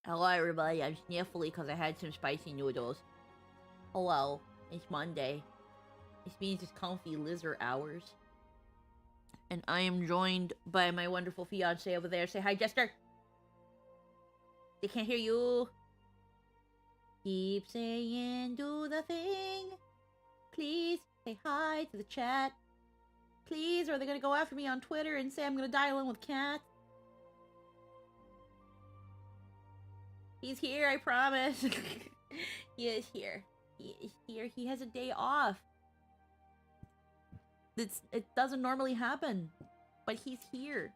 Hello everybody, I'm sniffly because I had some spicy noodles. Hello, it's Monday. This means it's comfy Lizarr hours. And I am joined by my wonderful fiance over there. Say hi, Jester! They can't hear you! Keep saying do the thing! Please, say hi to the chat. Please, or are they gonna go after me on Twitter and say I'm gonna dial in with Cat? He's here, I promise. He is here. He is here. He has a day off. It doesn't normally happen, but he's here.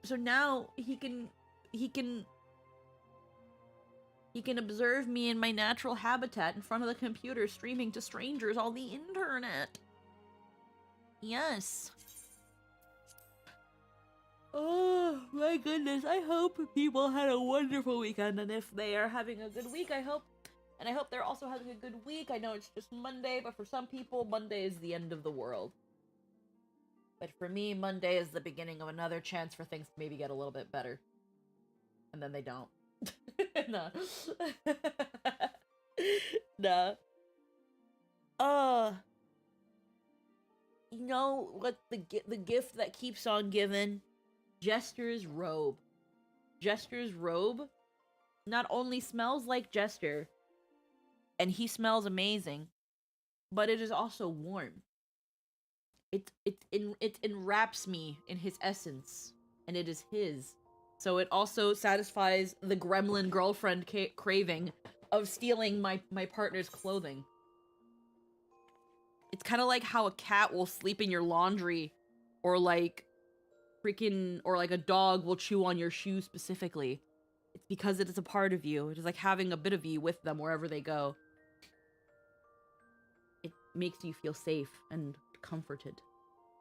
So now he can observe me in my natural habitat in front of the computer, streaming to strangers on the internet. Yes. Oh my goodness, I hope people had a wonderful weekend, and if they are having a good week, I hope they're also having a good week. I know it's just Monday, but for some people, Monday is the end of the world. But for me, Monday is the beginning of another chance for things to maybe get a little bit better. And then they don't. Nah. Nah. Uh, you know what the gift that keeps on giving? Jester's robe. Jester's robe not only smells like Jester, and he smells amazing, but it is also warm. It enwraps me in his essence, and it is his. So it also satisfies the gremlin girlfriend craving of stealing my partner's clothing. It's kind of like how a cat will sleep in your laundry, or like or like a dog will chew on your shoe specifically. It's because it is a part of you. It is like having a bit of you with them wherever they go. It makes you feel safe and comforted.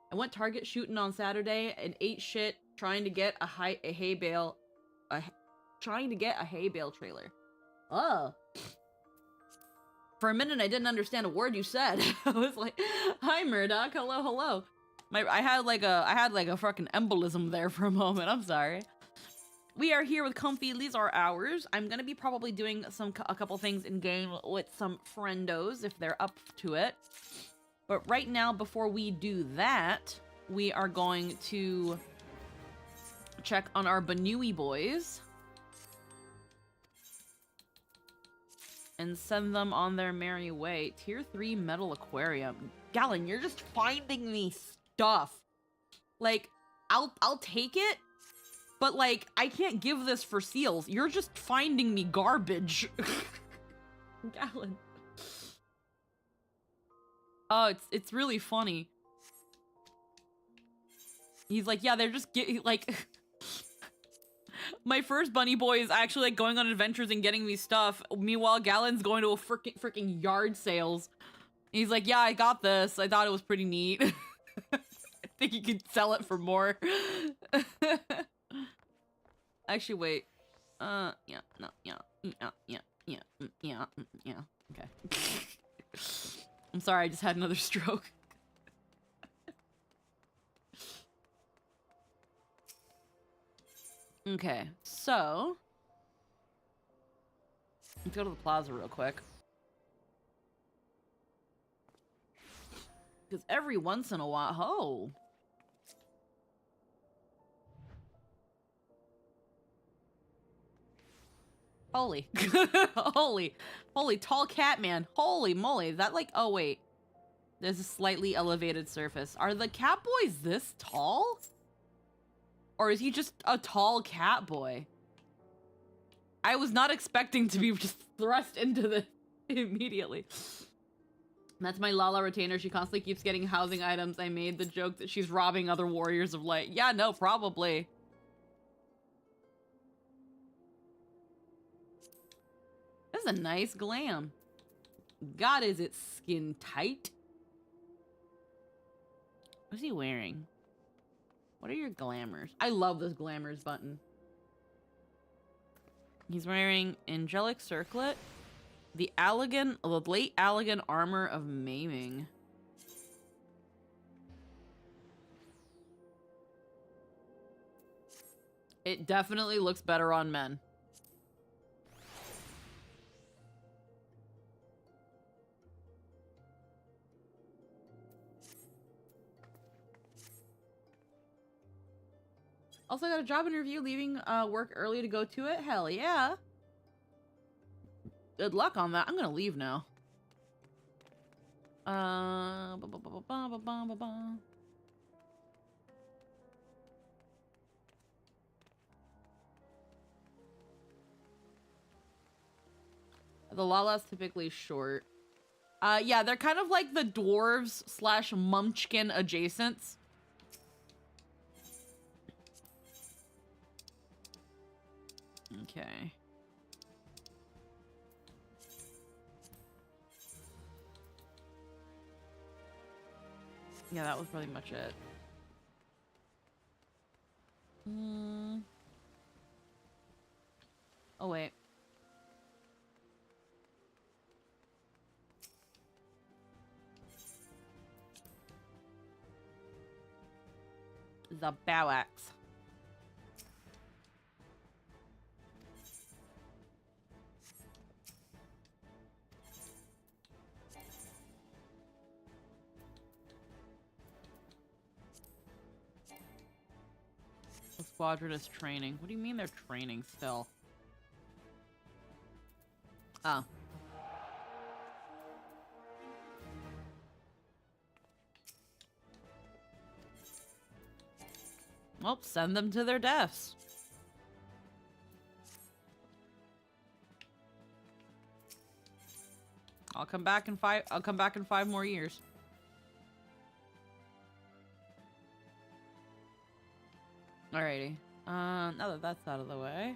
I went Target shooting on Saturday and ate shit trying to get a hay bale trailer. Oh. For a minute I didn't understand a word you said. I was like, "Hi Murdoch, hello, hello." I had like a fucking embolism there for a moment. I'm sorry. We are here with comfy Lizarr hours. I'm gonna be probably doing a couple things in game with some friendos if they're up to it. But right now, before we do that, we are going to check on our Banui boys and send them on their merry way. Tier 3 metal aquarium. Gallon, you're just finding me stuff. Like, I'll take it, but like, I can't give this for seals. You're just finding me garbage. Gallon. Oh, it's really funny. He's like, yeah, they're just like my first bunny boy is actually like going on adventures and getting me stuff. Meanwhile, Gallon's going to a freaking yard sales. He's like, yeah, I got this. I thought it was pretty neat. I think you could sell it for more. Actually, wait. Yeah, no, yeah. Okay. I'm sorry, I just had another stroke. Okay, so let's go to the plaza real quick. Because every once in a while, holy, holy tall cat man, holy moly, is that like, oh wait, there's a slightly elevated surface. Are the cat boys this tall? Or is he just a tall cat boy? I was not expecting to be just thrust into this immediately. That's my Lala retainer. She constantly keeps getting housing items. I made the joke that she's robbing other warriors of light. Yeah, no, probably. This is a nice glam. God, is it skin tight? What's he wearing? What are your glamours? I love this glamours button. He's wearing angelic circlet, the late Allegan armor of maiming. It definitely looks better on men. Also got a job interview, leaving work early to go to it. Hell yeah. Good luck on that. I'm gonna leave now. The Lala's typically short. Yeah, they're kind of like the dwarves / munchkin adjacents. Okay. Yeah, that was pretty much it. Oh, wait. The bow axe. squadron is training. What do you mean they're training still? Oh. Well, send them to their deaths. I'll come back in 5 more years. Alrighty. Now that that's out of the way.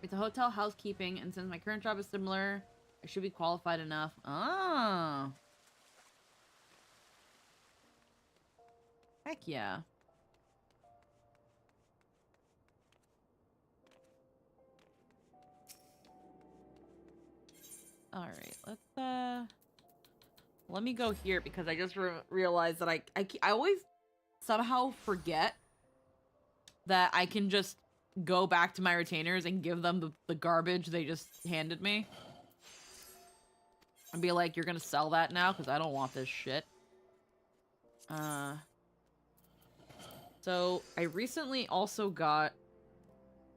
It's a hotel housekeeping, and since my current job is similar, I should be qualified enough. Oh. Heck yeah. Alright, let's, let me go here because I just realized that I always somehow forget that I can just go back to my retainers and give them the garbage they just handed me. And be like, you're gonna sell that now? Because I don't want this shit. So, I recently also got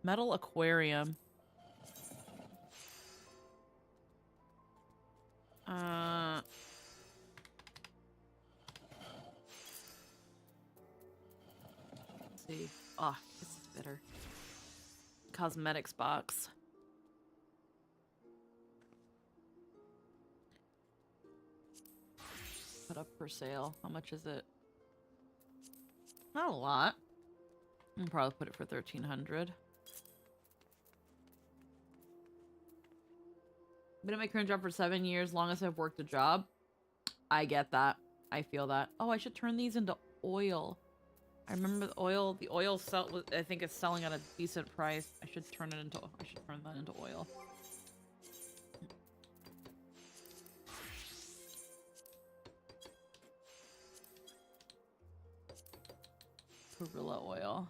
metal aquarium. Let's see. Oh, this is better. Cosmetics box. Put up for sale. How much is it? Not a lot. I'll probably put it for 1,300. Been at my current job for 7 years, long as I've worked a job. I get that. I feel that. Oh, I should turn these into oil. I remember the oil sell, I think it's selling at a decent price. I should turn that into oil. Gorilla oil.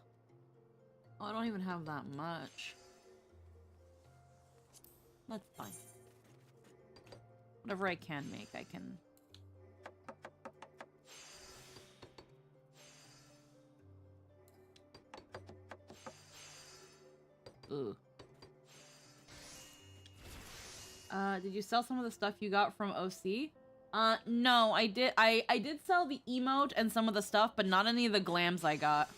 Oh, I don't even have that much. That's fine. Whatever I can make, I can. Ugh. Did you sell some of the stuff you got from OC? No, I did. I did sell the emote and some of the stuff, but not any of the glams I got.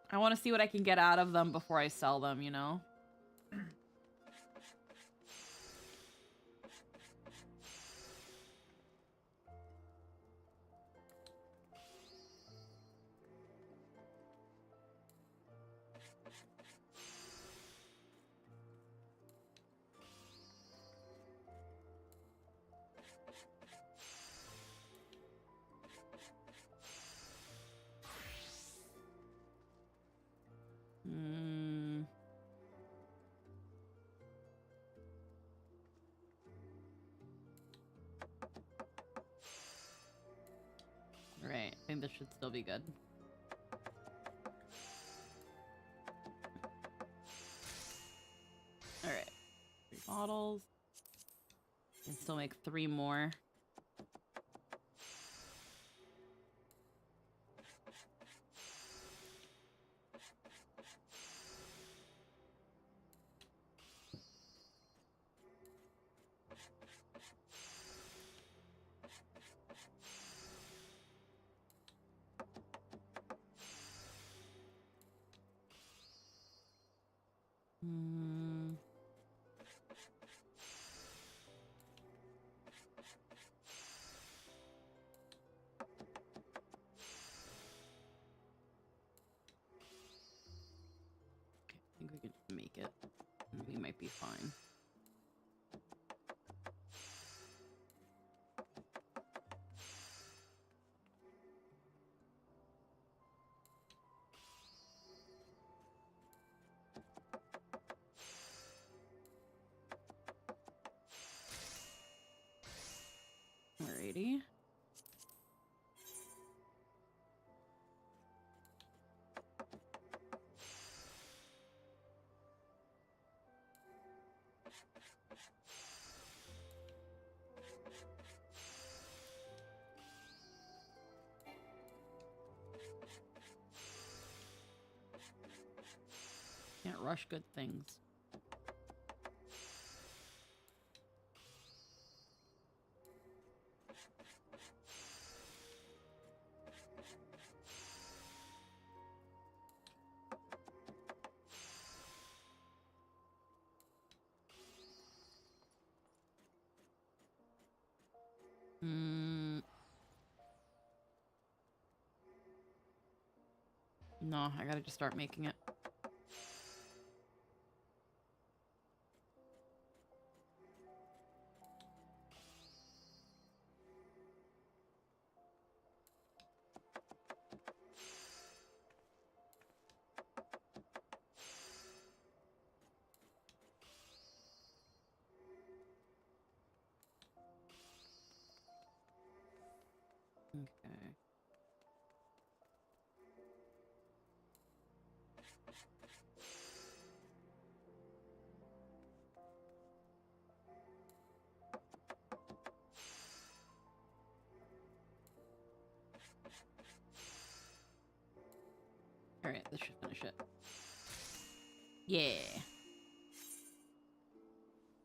I want to see what I can get out of them before I sell them, you know? Right, I think this should still be good. Alright. 3 bottles. Can still make 3 more. I think we could just make it. We might be fine. Alrighty. rush good things. No, I gotta just start making it. Okay. Alright, this should finish it. Yeah.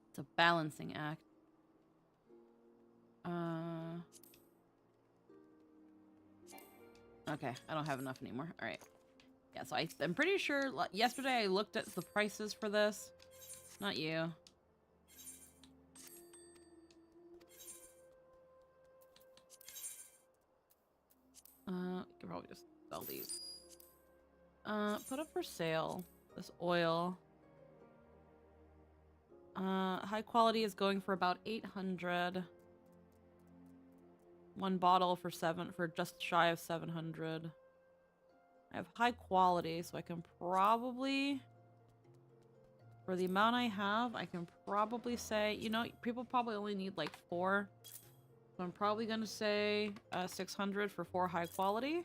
It's a balancing act. Okay, I don't have enough anymore. Alright. Yeah, so I'm pretty sure yesterday I looked at the prices for this. Not you. You could probably just sell these. Put up for sale. This oil. High quality is going for about 800. One bottle for just shy of 700. I have high quality, so I can probably, for the amount I have, I can probably say, you know, people probably only need like 4. So I'm probably gonna say 600 for 4 high quality.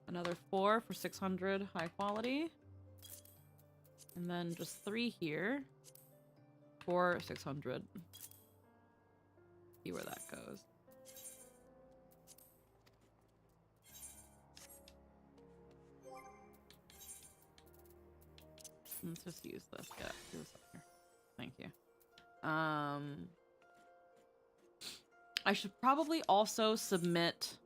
Another 4 for 600 high quality. And then just 3 here for 600. See where that goes. Let's just use this. Get this up here. Thank you. I should probably also submit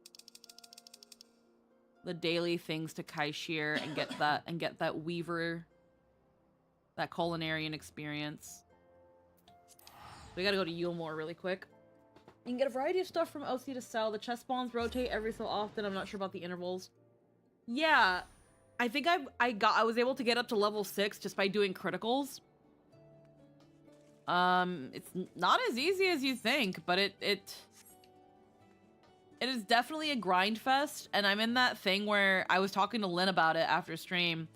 the daily things to Kaishir and get that weaver, that culinarian experience. We gotta go to Yulmore really quick. You can get a variety of stuff from OC to sell. The chest spawns rotate every so often. I'm not sure about the intervals. Yeah, I think I was able to get up to level 6 just by doing criticals. It's not as easy as you think, but it is definitely a grind fest, and I'm in that thing where I was talking to Lynn about it after stream,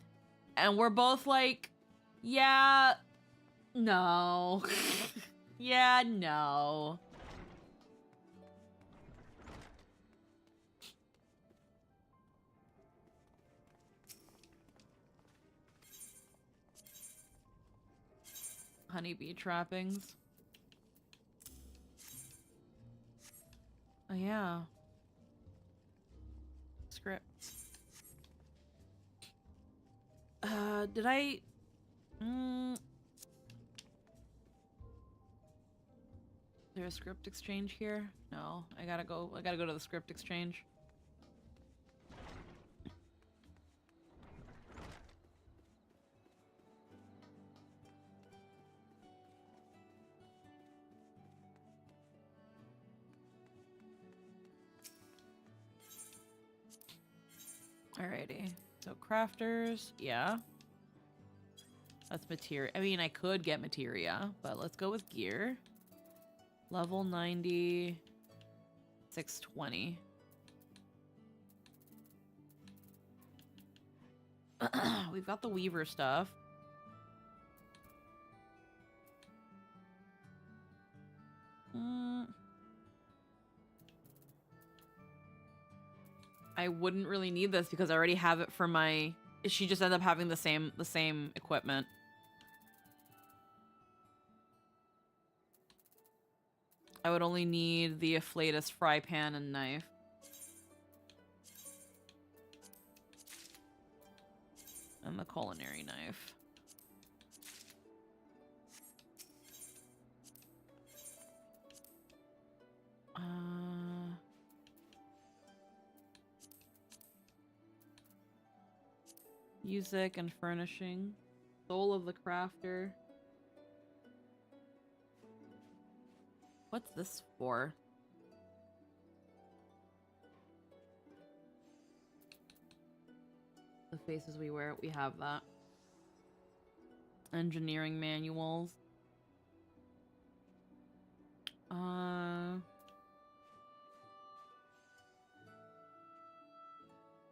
and we're both like, yeah, no. Yeah, no. Honeybee trappings. Oh, yeah. Script. Did I... Is there a script exchange here? No, I gotta go to the script exchange. Alrighty. So crafters, yeah. That's materia. I mean, I could get materia, but let's go with gear. Level 90, 620. We've got the weaver stuff. I wouldn't really need this because I already have it for my... She just ended up having the same equipment. I would only need the afflatus fry pan and knife. And And the culinary knife. Music and furnishing. Soul of the crafter. What's this for? The faces we wear, we have that. Engineering manuals.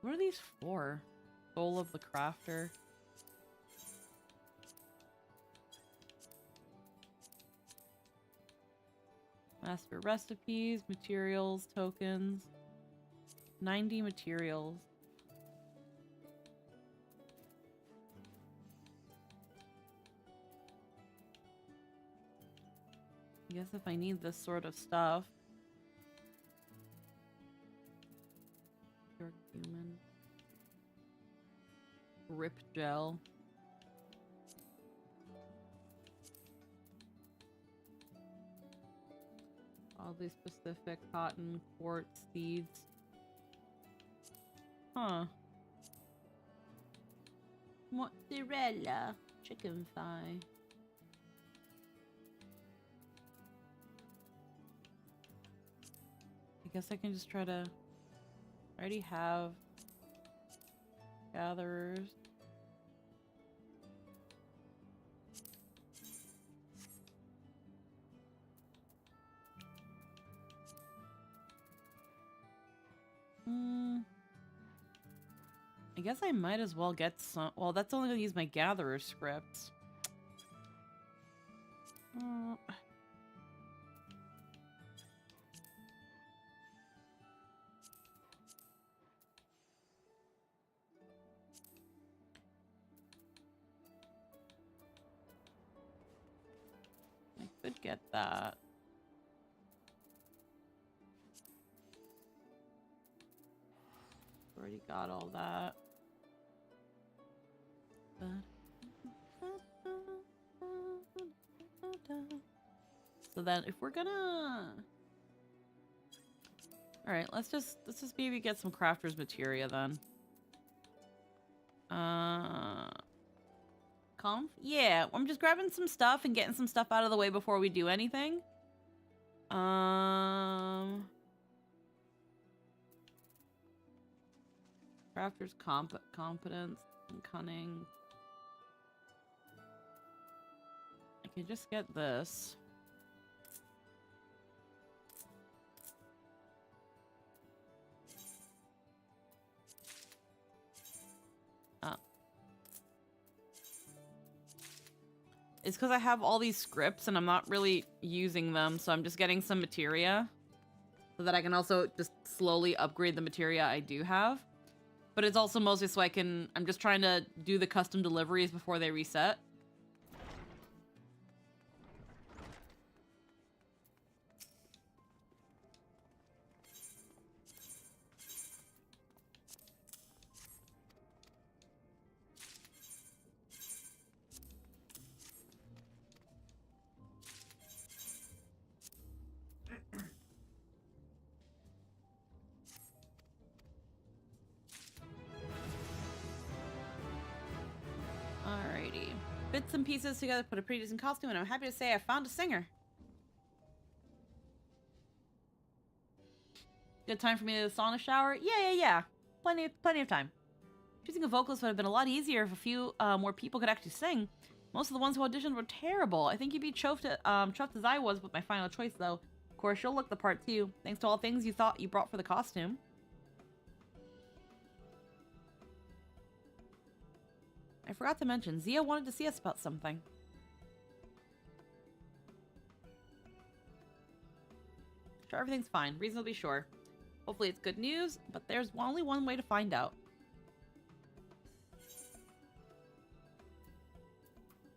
What are these for? Soul of the crafter. Master recipes, materials, tokens. 90 materials. I guess if I need this sort of stuff. Pure human. Rip gel. Oddly specific cotton, quartz, seeds. Huh. Mozzarella. Chicken thigh. I guess I can just try to... I already have gatherers. I guess I might as well get some... Well, that's only going to use my gatherer scripts. I could get that. Already got all that. So then if we're gonna... Alright, let's just maybe get some crafter's materia then. Conf? Yeah, I'm just grabbing some stuff and getting some stuff out of the way before we do anything. Crafter's competence and cunning. I can just get this. It's because I have all these scripts and I'm not really using them, so I'm just getting some materia so that I can also just slowly upgrade the materia I do have. But it's also mostly so I'm just trying to do the custom deliveries before they reset. Alrighty. Bits and pieces together, put a pretty decent costume, and I'm happy to say I found a singer. Good time for me to sauna shower? Yeah. Plenty of time. Choosing a vocalist would have been a lot easier if a few more people could actually sing. Most of the ones who auditioned were terrible. I think you'd be chuffed as I was with my final choice, though. Of course, you'll look the part, too. Thanks to all things you thought you brought for the costume. I forgot to mention, Zia wanted to see us about something. Sure, everything's fine. Reasonably sure. Hopefully it's good news, but there's only one way to find out.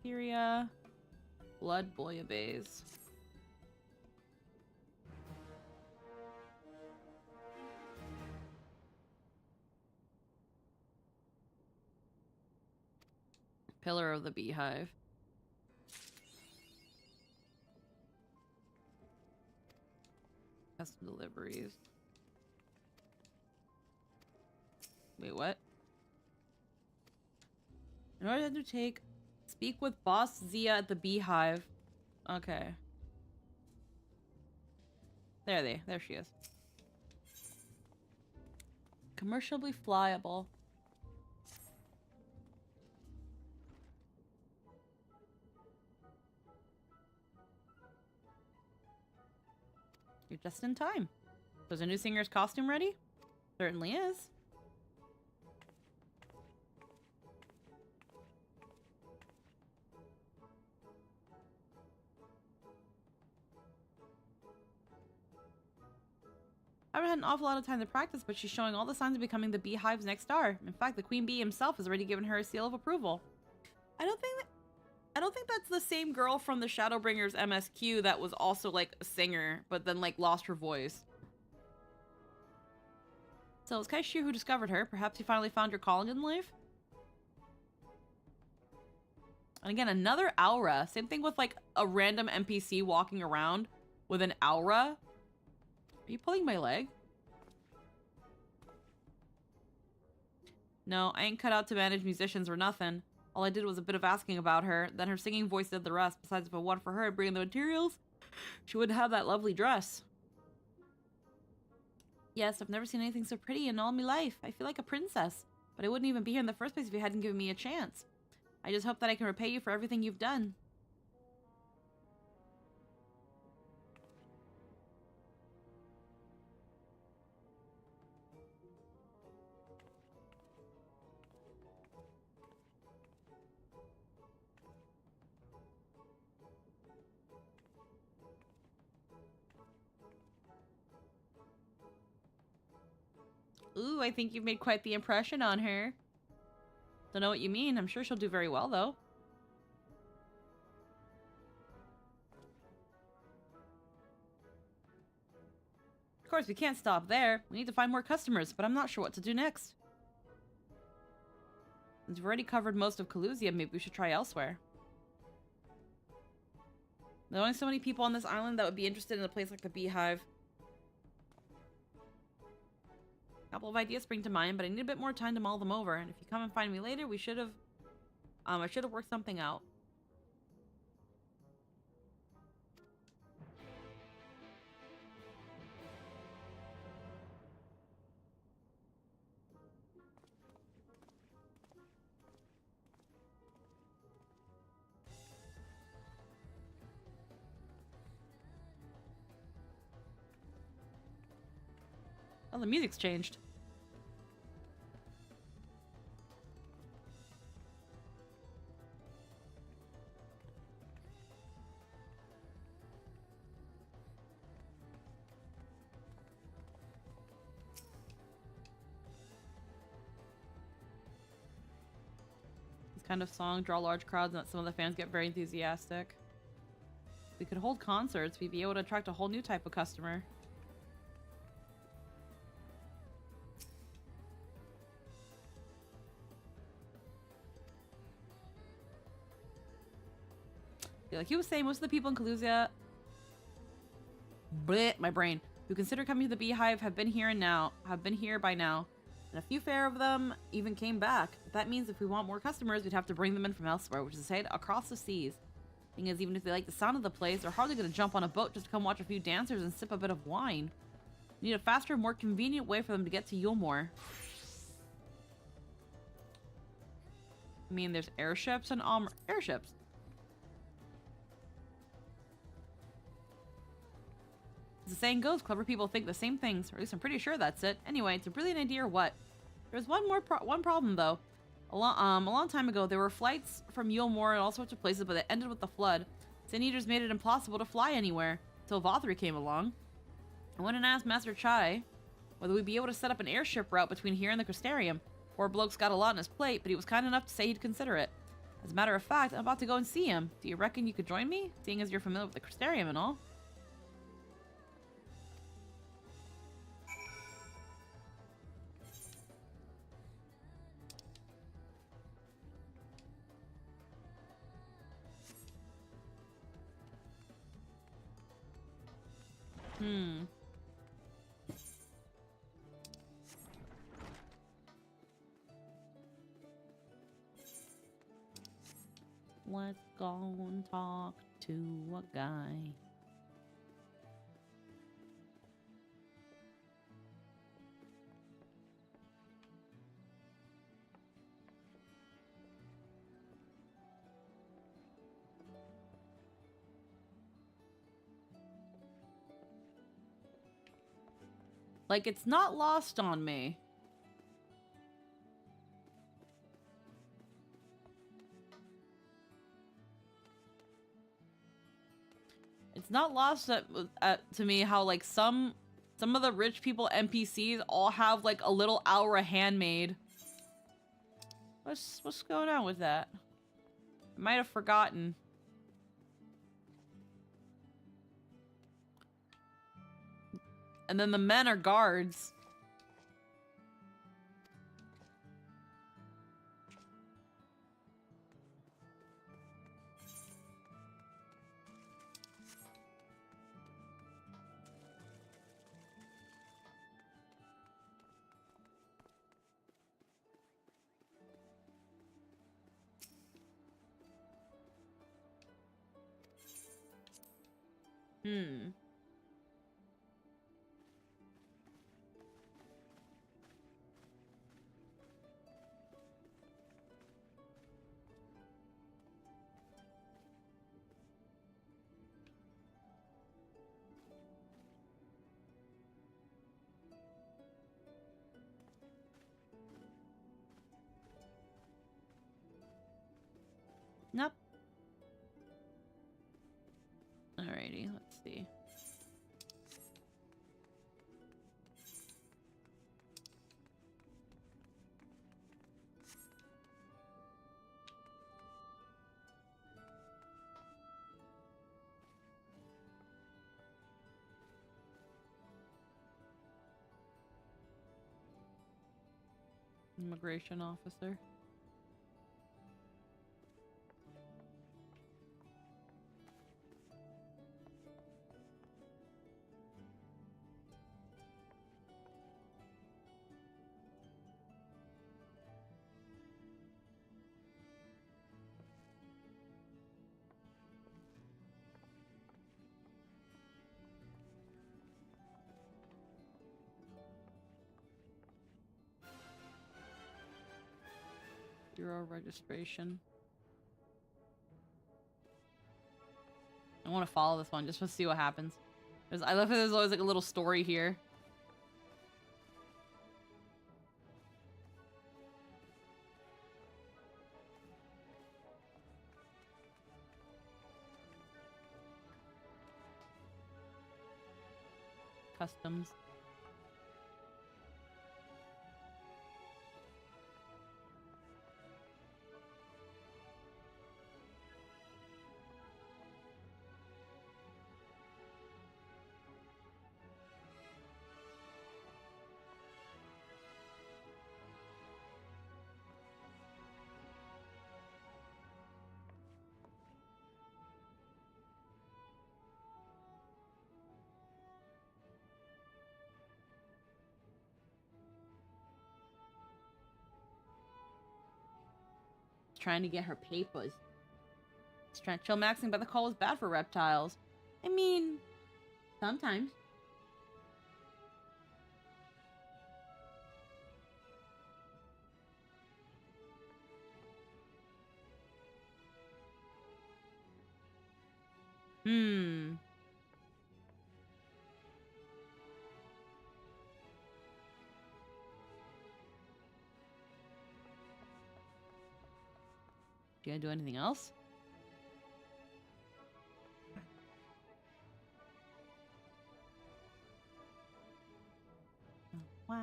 Syria. Blood bouillabaisse. Pillar of the beehive. Custom deliveries. Wait, what? In order to take... Speak with Boss Zia at the beehive. Okay. There she is. Commercially flyable. You're just in time. Was a new singer's costume ready? Certainly is. I haven't had an awful lot of time to practice, but she's showing all the signs of becoming the beehive's next star. In fact, the queen bee himself has already given her a seal of approval. I don't think that's the same girl from the Shadowbringers MSQ that was also like a singer, but then like lost her voice. So it's Kaishir who discovered her. Perhaps you finally found your calling in life? And again, another aura. Same thing with like a random NPC walking around with an aura. Are you pulling my leg? No, I ain't cut out to manage musicians or nothing. All I did was a bit of asking about her, then her singing voice did the rest. Besides, if it wasn't for her bringing the materials, she wouldn't have that lovely dress. Yes, I've never seen anything so pretty in all my life. I feel like a princess. But I wouldn't even be here in the first place if you hadn't given me a chance. I just hope that I can repay you for everything you've done. Ooh, I think you've made quite the impression on her. Don't know what you mean. I'm sure she'll do very well, though. Of course, we can't stop there. We need to find more customers, but I'm not sure what to do next. Since we've already covered most of Kalusia, maybe we should try elsewhere. There are only so many people on this island that would be interested in a place like the Beehive. A couple of ideas spring to mind, but I need a bit more time to mull them over. And if you come and find me later, I should have worked something out. Oh, the music's changed. This kind of song draw large crowds and some of the fans get very enthusiastic. If we could hold concerts, we'd be able to attract a whole new type of customer. Like he was saying, most of the people in Kalusia, my brain, who consider coming to the Beehive have been here by now, and a few fair of them even came back. But that means if we want more customers, we'd have to bring them in from elsewhere, which is to say, across the seas. Thing is, even if they like the sound of the place, they're hardly going to jump on a boat just to come watch a few dancers and sip a bit of wine. We need a faster, more convenient way for them to get to Yulmore. I mean, there's airships and airships. As the saying goes, clever people think the same things, or at least I'm pretty sure that's it. Anyway, it's a brilliant idea or what? There's one problem though. A long time ago, there were flights from Yulmore and all sorts of places, but they ended with the flood. Sin Eaters made it impossible to fly anywhere, till Vothri came along. I went and asked Master Chai whether we'd be able to set up an airship route between here and the Crystarium. Poor bloke's got a lot on his plate, but he was kind enough to say he'd consider it. As a matter of fact, I'm about to go and see him. Do you reckon you could join me, seeing as you're familiar with the Crystarium and all? Hmm. Let's go and talk to a guy. Like, it's not lost on me. It's not lost to me how, like, some of the rich people NPCs all have, like, a little aura handmade. What's going on with that? I might have forgotten. And then the men are guards. Hmm. Nope. Alrighty, let's see. Immigration officer. Bureau registration. I want to follow this one just to see what happens. I love how there's always like a little story here. Customs. Trying to get her papers. Chill-Maxxing by the call is bad for reptiles. I mean, sometimes. Hmm. You gonna do anything else? Oh, wow.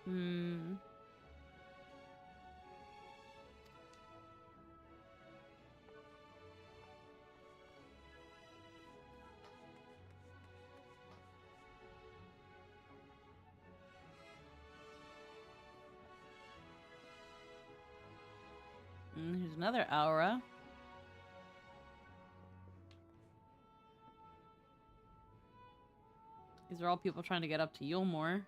Hmm. There's another aura. These are all people trying to get up to Yulmore.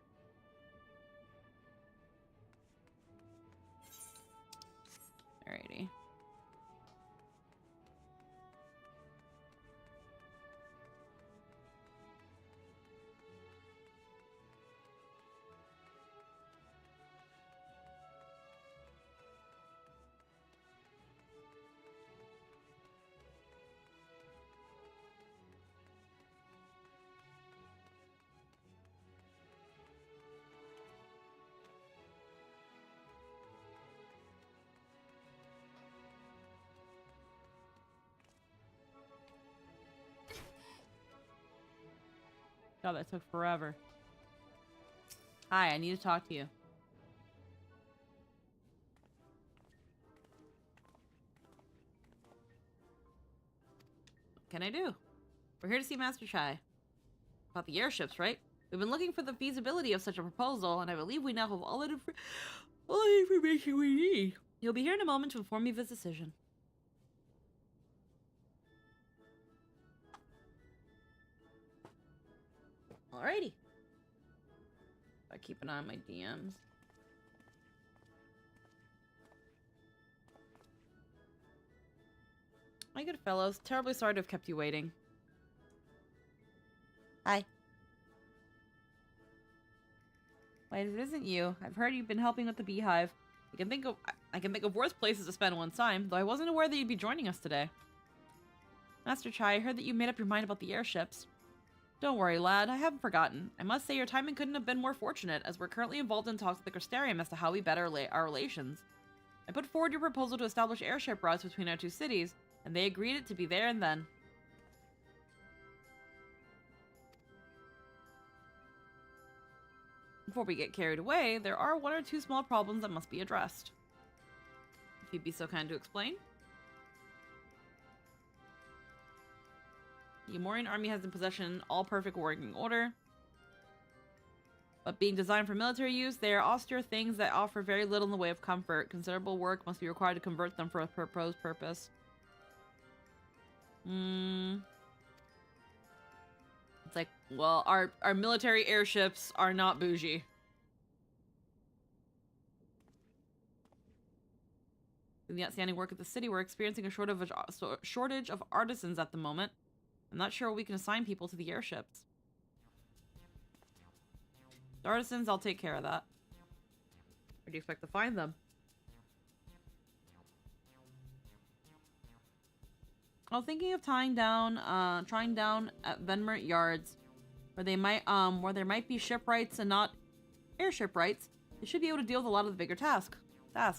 Alrighty. God, that took forever. Hi, I need to talk to you. What can I do? We're here to see Master Chai. About the airships, right? We've been looking for the feasibility of such a proposal, and I believe we now have all the information we need. He'll be here in a moment to inform me of his decision. Alrighty. I keep an eye on my DMs. My good fellows, terribly sorry to have kept you waiting. Hi. Wait, if it isn't you, I've heard you've been helping with the beehive. I can think of worse places to spend one's time, though I wasn't aware that you'd be joining us today. Master Chai, I heard that you made up your mind about the airships. Don't worry, lad, I haven't forgotten. I must say your timing couldn't have been more fortunate, as we're currently involved in talks with the Crystarium as to how we better our relations. I put forward your proposal to establish airship routes between our two cities, and they agreed it to be there and then. Before we get carried away, there are one or two small problems that must be addressed. If you'd be so kind to explain. The Amorian army has in possession all perfect working order. But being designed for military use, they are austere things that offer very little in the way of comfort. Considerable work must be required to convert them for a proposed purpose. It's like, well, our military airships are not bougie. In the outstanding work at the city, we're experiencing a shortage of artisans at the moment. I'm not sure we can assign people to the airships. The artisans, I'll take care of that. Where do you expect to find them? I was thinking of trying down at Venmert Yards, where there might be shipwrights and not airship rights. They should be able to deal with a lot of the bigger tasks. I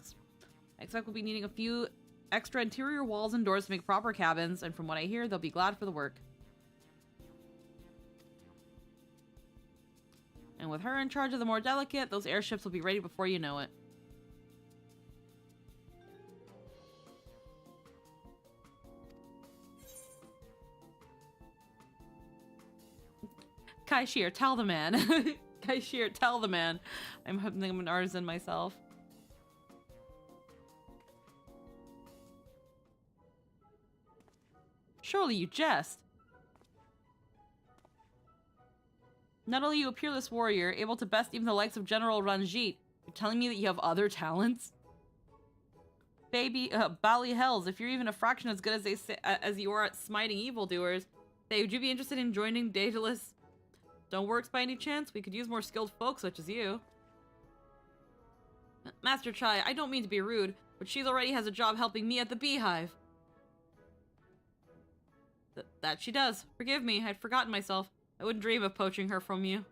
expect we'll be needing a few extra interior walls and doors to make proper cabins, and from what I hear, they'll be glad for the work. And with her in charge of the more delicate, those airships will be ready before you know it. Kaishir, tell the man. Kaishir, tell the man. I'm an artisan myself. Surely you jest. Not only are you a peerless warrior, able to best even the likes of General Ranjit, you're telling me that you have other talents? Baby, Bally Hells, if you're even a fraction as good as you are at smiting evildoers, say, would you be interested in joining Daedalus? Don't works by any chance? We could use more skilled folk such as you. Master Chai, I don't mean to be rude, but she already has a job helping me at the beehive. That she does. Forgive me, I'd forgotten myself. I wouldn't dream of poaching her from you.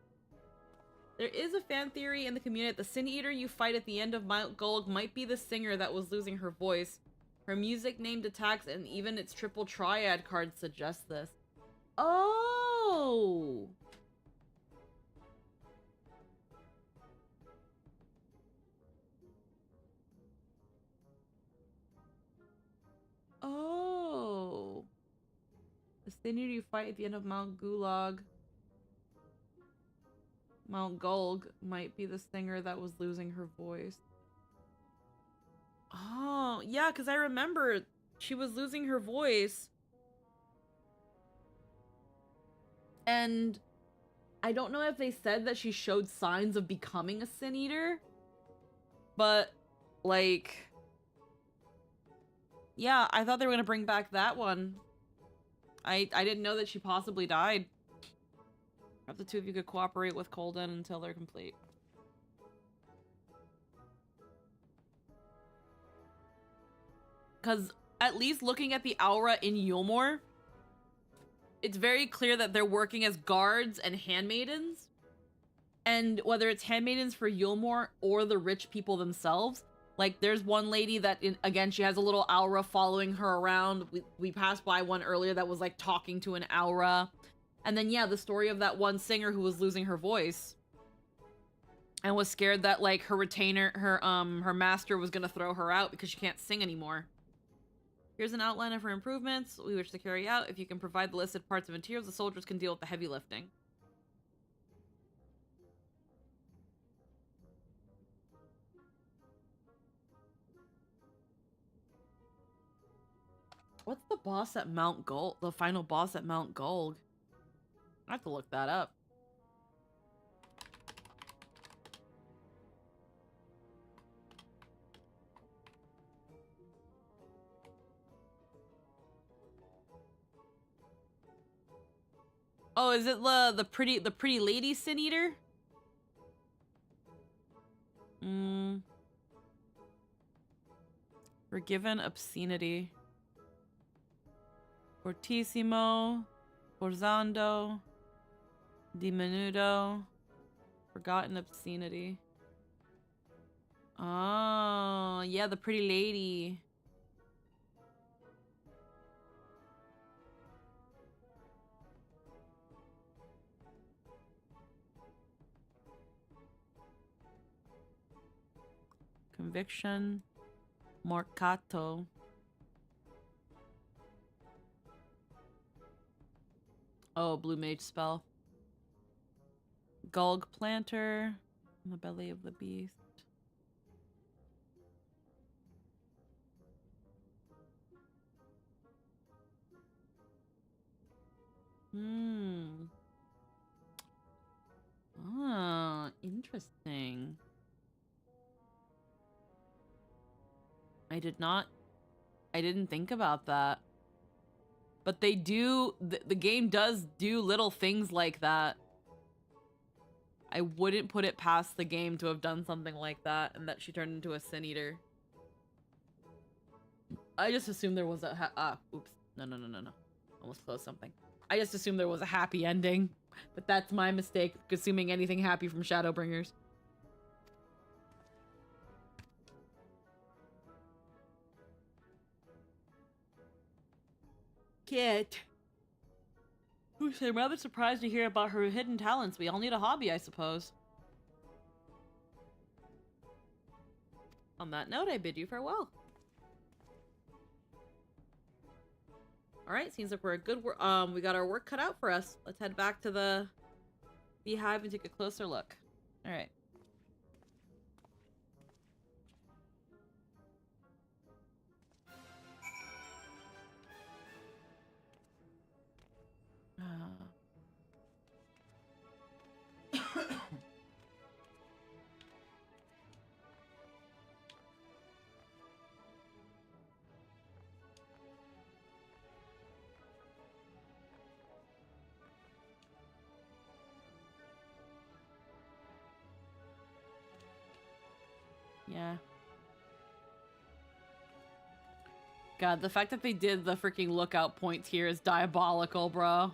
There is a fan theory in the community that the Sin Eater you fight at the end of Mount Golg might be the singer that was losing her voice. Her music, named attacks, and even its triple triad card suggest this. Oh! Oh! The Sin Eater you fight at the end of Mount Golg might be the singer that was losing her voice. Oh, yeah, because I remember she was losing her voice. And I don't know if they said that she showed signs of becoming a Sin Eater. But, like... yeah, I thought they were going to bring back that one. I didn't know that she possibly died. If the two of you could cooperate with Colden until they're complete. Because at least looking at the aura in Yulmore, it's very clear that they're working as guards and handmaidens. And whether it's handmaidens for Yulmore or the rich people themselves, like there's one lady that, again, she has a little aura following her around. We passed by one earlier that was like talking to an aura. And then, yeah, the story of that one singer who was losing her voice and was scared that like her retainer, her master was gonna throw her out because she can't sing anymore. Here's an outline of her improvements we wish to carry out. If you can provide the listed parts and materials, the soldiers can deal with the heavy lifting. What's the boss at Mount Gold? The final boss at Mount Gold? I have to look that up. Oh, is it the pretty lady Sin Eater? Forgiven obscenity. Fortissimo, Forzando, Diminuto, forgotten obscenity. Oh, yeah, the pretty lady. Conviction, Morcato. Oh, blue mage spell. Gulg planter, in the belly of the beast. Ah, interesting. I didn't think about that. But they do, the game does do little things like that. I wouldn't put it past the game to have done something like that and that she turned into a Sin Eater. I just assumed there was a oops. No. Almost closed something. I just assumed there was a happy ending. But that's my mistake, assuming anything happy from Shadowbringers. Kit. I'm rather surprised to hear about her hidden talents. We all need a hobby, I suppose. On that note, I bid you farewell. Alright, seems like we're a good we got our work cut out for us. Let's head back to the beehive and take a closer look. Alright. Yeah. God, the fact that they did the freaking lookout points here is diabolical, bro.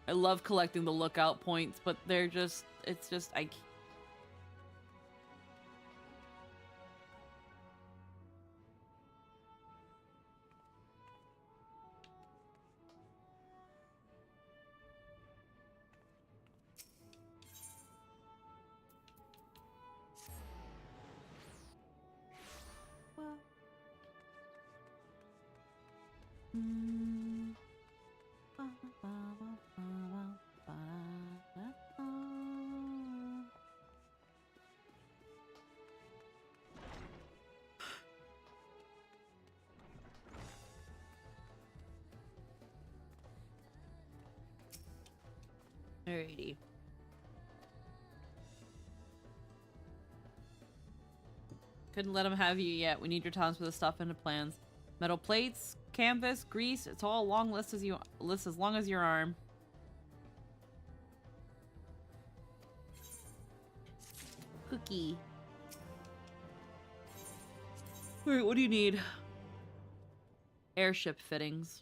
I love collecting the lookout points, but they're just, it's just, I can't. Alrighty. Couldn't let him have you yet. We need your tons for the stuff into plans. Metal plates, canvas, grease. It's all a long list as long as your arm. Cookie. Alright, what do you need? Airship fittings.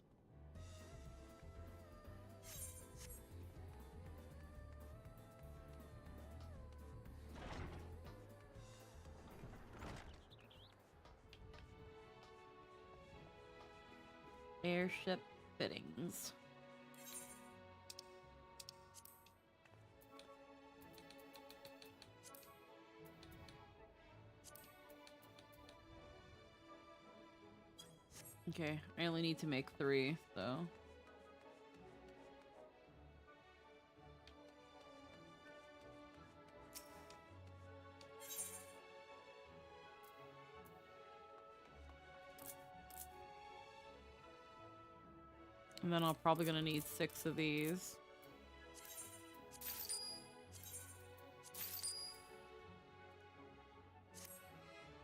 Airship fittings. Okay, I only need to make 3, so... And then I'm probably gonna need 6 of these.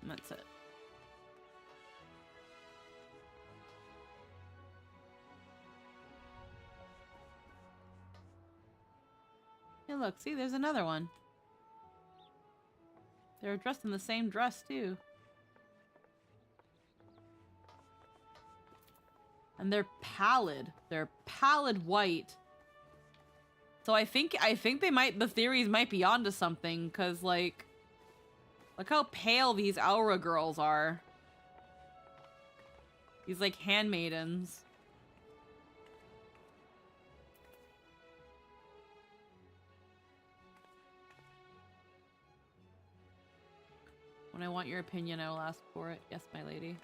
And that's it. Hey, look, see, there's another one. They're dressed in the same dress, too. And they're pallid. They're pallid white. So I think the theories might be onto something, because, like, look how pale these Aura girls are. These, like, handmaidens. When I want your opinion, I will ask for it. Yes, my lady.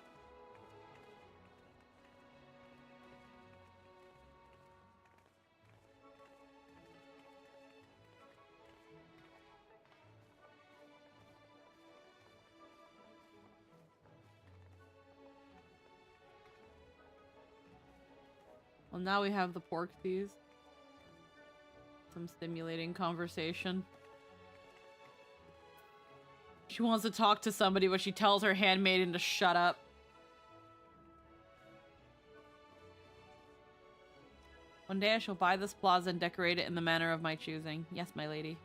Well, now we have the porkies. Some stimulating conversation. She wants to talk to somebody, but she tells her handmaiden to shut up. One day I shall buy this plaza and decorate it in the manner of my choosing. Yes, my lady.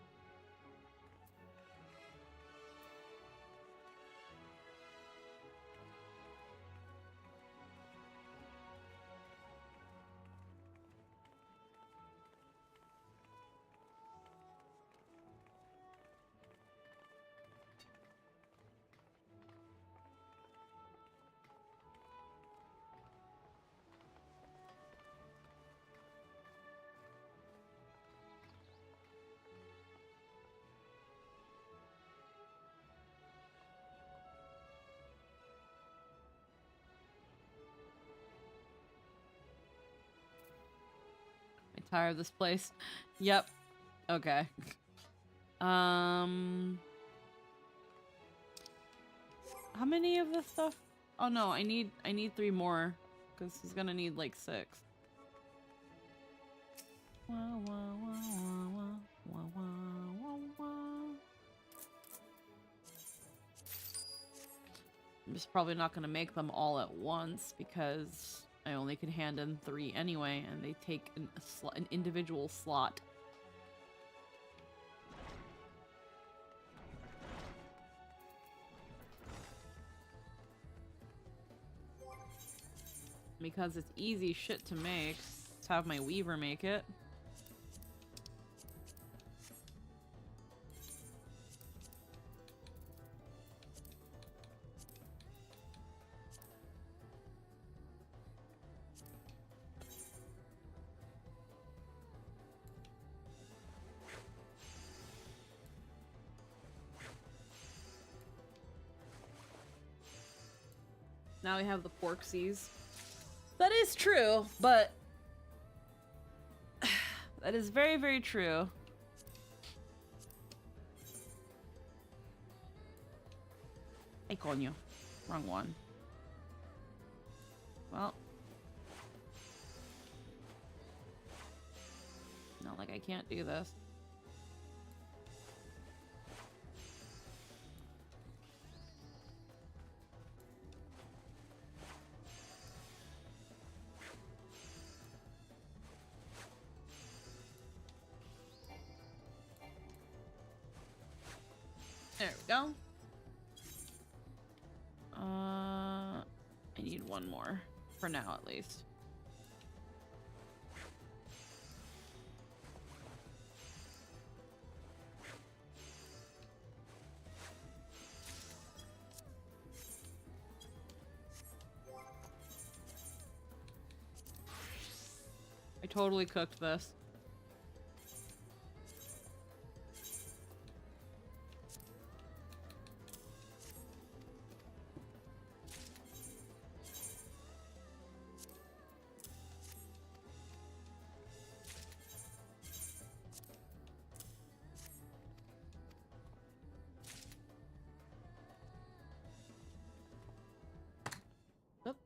Tired of this place. Yep. Okay. How many of this stuff? Oh no, I need 3 more. Because he's gonna need like 6. Wah, wah, wah, wah, wah, wah, wah, wah. I'm just probably not gonna make them all at once because I only can hand in 3 anyway, and they take an individual slot. Because it's easy shit to make, let's have my weaver make it. Now we have the porksies. That is true, but that is very, very true. Ay, coño. Wrong one. Well. Not like I can't do this. There we go. I need one more. For now, at least. I totally cooked this. Oop.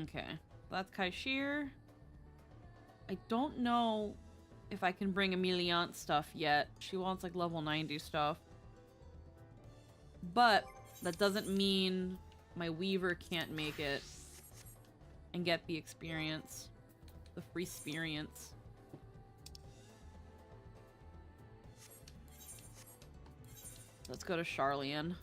Okay, that's Kaishir. I don't know if I can bring Emiliant stuff yet. She wants like level 90 stuff. But that doesn't mean my Weaver can't make it and get the experience. The free experience. Let's go to Charlian.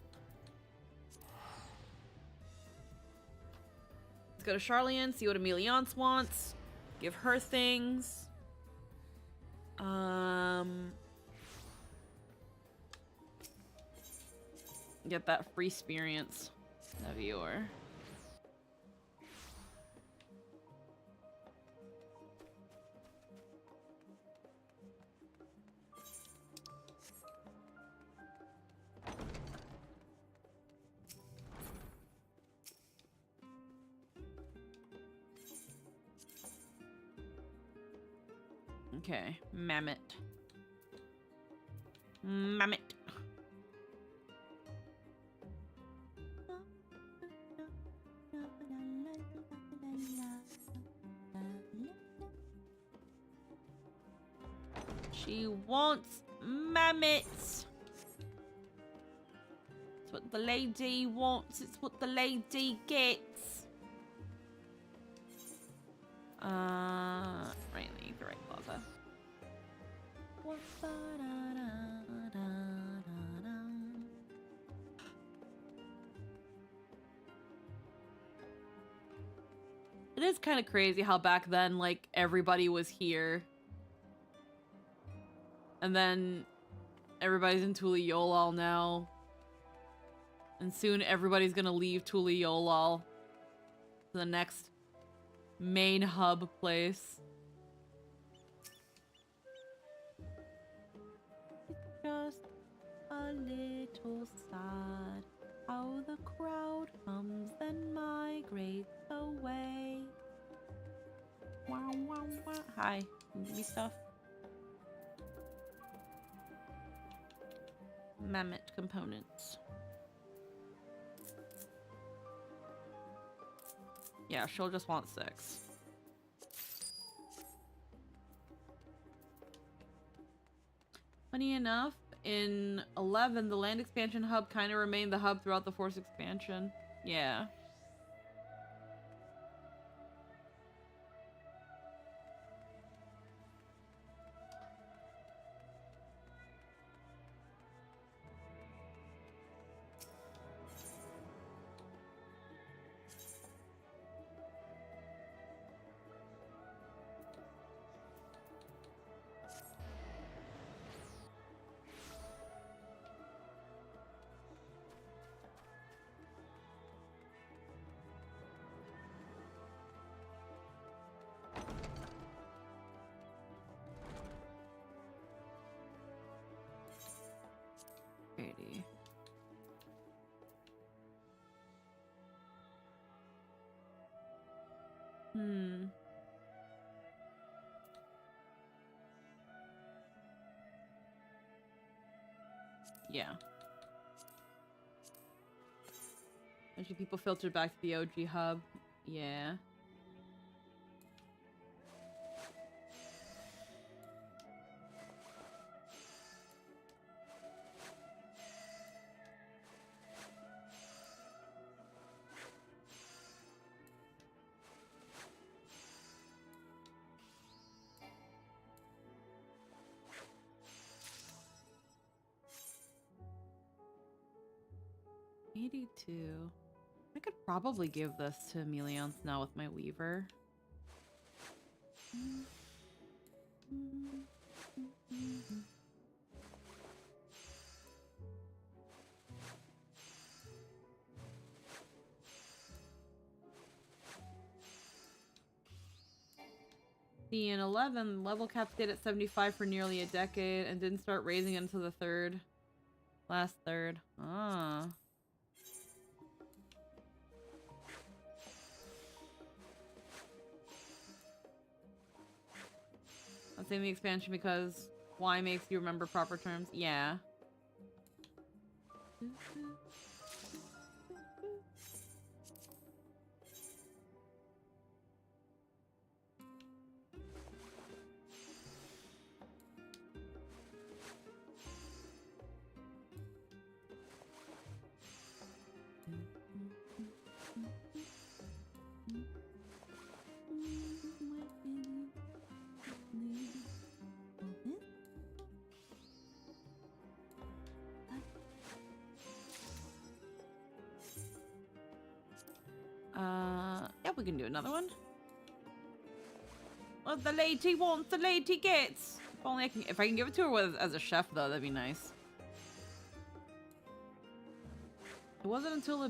Go to Charlian, see what Emiliance wants. Give her things. Get that free experience. The viewer. Okay, Mammoth. Mammoth. She wants mammoths. It's what the lady wants. It's what the lady gets. Right, the right plaza. It is kind of crazy how back then, like, everybody was here. And then everybody's in Tuliolal now. And soon everybody's gonna leave Tuliolal to the next main hub place. It's just a little sad how the crowd comes then migrates away. Wow, wow, wow. Hi, can you give me stuff? Mammoth components. Yeah, she'll just want 6. Funny enough, in 11, the land expansion hub kind of remained the hub throughout the Force expansion. Yeah. Alrighty. Yeah. Bunch of people filtered back to the OG hub. Yeah. $82. I could probably give this to Emeliance now with my Weaver. See, in 11, level cap stayed at 75 for nearly a decade and didn't start raising until the last third. Ah. I'm saying the expansion because Y makes you remember proper terms. Yeah. Yeah, we can do another one. What the lady wants, the lady gets. If only if I can give it to her as a chef, though, that'd be nice. It wasn't until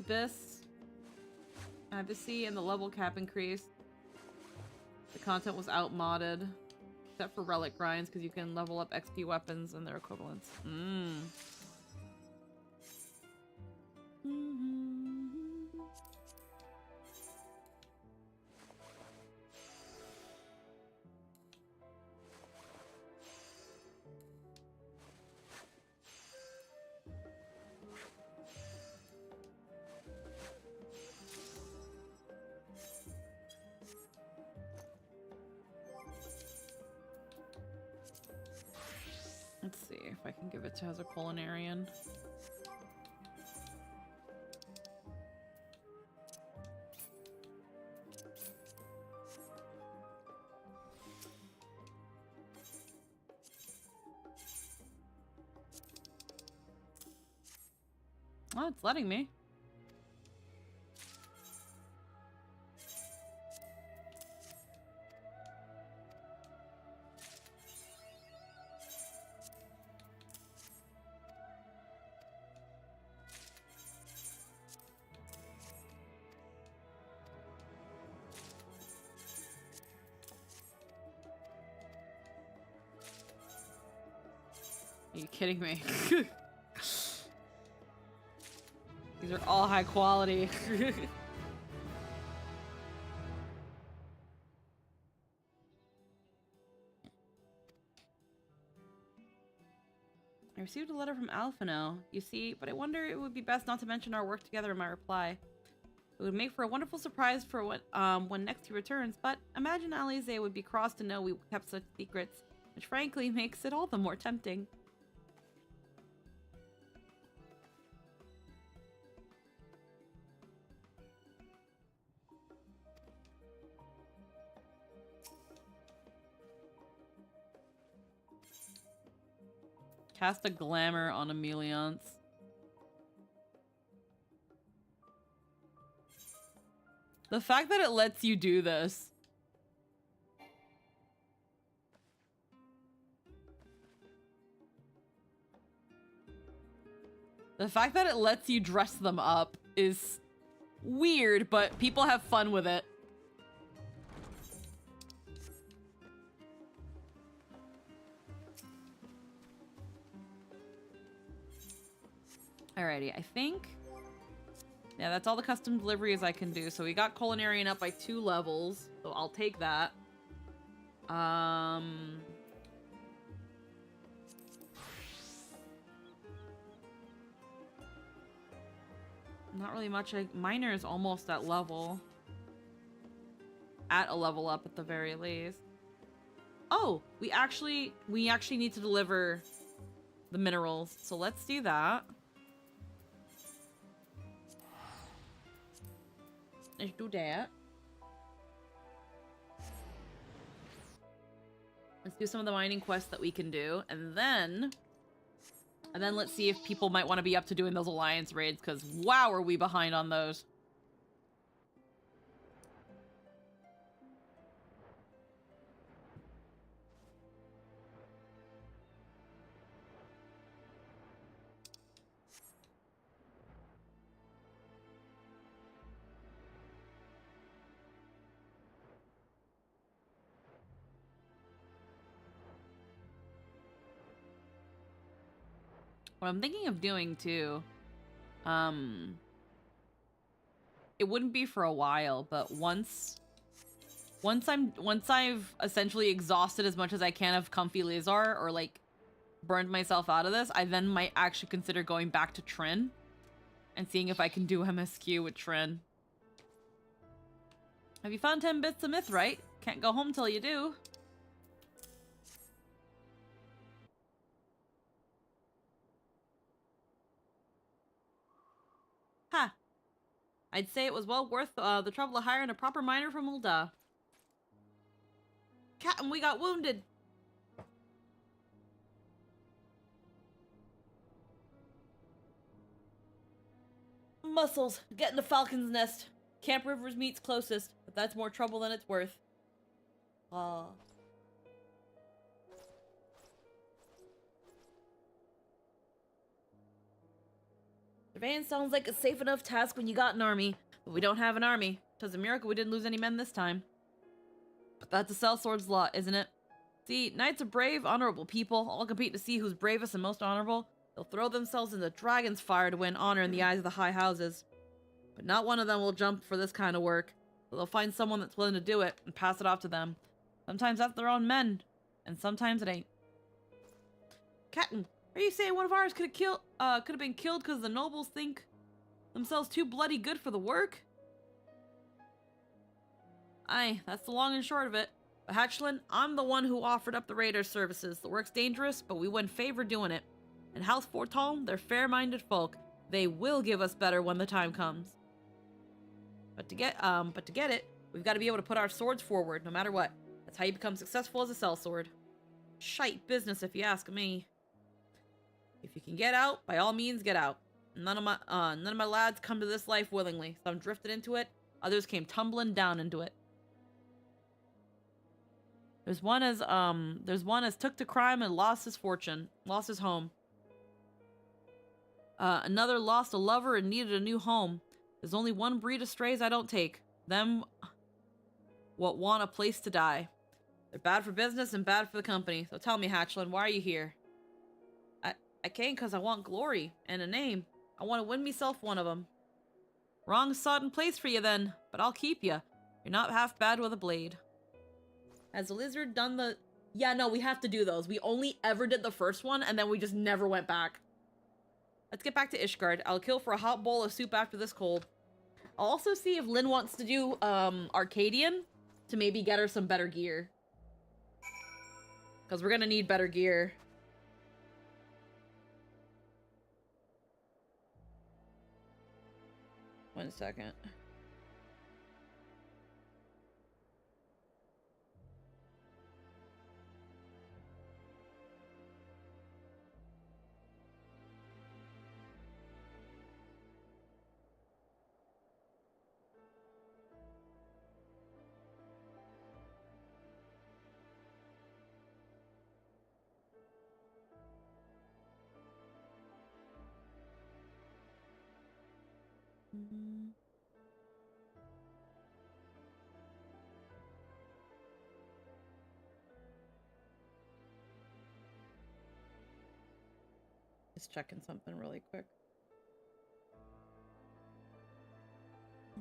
Abyssy and the level cap increased. The content was outmodded. Except for relic grinds, because you can level up XP weapons and their equivalents. Let's see if I can give it to as a culinarian. Oh, it's letting me. Are you kidding me? These are all high quality. I received a letter from Alphino, you see, but I wonder it would be best not to mention our work together in my reply. It would make for a wonderful surprise for when next he returns, but imagine Alize would be cross to know we kept such secrets, which frankly makes it all the more tempting. Cast a glamour on Emeliance. The fact that it lets you do this. The fact that it lets you dress them up is weird, but people have fun with it. Alrighty, I think... Yeah, that's all the custom deliveries I can do. So we got Culinarian up by 2 levels, so I'll take that. Not really much. Miner is almost at level. At a level up at the very least. Oh, we actually need to deliver the minerals. So let's do that. Let's do that. Let's do some of the mining quests that we can do, and then let's see if people might want to be up to doing those alliance raids, because wow, are we behind on those. What I'm thinking of doing too, it wouldn't be for a while, but once I've essentially exhausted as much as I can of comfy Lizarr, or like burned myself out of this, I then might actually consider going back to Trin and seeing if I can do MSQ with Trin. Have you found 10 bits of mithrite? Can't go home till you do. Ha! I'd say it was well worth the trouble of hiring a proper miner from Ul'dah. Captain, we got wounded! Muscles, getting to Falcon's Nest. Camp Rivers meets closest, but that's more trouble than it's worth. Surveying sounds like a safe enough task when you got an army, but we don't have an army. 'Twas a miracle we didn't lose any men this time. But that's a sellsword's lot, isn't it? See, knights are brave, honorable people, all compete to see who's bravest and most honorable. They'll throw themselves into dragon's fire to win honor in the eyes of the high houses. But not one of them will jump for this kind of work. So they'll find someone that's willing to do it and pass it off to them. Sometimes that's their own men, and sometimes it ain't. Captain, are you saying one of ours could have been killed because the nobles think themselves too bloody good for the work? Aye, that's the long and short of it. But Hatchlin, I'm the one who offered up the raider services. The work's dangerous, but we wouldn't favor doing it. And House Fortall, they're fair-minded folk. They will give us better when the time comes. But to get it, we've got to be able to put our swords forward, no matter what. That's how you become successful as a sellsword. Shite business, if you ask me. If you can get out, by all means, get out. None of my lads come to this life willingly. Some drifted into it, others came tumbling down into it. There's one as took to crime and lost his fortune, lost his home. Another lost a lover and needed a new home. There's only one breed of strays I don't take. Them what want a place to die. They're bad for business and bad for the company. So tell me, Hatchlin, why are you here? I came because I want glory and a name. I want to win myself one of them. Wrong sodden place for you then, but I'll keep you. You're not half bad with a blade. Has the lizard done the... Yeah, no, we have to do those. We only ever did the first one, and then we just never went back. Let's get back to Ishgard. I'll kill for a hot bowl of soup after this cold. I'll also see if Lynn wants to do, Arcadian to maybe get her some better gear. Because we're gonna need better gear. One second. Just checking something really quick.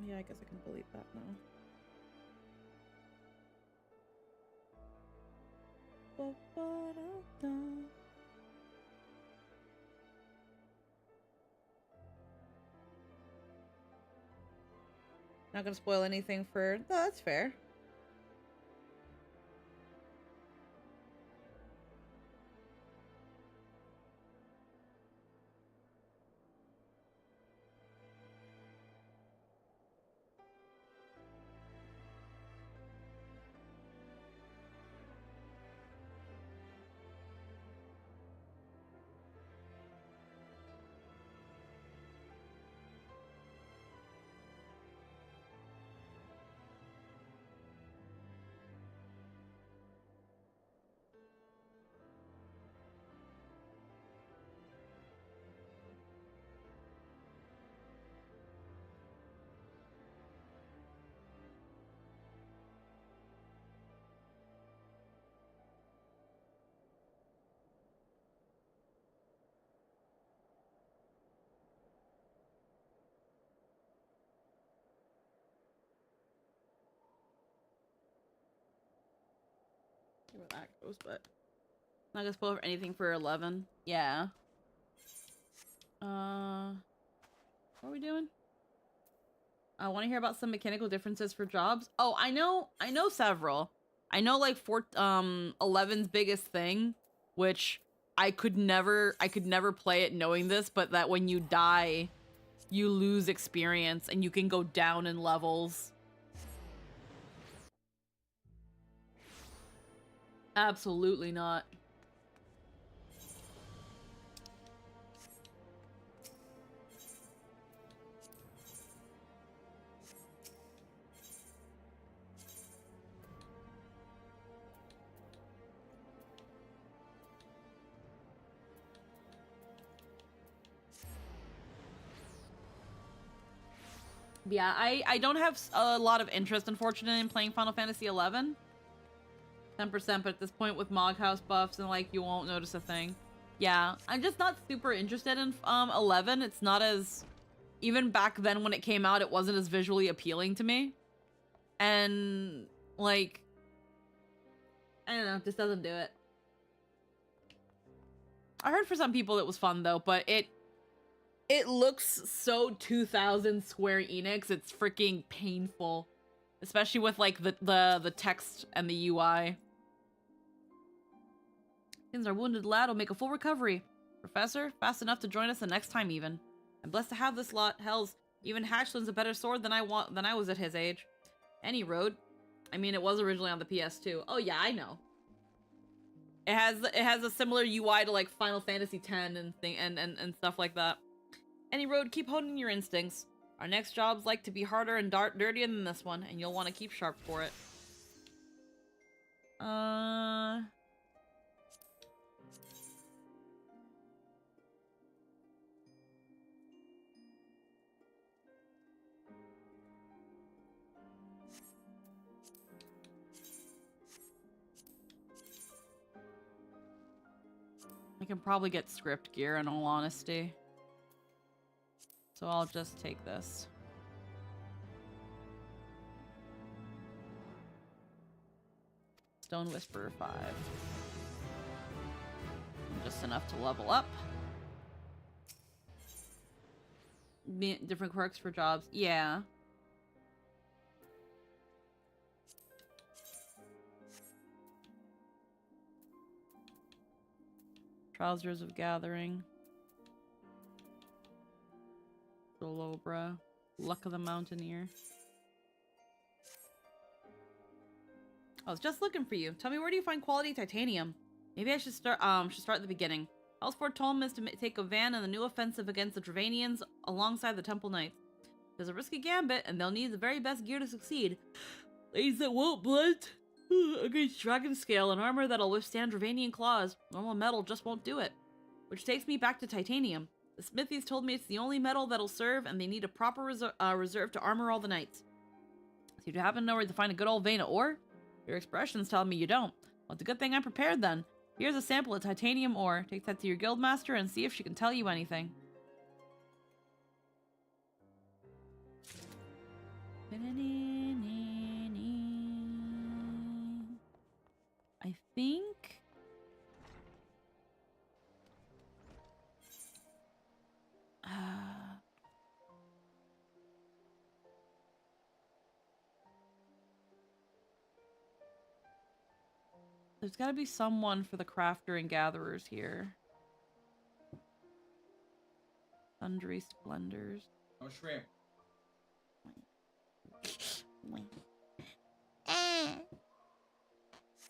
Yeah, I guess I can delete that now. Not gonna spoil anything for... No, that's fair. See where that goes, but not gonna spoil anything for 11. Yeah. What are we doing? I want to hear about some mechanical differences for jobs. Oh, I know several. I know like 11's biggest thing, which I could never play it knowing this, but that when you die, you lose experience and you can go down in levels. Absolutely not. Yeah, I don't have a lot of interest, unfortunately, in playing Final Fantasy 11. 10%, but at this point with Moghouse buffs and like you won't notice a thing. Yeah, I'm just not super interested in 11. It's not as, even back then when it came out, it wasn't as visually appealing to me. And like, I don't know, just doesn't do it. I heard for some people it was fun though, but it looks so 2000 Square Enix. It's freaking painful, especially with like the text and the UI. Our wounded lad will make a full recovery. Professor, fast enough to join us the next time even. I'm blessed to have this lot. Hells, even Hatchlin's a better sword than I was at his age. Any road. I mean, it was originally on the PS2. Oh yeah, I know. It has a similar UI to like Final Fantasy X and stuff like that. Any road, keep honing your instincts. Our next job's like to be harder and dirtier than this one, and you'll want to keep sharp for it. I can probably get script gear in all honesty. So I'll just take this. Stone Whisperer 5. Just enough to level up. Different quirks for jobs. Yeah. Trousers of Gathering. Solobra. Luck of the Mountaineer. I was just looking for you. Tell me, where do you find quality titanium? Maybe I should start at the beginning. Hellsport told him is to take a van in the new offensive against the Dravanians alongside the Temple Knights. There's a risky gambit, and they'll need the very best gear to succeed. Blades that won't blunt against dragon scale and armor that'll withstand Dravanian claws. Normal metal just won't do it. Which takes me back to titanium. The smithies told me it's the only metal that'll serve, and they need a proper reserve to armor all the knights. So you happen to know where to find a good old vein of ore? Your expressions tell me you don't. Well, it's a good thing I'm prepared then. Here's a sample of titanium ore. Take that to your guildmaster and see if she can tell you anything. I think... There's gotta be someone for the crafter and gatherers here. Sundry splendors. Oh, shrimp.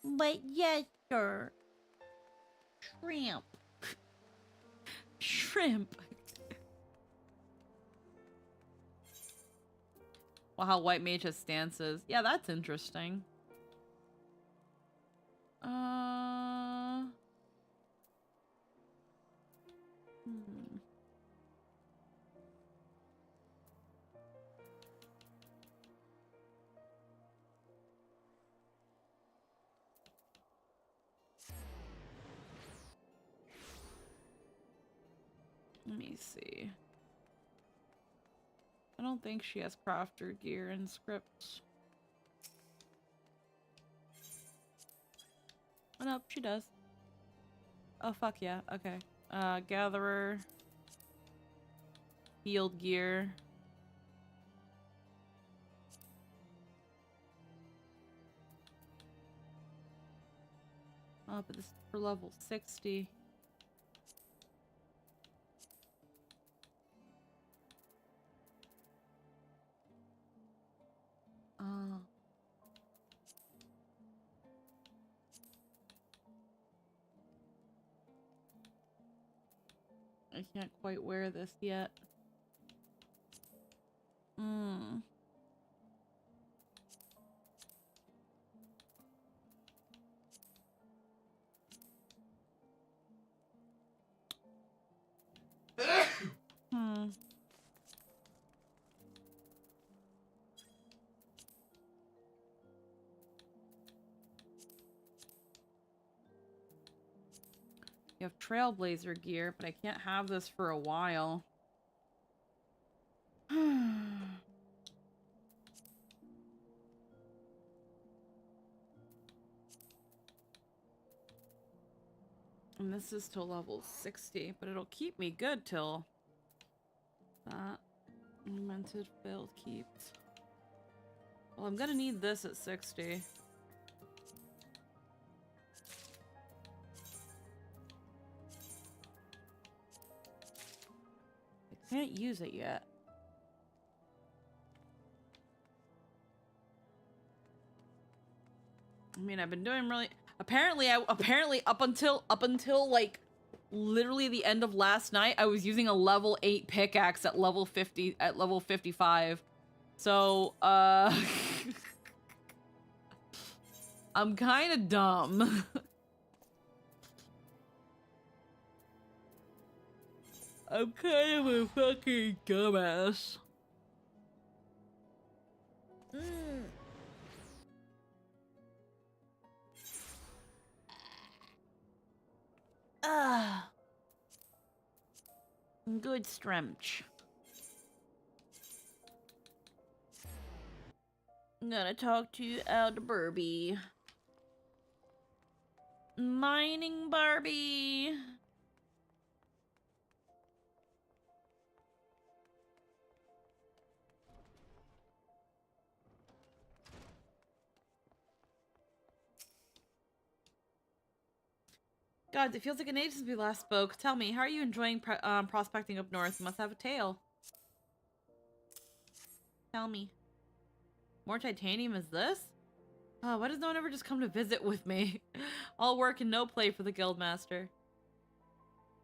But yes, sir. Shrimp. Shrimp. Well, how White Mage has stances. Yeah, that's interesting. Let me see. I don't think she has crafter gear and scripts. Oh, no, she does. Oh, fuck yeah. Okay. Gatherer. Field gear. Oh, but this is for level 60. I can't quite wear this yet. You have Trailblazer gear, but I can't have this for a while. And this is till level 60, but it'll keep me good till that. Augmented failed keeps. Well, I'm gonna need this at 60. I can't use it yet. I mean, I've been doing really... Apparently up until like literally the end of last night, I was using a level 8 pickaxe at level 50 at level 55. So, I'm kind of dumb. I'm kind of a fucking dumbass. Good strench. I'm gonna talk to Aldeburby. Mining Barbie. God, it feels like an age since we last spoke. Tell me, how are you enjoying prospecting up north? You must have a tale. Tell me. More titanium is this? Oh, why does no one ever just come to visit with me? All work and no play for the guildmaster.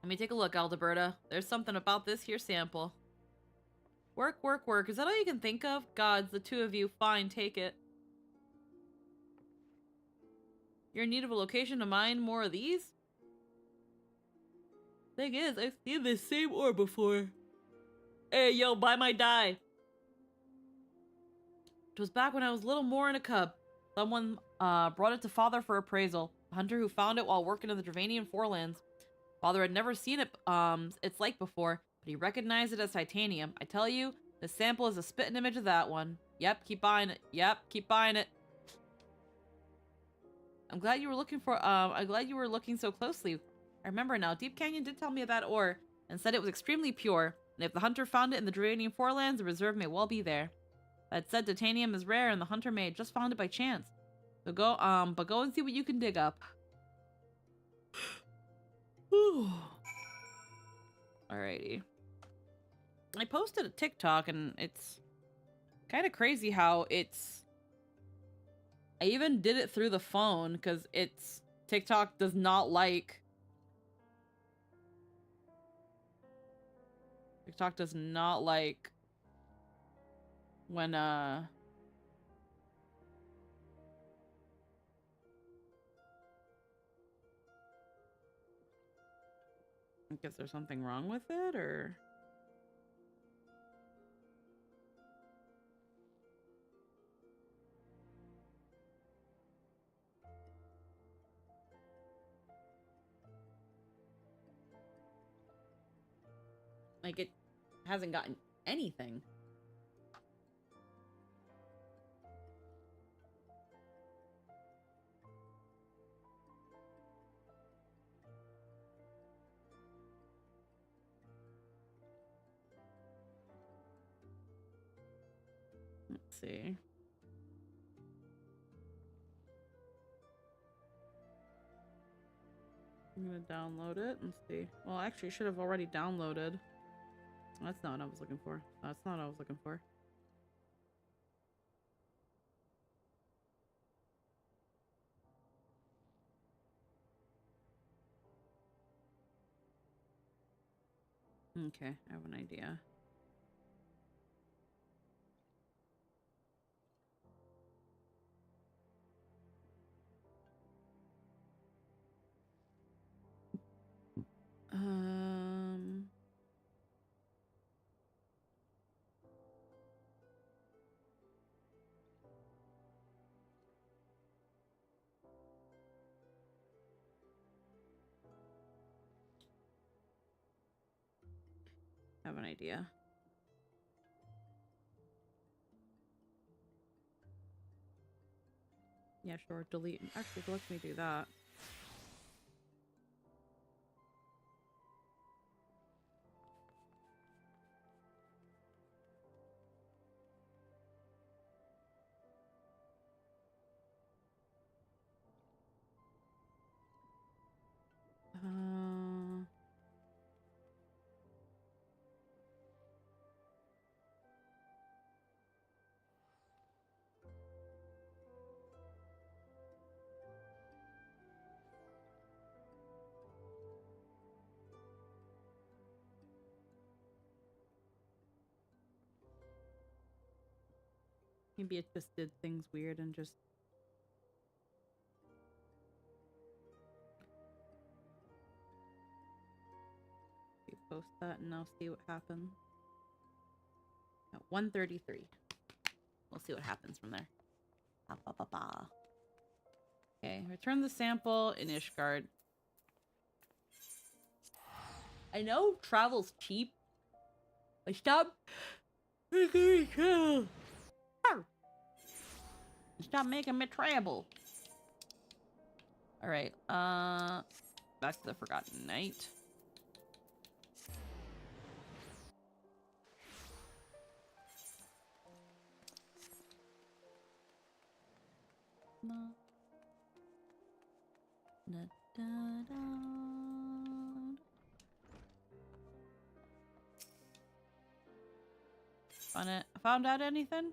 Let me take a look, Aldeberta. There's something about this here sample. Work, work, work. Is that all you can think of? Gods, the two of you. Fine, take it. You're in need of a location to mine more of these? Thing is, I've seen this same ore before. Hey, yo, buy my dye. It was back when I was little more in a cub. Someone brought it to Father for appraisal. A hunter who found it while working in the Dravanian Forelands. Father had never seen it its like before, but he recognized it as titanium. I tell you, the sample is a spitting image of that one. Yep, keep buying it. Yep, keep buying it. I'm glad you were looking so closely. I remember now, Deep Canyon did tell me of that ore, and said it was extremely pure, and if the hunter found it in the Dravanian Forelands, the reserve may well be there. That said, titanium is rare, and the hunter may have just found it by chance. So go, but go and see what you can dig up. Alrighty. I posted a TikTok and it's kind of crazy how it's... I even did it through the phone because it's... TikTok does not like... TikTok does not like when, I guess there's something wrong with it, or... Like, it hasn't gotten anything. Let's see. I'm gonna download it and see. Well, actually, I should have already downloaded. That's not what I was looking for. That's not what I was looking for. Okay, I have an idea. I have an idea. Yeah, sure. Delete. Actually, let me do that. Maybe it just did things weird and just... You post that and I'll see what happens. At 1:33. We'll see what happens from there. Ba, ba, ba, ba. Okay, return the sample in Ishgard. I know travel's cheap. But stop making me travel. Stop making me travel. Alright, back to the Forgotten Night. No. Da, da, da. Found out anything?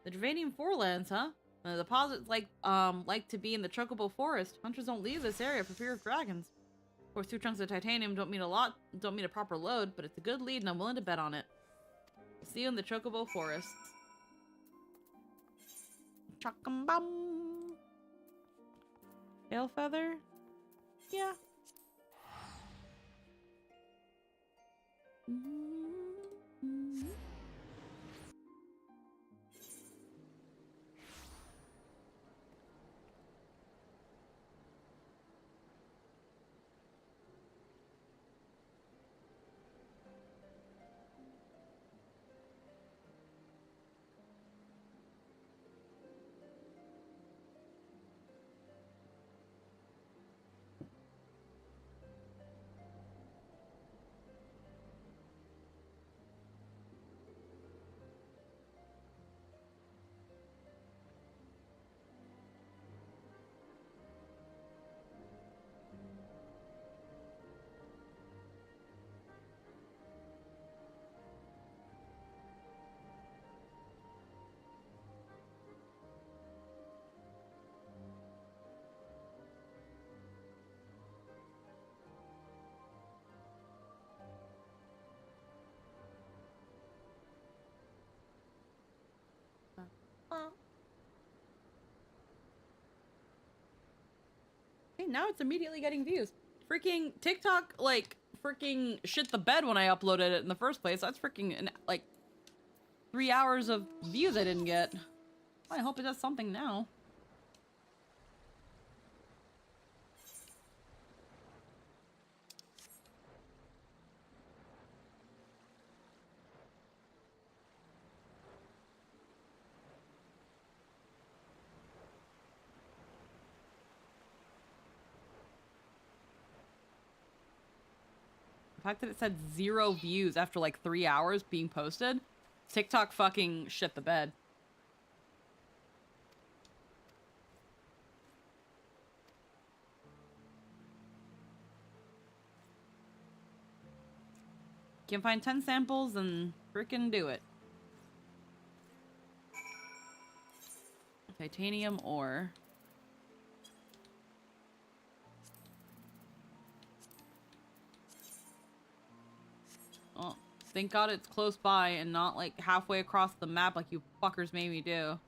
The Dravanian Forelands, huh? The deposits like to be in the Chocobo Forest. Hunters don't leave this area for fear of dragons. Of course, 2 chunks of titanium don't mean a lot, don't mean a proper load, but it's a good lead and I'm willing to bet on it. We'll see you in the Chocobo Forest. Chock'em-bum. Tail feather? Yeah. Hey, now it's immediately getting views. Freaking TikTok, like, freaking shit the bed when I uploaded it in the first place. That's freaking, like, 3 hours of views I didn't get. I hope it does something now. The fact that it said 0 views after like 3 hours being posted, TikTok fucking shit the bed. Can find 10 samples and freaking do it. Titanium ore. Oh, thank God it's close by and not like halfway across the map like you fuckers made me do.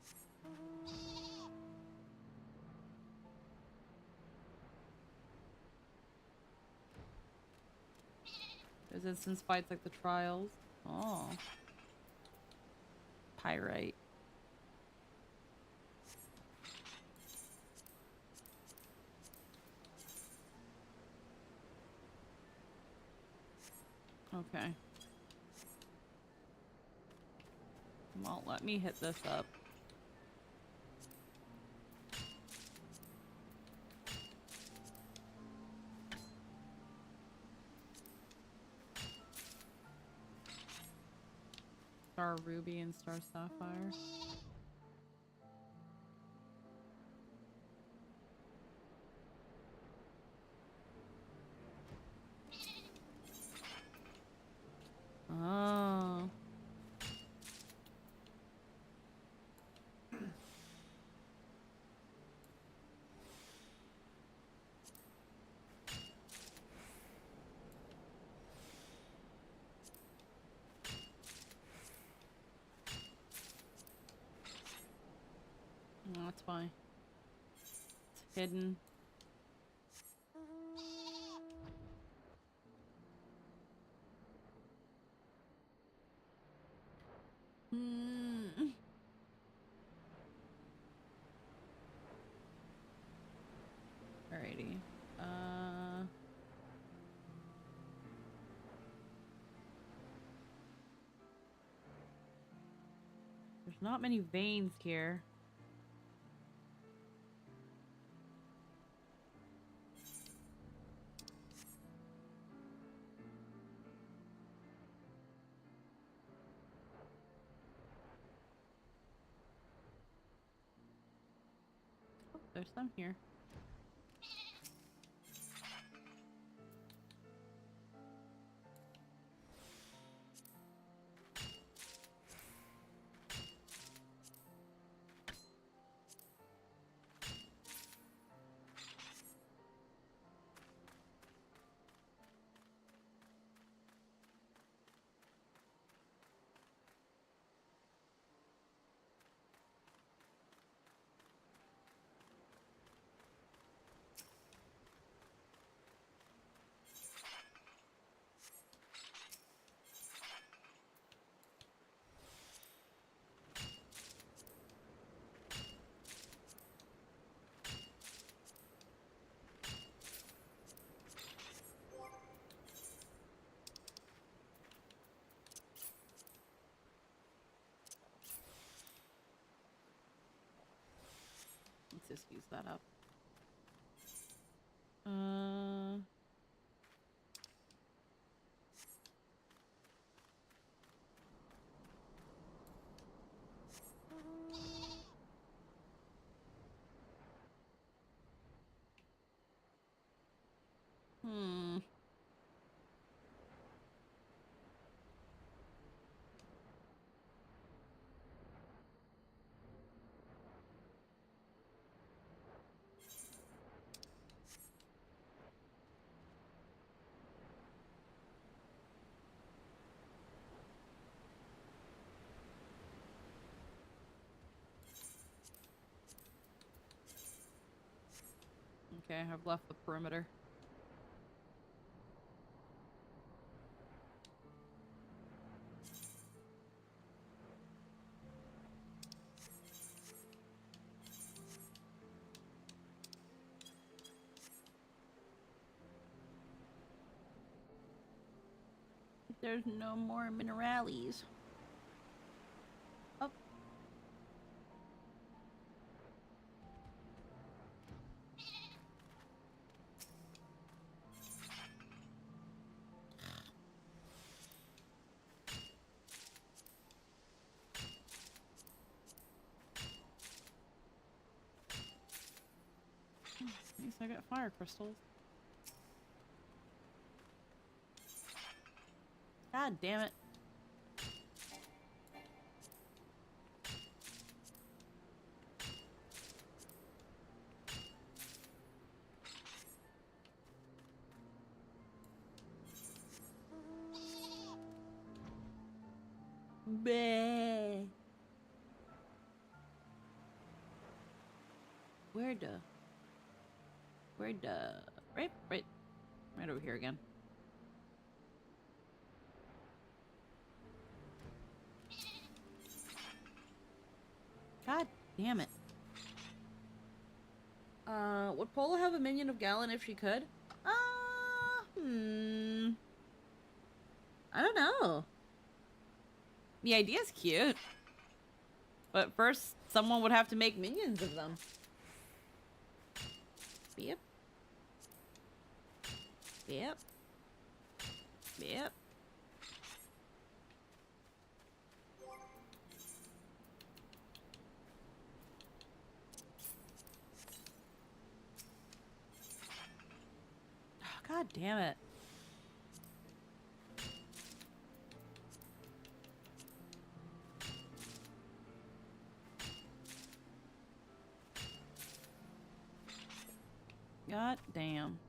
Resistance fights like the trials. Oh. Pyrite. Okay. Well, let me hit this up. Star Ruby and Star Sapphire. Oh. No, that's fine. It's hidden. Alrighty. There's not many veins here. Oh, there's some here. Let's just use that up. Hmm. Okay, I've left the perimeter. There's no more minerales. Oh. At least I got fire crystals. God damn it. Bleh. Where the? Right over here again. God damn it. Would Pola have a minion of Gallon if she could? I don't know. The idea's cute. But first, someone would have to make minions of them. Yep. Yep. Yep. Oh, God damn it. God damn.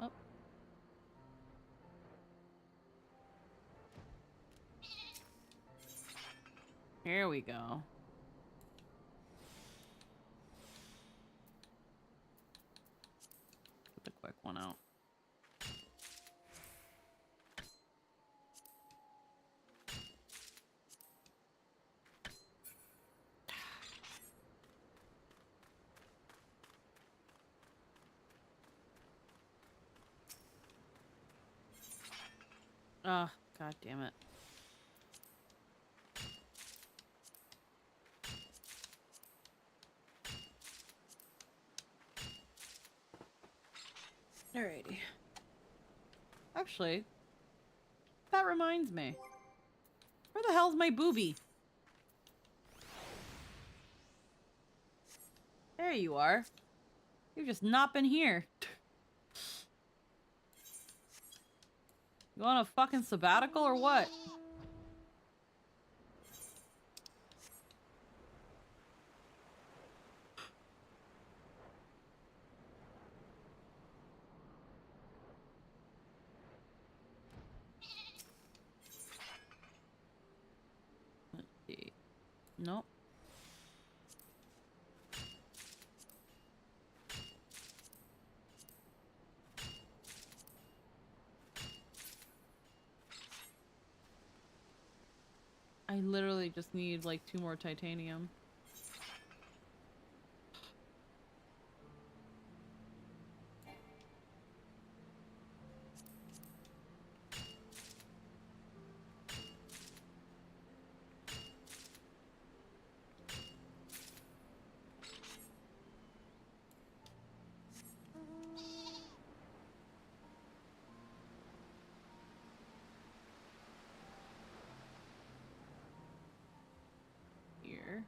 Oh. Here we go. Get the quick one out. Oh, God damn it. Alrighty. Actually, that reminds me. Where the hell's my booby? There you are. You've just not been here. You on a fucking sabbatical or what? Let's see. Nope. I literally just need like 2 more titanium. Here.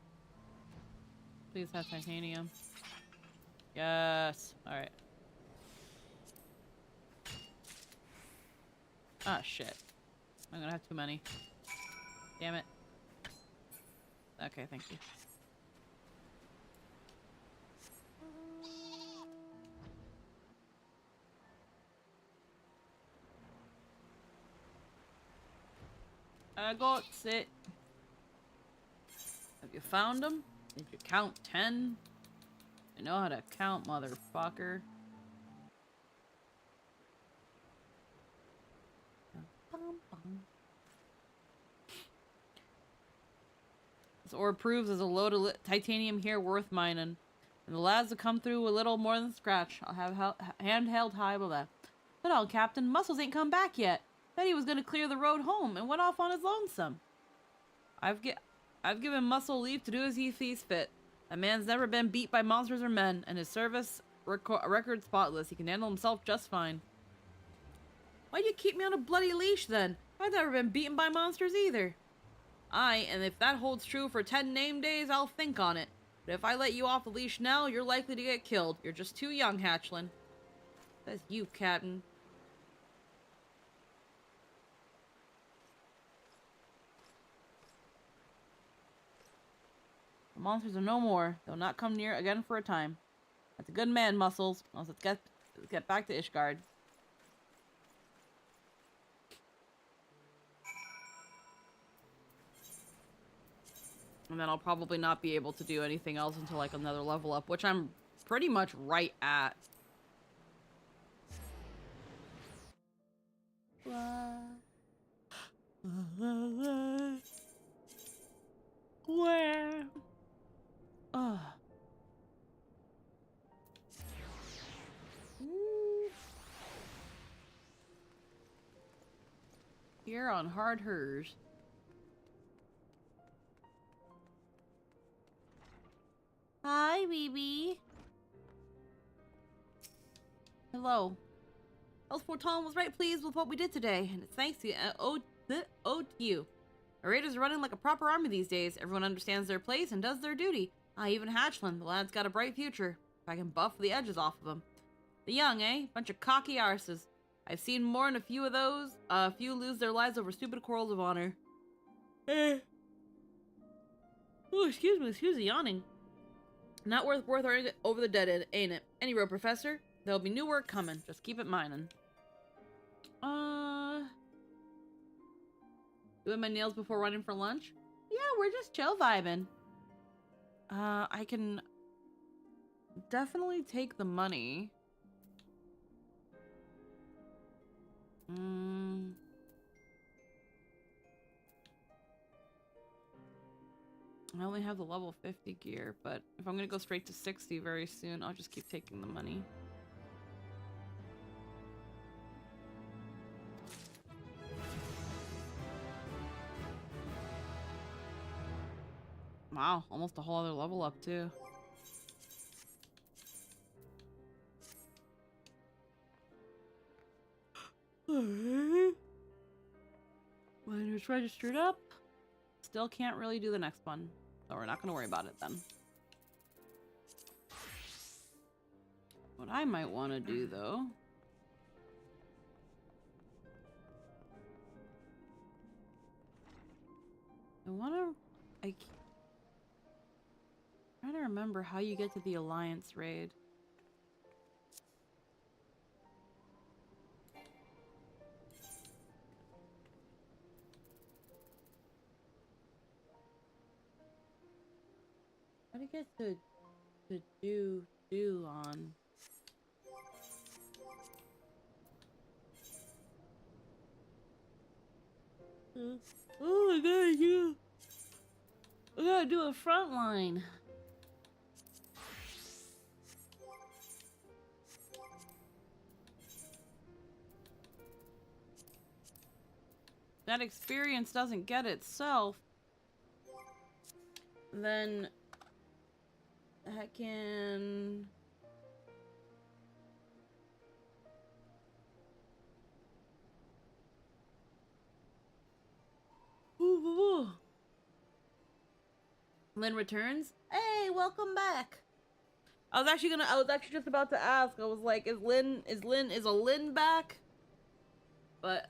Please have titanium. Yes. Alright. Ah, shit. I'm gonna have too many. Damn it. Okay, thank you. I got it. Have you found them? Did you count 10? I know how to count, motherfucker. This ore proves there's a load of titanium here worth mining. And the lads have come through a little more than scratch. I'll have handheld high above that. But on, Captain, Muscles ain't come back yet. Said he was gonna clear the road home and went off on his lonesome. I've given Muscle leave to do as he sees fit. A man's never been beat by monsters or men, and his service record spotless. He can handle himself just fine. Why'd you keep me on a bloody leash then? I've never been beaten by monsters either. Aye, and if that holds true for 10 name days, I'll think on it. But if I let you off the leash now, you're likely to get killed. You're just too young, Hatchling. That's you, Captain. The monsters are no more. They'll not come near again for a time. That's a good man, Muscles. Let's get back to Ishgard. And then I'll probably not be able to do anything else until like another level up, which I'm pretty much right at. Where? Ugh. Here on Hard Hers. Hi, BB. Hello. Elsport Tom was right pleased with what we did today, and it's thanks to you. Owed to you. Our raiders are running like a proper army these days. Everyone understands their place and does their duty. Even Hatchland. The lad's got a bright future. If I can buff the edges off of him. The young, eh? Bunch of cocky arses. I've seen more than a few of those. A few lose their lives over stupid quarrels of honor. Oh, excuse me, yawning. Not worth over the dead end, ain't it? Any road, Professor. There'll be new work coming. Just keep it mining. Doing my nails before running for lunch? Yeah, we're just chill vibing. I can definitely take the money. I only have the level 50 gear, but if I'm gonna go straight to 60 very soon, I'll just keep taking the money. Wow, almost a whole other level up too. Miner's registered up. Still can't really do the next one, so we're not gonna worry about it then. What I might want to do though, I'm trying to remember how you get to the Alliance raid. How to get to do on? Oh, I gotta do a front line. That experience doesn't get itself, then I can... Ooh. Lynn returns. Hey, welcome back. I was actually just about to ask. I was like, is a Lynn back? But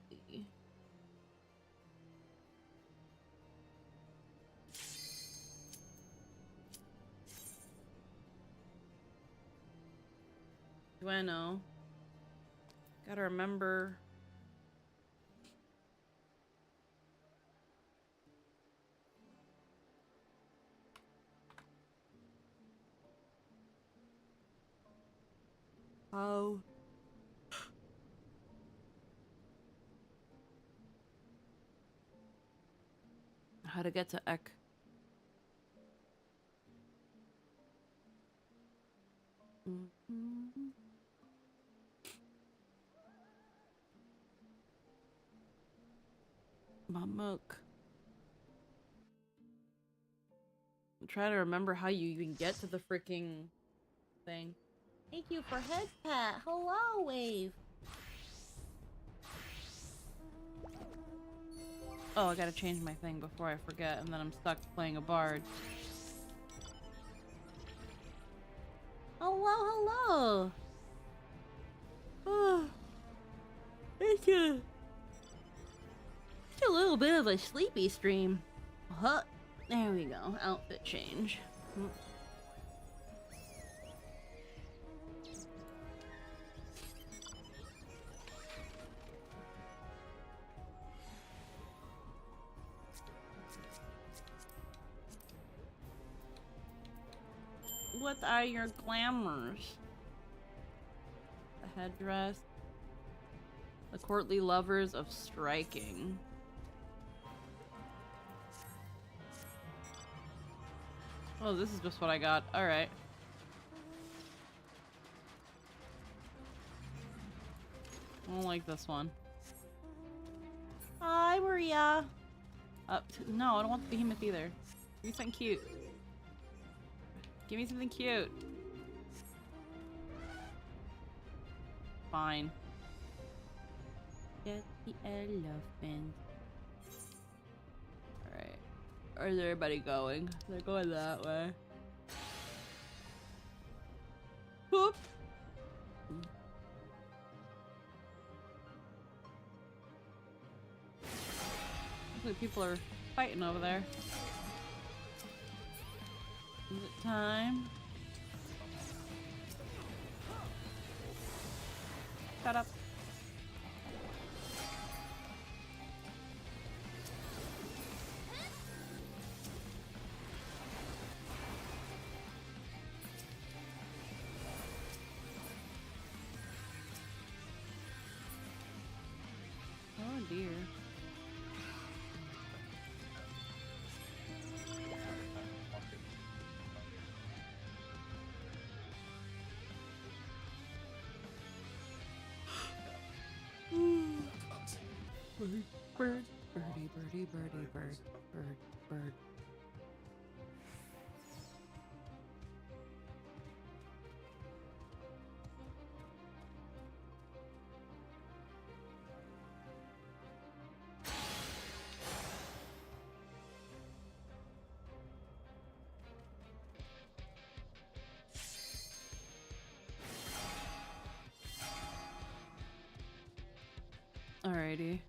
let's see. Do I know? Gotta remember. How to get to Ek. Mamuk. I'm trying to remember how you even get to the freaking thing. Thank you for head pat. Hello, Wave. Oh, I gotta change my thing before I forget, and then I'm stuck playing a bard. Hello, hello. Oh, it's a little bit of a sleepy stream. Huh? There we go. Outfit change. What are your glamours? The headdress. The courtly lovers of striking. Oh, this is just what I got. Alright. I don't like this one. Hi, Maria. No, I don't want the behemoth either. Give me something cute. Give me something cute. Fine. Get the elephant. Alright. Where's everybody going? They're going that way. Whoop! Looks like people are fighting over there. Is it time? Shut up. Oh dear. Bird, birdie, birdie, birdie, bird, bird, bird. Alrighty.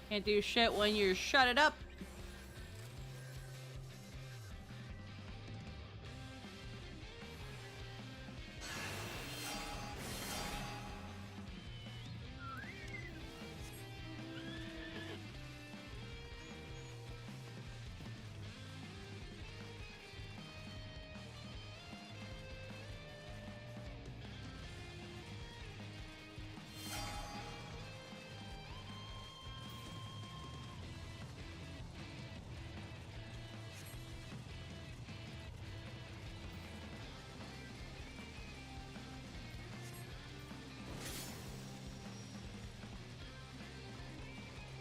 Can't do shit when you're shut it up.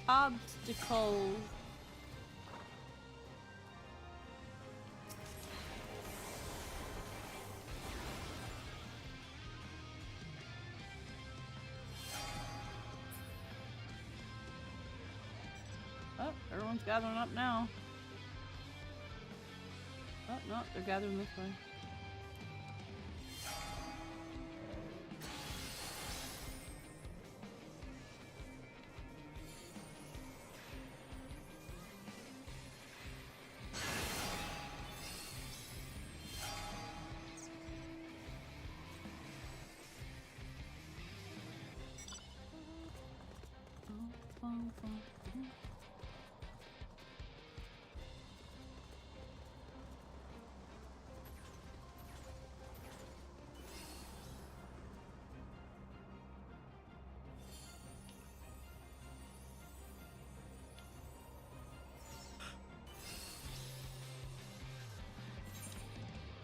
Obstacles. Oh, everyone's gathering up now. Oh, no, they're gathering this way.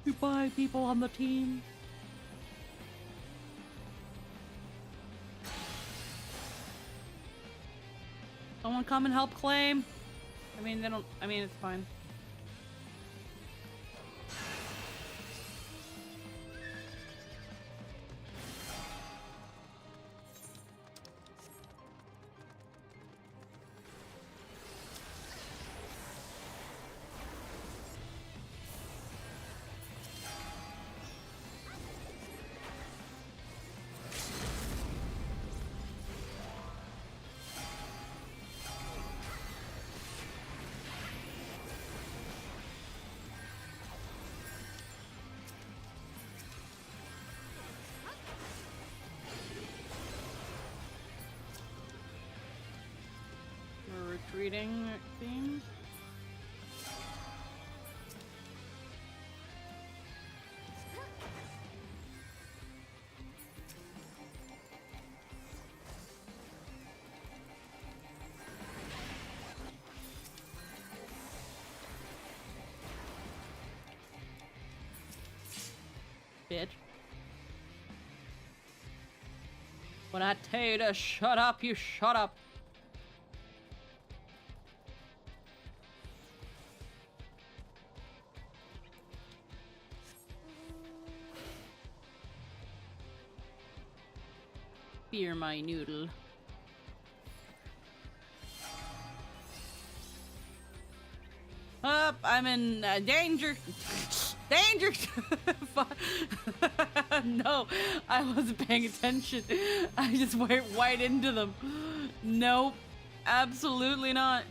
Goodbye, people on the team. Someone come and help claim. I mean, they don't. I mean, it's fine. Retreating, it seems. Bitch. When I tell you to shut up, you shut up. Fear my noodle. Up, I'm in danger. Danger! No, I wasn't paying attention. I just went right into them. Nope, absolutely not.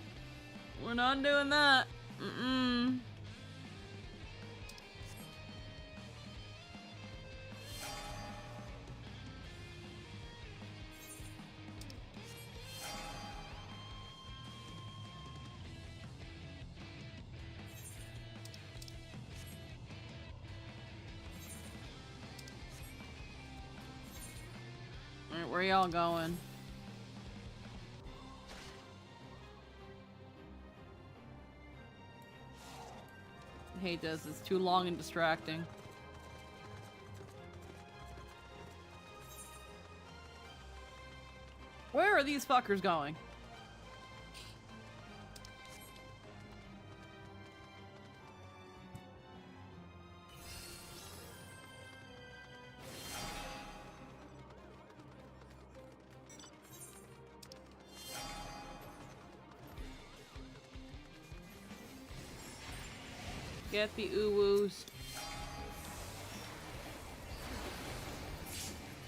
We're not doing that. Mm-mm. Where are y'all going? I hate this. It's too long and distracting. Where are these fuckers going? Get the uwoos.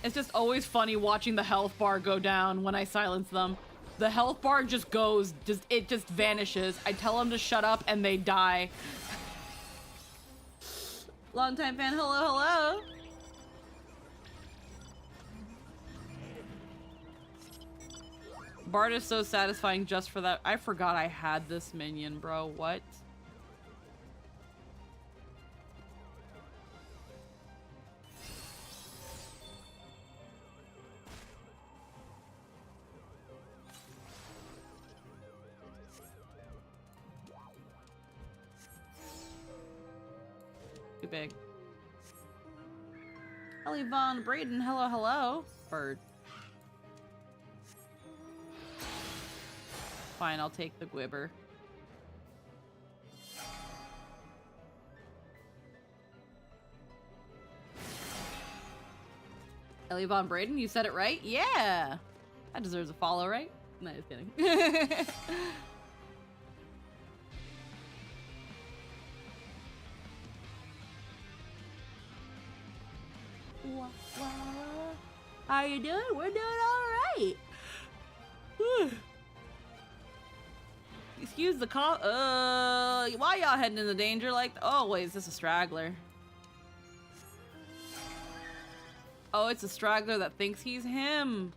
It's just always funny watching the health bar go down when I silence them. The health bar just goes, it just vanishes. I tell them to shut up and they die. Longtime fan, hello, hello. Bard is so satisfying just for that. I forgot I had this minion, bro. What? Too big. Ellie Von Braden, hello, hello. Bird. Fine, I'll take the Gwibber. Ellie Von Braden, you said it right? Yeah! That deserves a follow, right? No, just kidding. Wah, wah. How you doing? We're doing all right. Excuse the call. Why y'all heading into danger like? Oh wait, is this a straggler? Oh, it's a straggler that thinks he's him.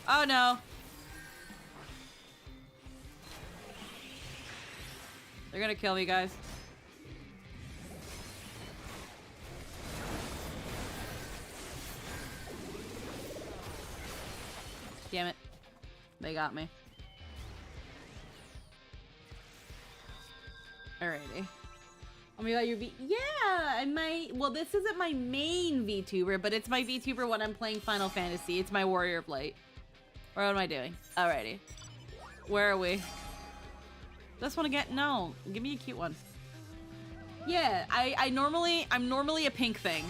Oh no. They're gonna kill me, guys. Damn it. They got me. Alrighty. Oh my god, you're yeah, well, this isn't my main VTuber, but it's my VTuber when I'm playing Final Fantasy. It's my Warrior of Light. What am I doing? Alrighty. Where are we? This one again? No. Give me a cute one. Yeah, I'm normally a pink thing.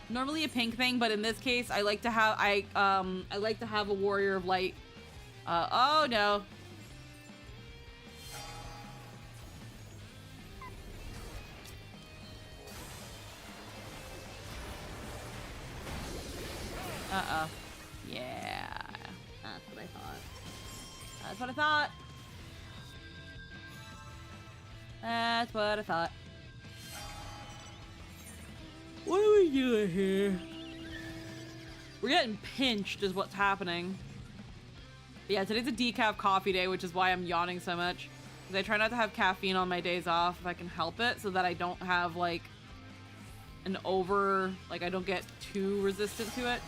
Normally a pink thing, but in this case, I like to have, I like to have a Warrior of Light. Oh no. Uh-oh. Yeah. That's what I thought. That's what I thought. That's what I thought. What are we doing here? We're getting pinched is what's happening. Yeah, today's a decaf coffee day, which is why I'm yawning so much. Because I try not to have caffeine on my days off if I can help it, so that I don't have, like, I don't get too resistant to it.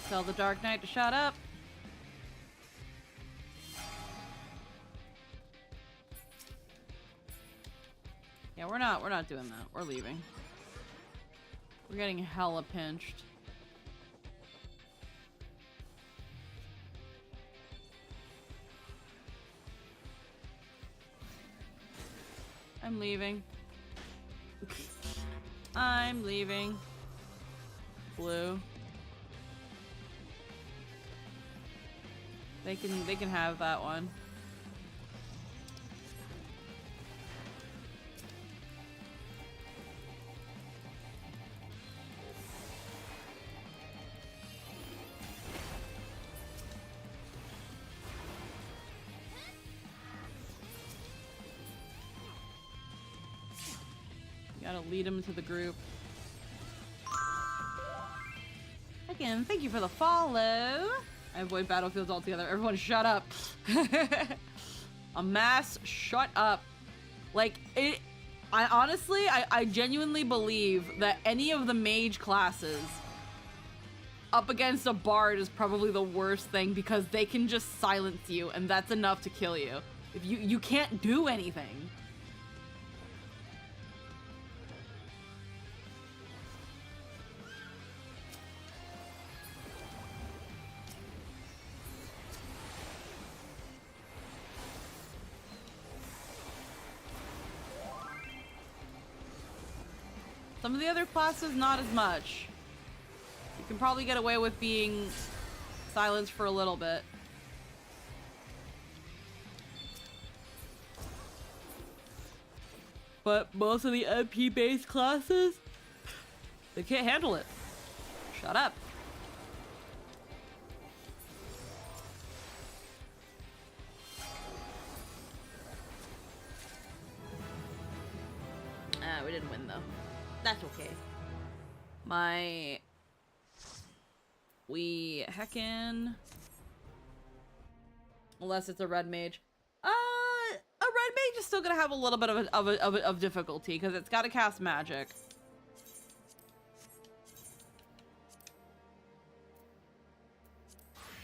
Tell the Dark Knight to shut up. Yeah, we're not doing that. We're leaving. We're getting hella pinched. I'm leaving. I'm leaving. Blue. They can have that one. You gotta lead them to the group. Again, thank you for the follow. I avoid battlefields altogether. Everyone shut up. A mass shut up. Like, I honestly, I genuinely believe that any of the mage classes up against a bard is probably the worst thing because they can just silence you and that's enough to kill you. If you can't do anything. Some of the other classes, not as much. You can probably get away with being silenced for a little bit. But most of the MP-based classes, they can't handle it. Shut up. We didn't win though. That's okay. We heckin'. Unless it's a red mage. A red mage is still gonna have a little bit of difficulty because it's got to cast magic.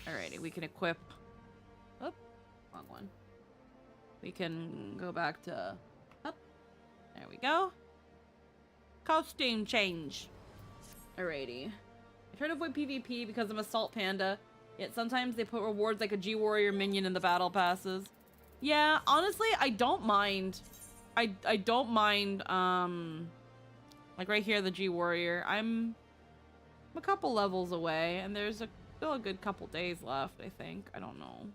Alrighty, we can equip. Oh, wrong one. We can go back to up. There we go. Costume change. Alrighty. I I try to avoid PvP because I'm a salt panda. Yet sometimes they put rewards like a G-Warrior minion in the battle passes. Yeah, honestly, I don't mind. I don't mind, like right here, the G-Warrior. I'm a couple levels away, and there's still a good couple days left, I think. I don't know.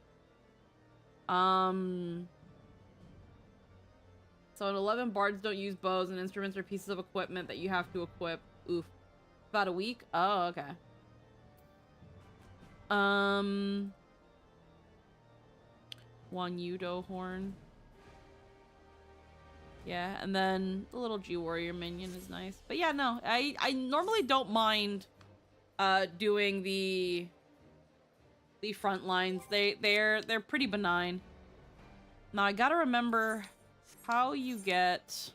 So at 11, bards don't use bows, and instruments are pieces of equipment that you have to equip. Oof. About a week? Oh, okay. One Yudo horn. Yeah, and then the little G-Warrior minion is nice. But yeah, no, I normally don't mind doing the front lines. They're pretty benign. Now I gotta remember how you get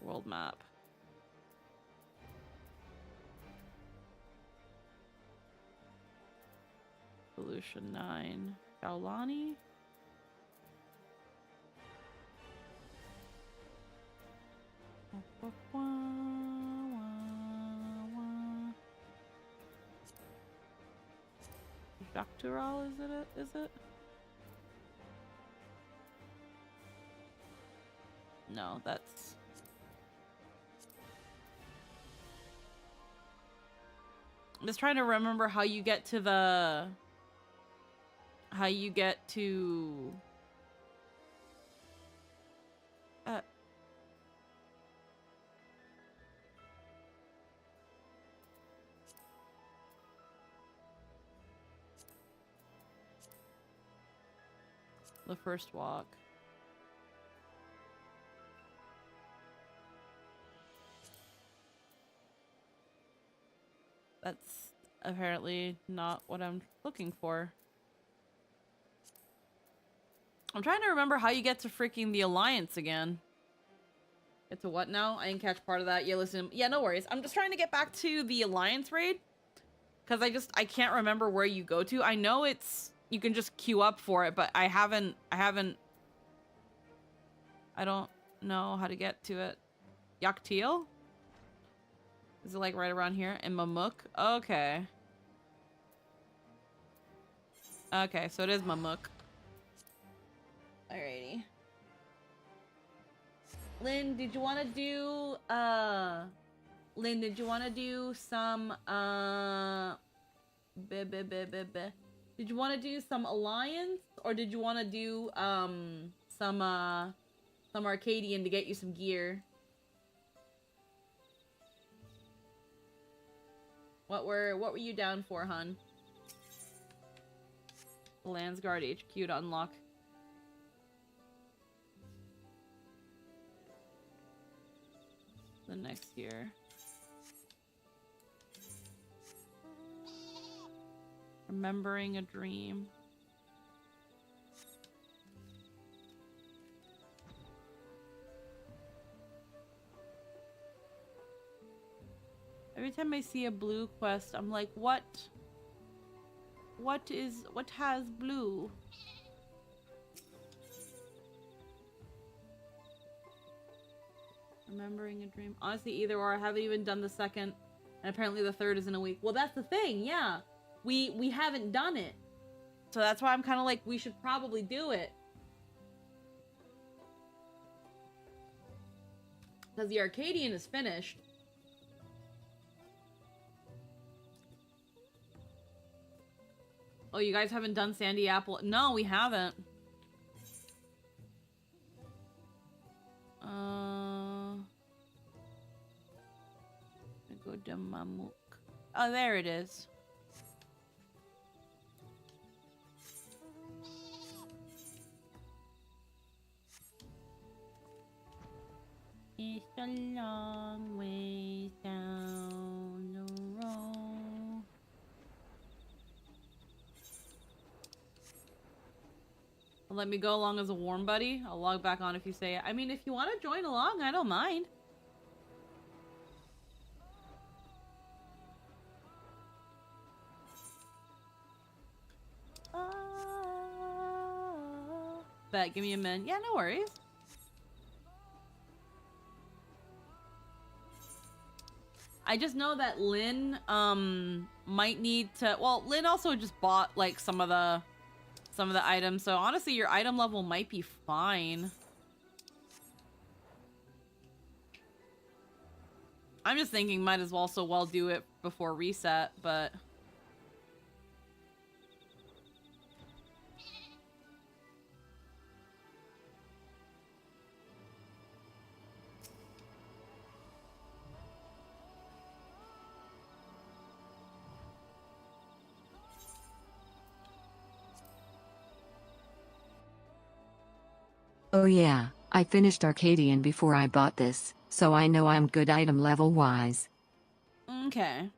world map. Solution 9. Gaulani? Doctoral, is it? No, that's... I'm just trying to remember how you get to the... How you get to... the first walk. That's apparently not what I'm looking for. I'm trying to remember how you get to freaking the Alliance again. Get to what now? I didn't catch part of that. Yeah, listen. Yeah, no worries. I'm just trying to get back to the Alliance raid. Because I can't remember where you go to. I know it's... You can just queue up for it, but I don't know how to get to it. Yaktil? Is it like right around here? In Mamuk? Okay. Okay, so it is Mamuk. Alrighty. Lynn, did you want to do, Lynn, did you want to do some, did you want to do some Alliance, or did you want to do, some Arcadian to get you some gear? What were you down for, hun? Landsguard HQ to unlock. The next year. Remembering a dream. Every time I see a blue quest, I'm like, what has blue? Remembering a dream. Honestly, either or. I haven't even done the second, and apparently the third is in a week. Well, that's the thing, yeah. We haven't done it. So that's why I'm kind of like, we should probably do it. Because the Arcadian is finished. Oh, you guys haven't done Sandy Apple? No, we haven't. Go to Mamuk. Oh, there it is. It's a long way down the road. Let me go along as a warm buddy. I'll log back on if you say it. I mean, if you want to join along, I don't mind. Bet, give me a min. Yeah, no worries. I just know that Lynn might need to. Well, Lynn also just bought like some of the items, so honestly, your item level might be fine. I'm just thinking might as well do it before reset, but Oh yeah, I finished Arcadian before I bought this, so I know I'm good item level wise. okay.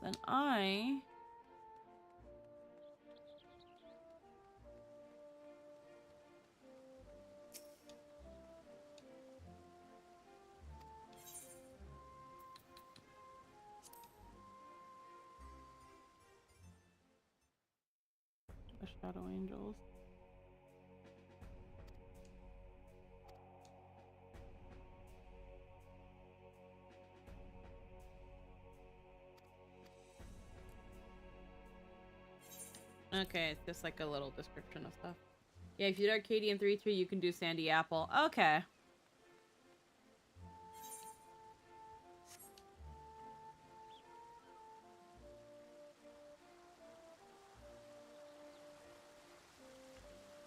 Then I... The Shadow Angels. Okay, it's just like a little description of stuff. Yeah, if you did Arcadian 3-3, you can do Sandy Apple. Okay.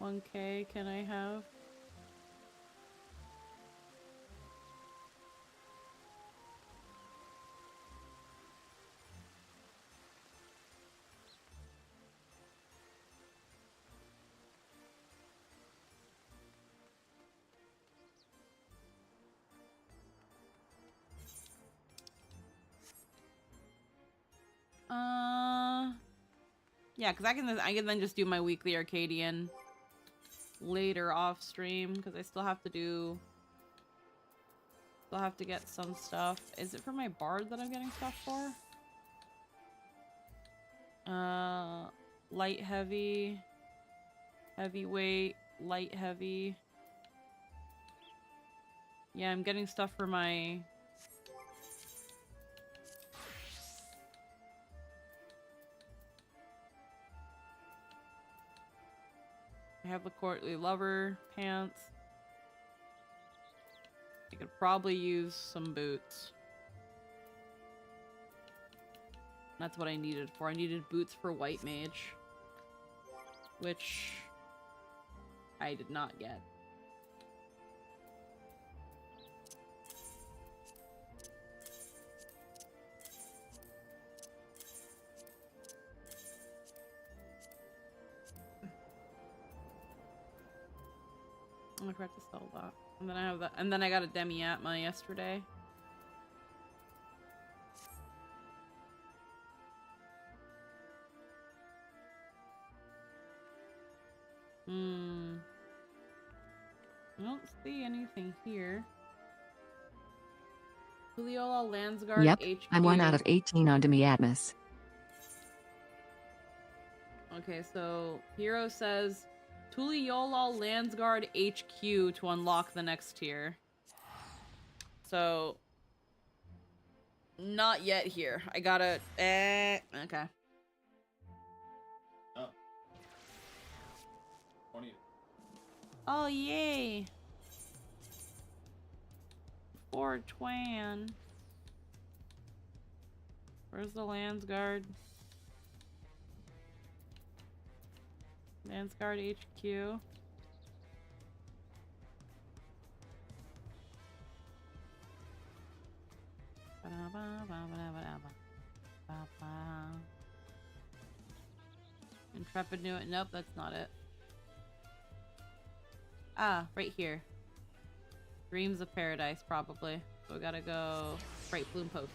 $1K, can I have? Yeah, because I can then just do my weekly Arcadian later off stream, because I still have to get some stuff. Is it for my bard that I'm getting stuff for? Light heavy, heavyweight, light heavy. Yeah, I'm getting stuff for my... I have the courtly lover pants. I could probably use some boots. That's what I needed for. I needed boots for white mage, which I did not get. I forgot to sell that. And then I have that. And then I got a Demi-Atma yesterday. I don't see anything here. Juliola Landsguard Yep, HQ. I'm 1 out of 18 on Demi-Atmas. Okay, so Hero says Tuliyola Landsguard HQ to unlock the next tier. So not yet here. I gotta okay. Oh. 20. Oh yay. 420. Where's the Landsguard? Landsguard HQ. Intrepid knew it. Nope, that's not it. Ah, right here. Dreams of Paradise, probably. So we gotta go Bright Bloom Post.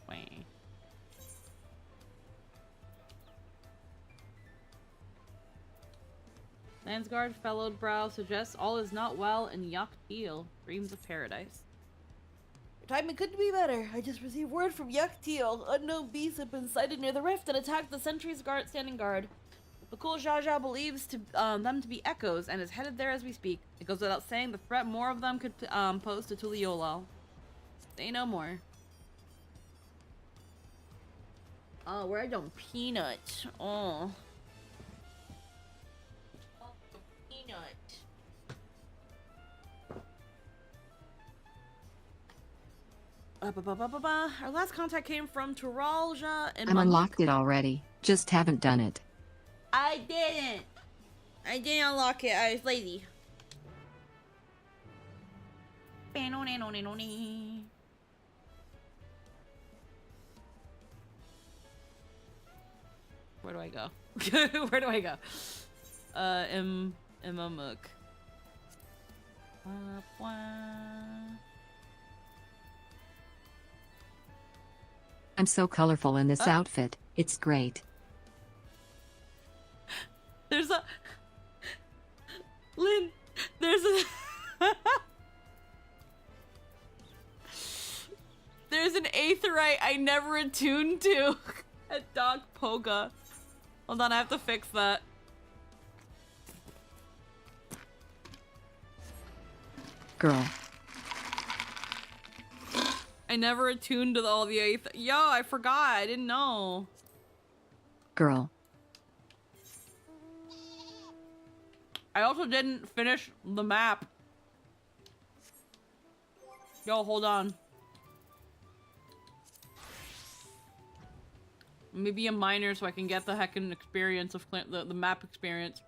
Wait. Landsguard, Fellowed Brow suggests all is not well in Yaktil, Dreams of Paradise. Timing couldn't be better. I just received word from Yaktiel. Unknown beasts have been sighted near the rift and attacked the sentry's standing guard. The cool Jaja believes them to be echoes and is headed there as we speak. It goes without saying the threat more of them could pose to Tuliolal. Say no more. Oh, where are them peanuts? Oh. Oh, the peanuts. Our last contact came from Turalja and I'm unlocked it already, just haven't done it. I didn't unlock it. I was lazy. Where do I go? Where do I go? Imamuk. I'm so colorful in this outfit, it's great. There's a... Lynn, there's a... There's an aetheryte I never attuned to at Doc Poga. Hold on, I have to fix that. Girl. I never attuned to all the aether... Yo, I forgot. I didn't know. Girl. I also didn't finish the map. Yo, hold on. Maybe a minor so I can get the heckin' experience of the map experience.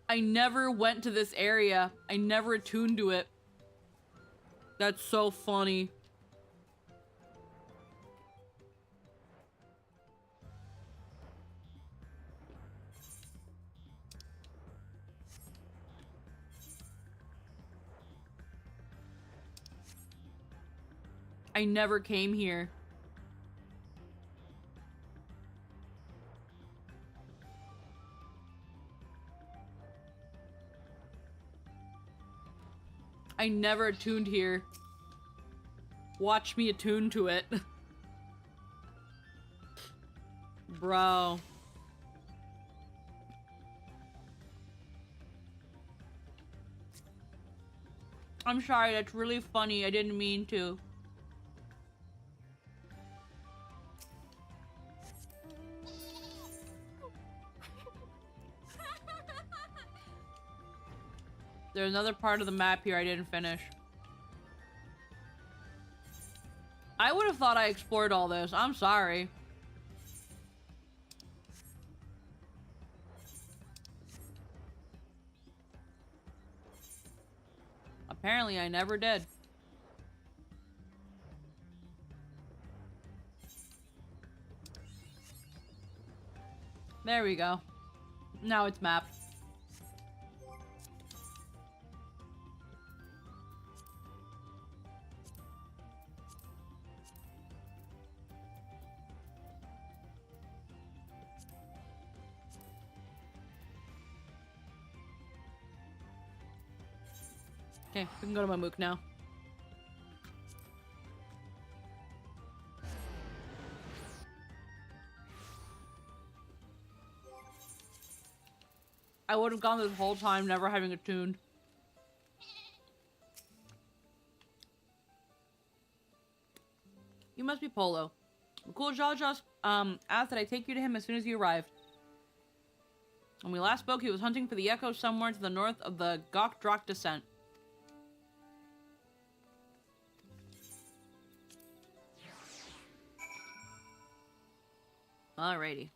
I never went to this area. I never attuned to it. That's so funny. I never came here. I never attuned here. Watch me attune to it. Bro. I'm sorry, that's really funny. I didn't mean to. There's another part of the map here I didn't finish. I would have thought I explored all this. I'm sorry. Apparently I never did. There we go. Now it's mapped. Okay, we can go to my mook now. I would have gone this whole time never having attuned. You must be Polo. Cool Jaja asked that I take you to him as soon as you arrived. When we last spoke, he was hunting for the echo somewhere to the north of the Gokdrak descent. Alrighty.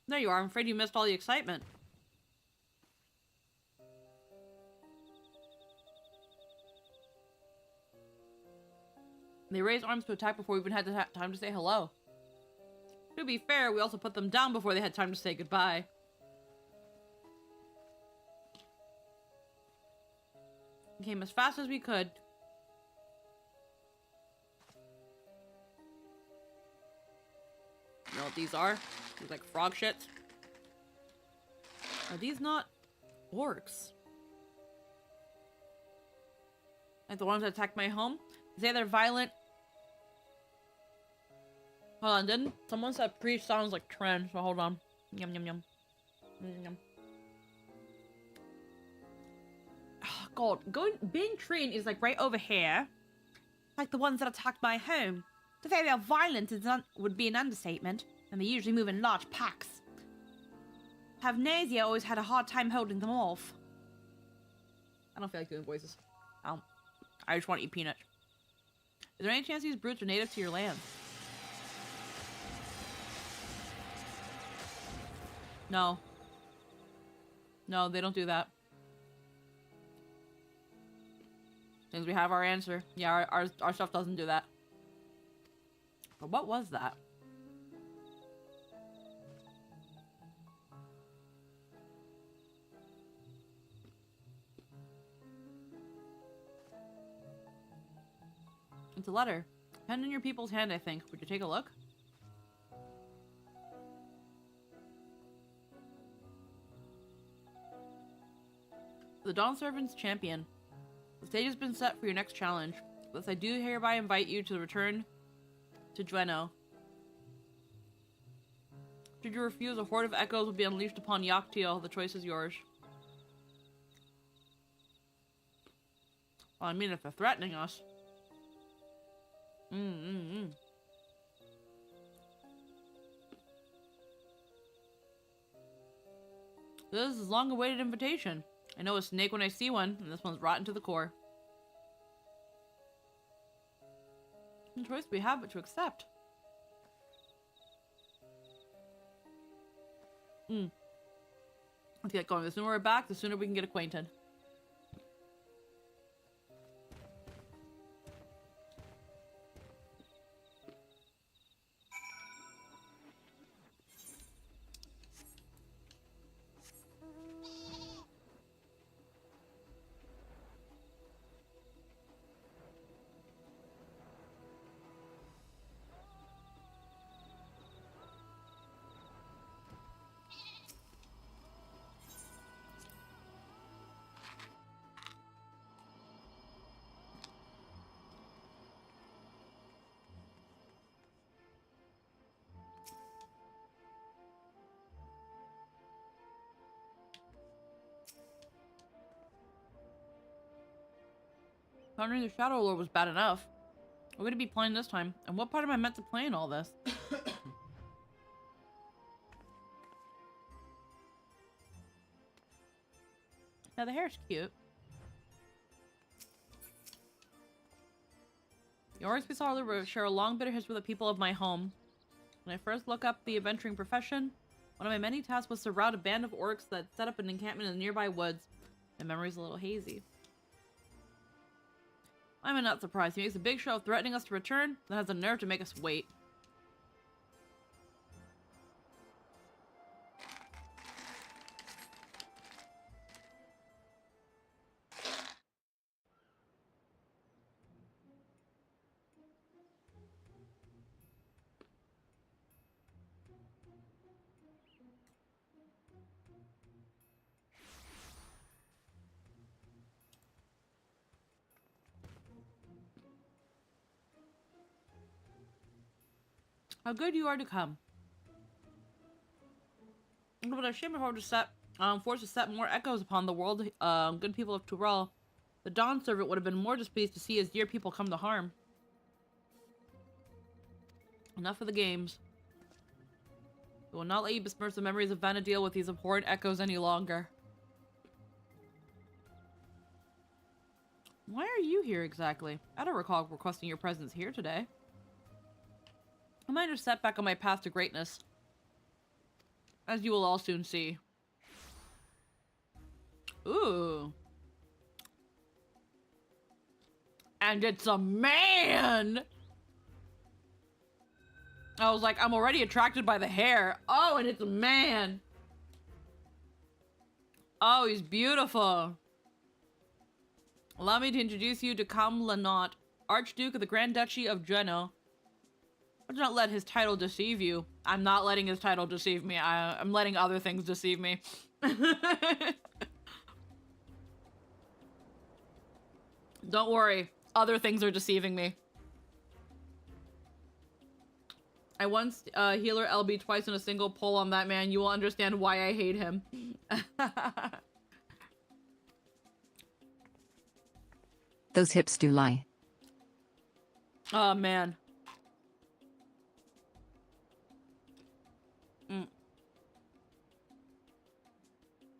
There you are. I'm afraid you missed all the excitement. They raised arms to attack before we even had time to say hello. To be fair, we also put them down before they had time to say goodbye. We came as fast as we could. You know what these are? These like frog shits. Are these not orcs? Like the ones that attacked my home? They say they're violent. Hold on, didn't someone said priest sounds like trend, so hold on. Yum yum yum. Yum. Oh, God, being trained is like right over here. Like the ones that attacked my home. To say they're violent would be an understatement, and they usually move in large packs. Havnasia always had a hard time holding them off. I don't feel like doing voices. I just want to eat peanut. Is there any chance these brutes are native to your land? No. No, they don't do that. Since we have our answer. Yeah, our stuff doesn't do that. But what was that? It's a letter. Pen in your people's hand, I think. Would you take a look? The Dawn Servant's Champion. The stage has been set for your next challenge. Thus, I do hereby invite you to return to Dueno. Should you refuse, a horde of echoes will be unleashed upon Yaktiel. The choice is yours. Well, I mean, if they're threatening us. This is a long-awaited invitation. I know a snake when I see one, and this one's rotten to the core. No choice we have but to accept. Let's get going. The sooner we're back, the sooner we can get acquainted. Encountering the Shadow Lord was bad enough. We're gonna be playing this time. And what part am I meant to play in all this? Now the hair's cute. The Orcs we saw share a long bitter history with the people of my home. When I first looked up the adventuring profession, one of my many tasks was to rout a band of orcs that set up an encampment in the nearby woods. My memory's a little hazy. I'm not surprised. He makes a big show of threatening us to return, then has the nerve to make us wait. How good you are to come. But a shame if I were to forced to set more echoes upon the world, good people of Tural. The Dawn Servant would have been more displeased to see his dear people come to harm. Enough of the games. We will not let you besmirch the memories of Vanadil with these abhorrent echoes any longer. Why are you here exactly? I don't recall requesting your presence here today. A minor setback on my path to greatness, as you will all soon see. Ooh. And it's a man! I was like, I'm already attracted by the hair. Oh, and it's a man. Oh, he's beautiful. Allow me to introduce you to Kamlanot, Archduke of the Grand Duchy of Genoa. Do not let his title deceive you. I'm not letting his title deceive me. I'm letting other things deceive me. Don't worry. Other things are deceiving me. I once healer LB twice in a single pull on that man. You will understand why I hate him. Those hips do lie. Oh, man.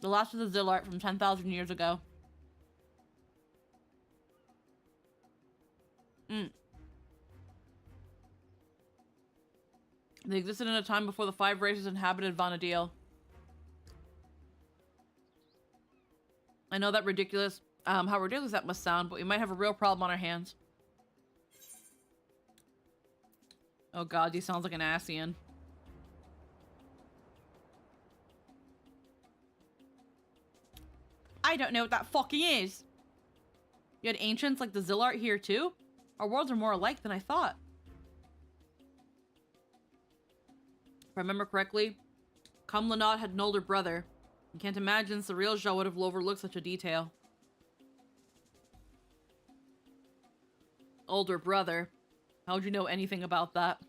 The last of the Zillart from 10,000 years ago. They existed in a time before the 5 races inhabited Vana'diel. I know that ridiculous, how ridiculous that must sound, but we might have a real problem on our hands. Oh god, he sounds like an Asian. I don't know what that fucking is. You had ancients like the Zillart here too? Our worlds are more alike than I thought. If I remember correctly, Kamlanot had an older brother. I can't imagine Cirilja would have overlooked such a detail. Older brother. How would you know anything about that?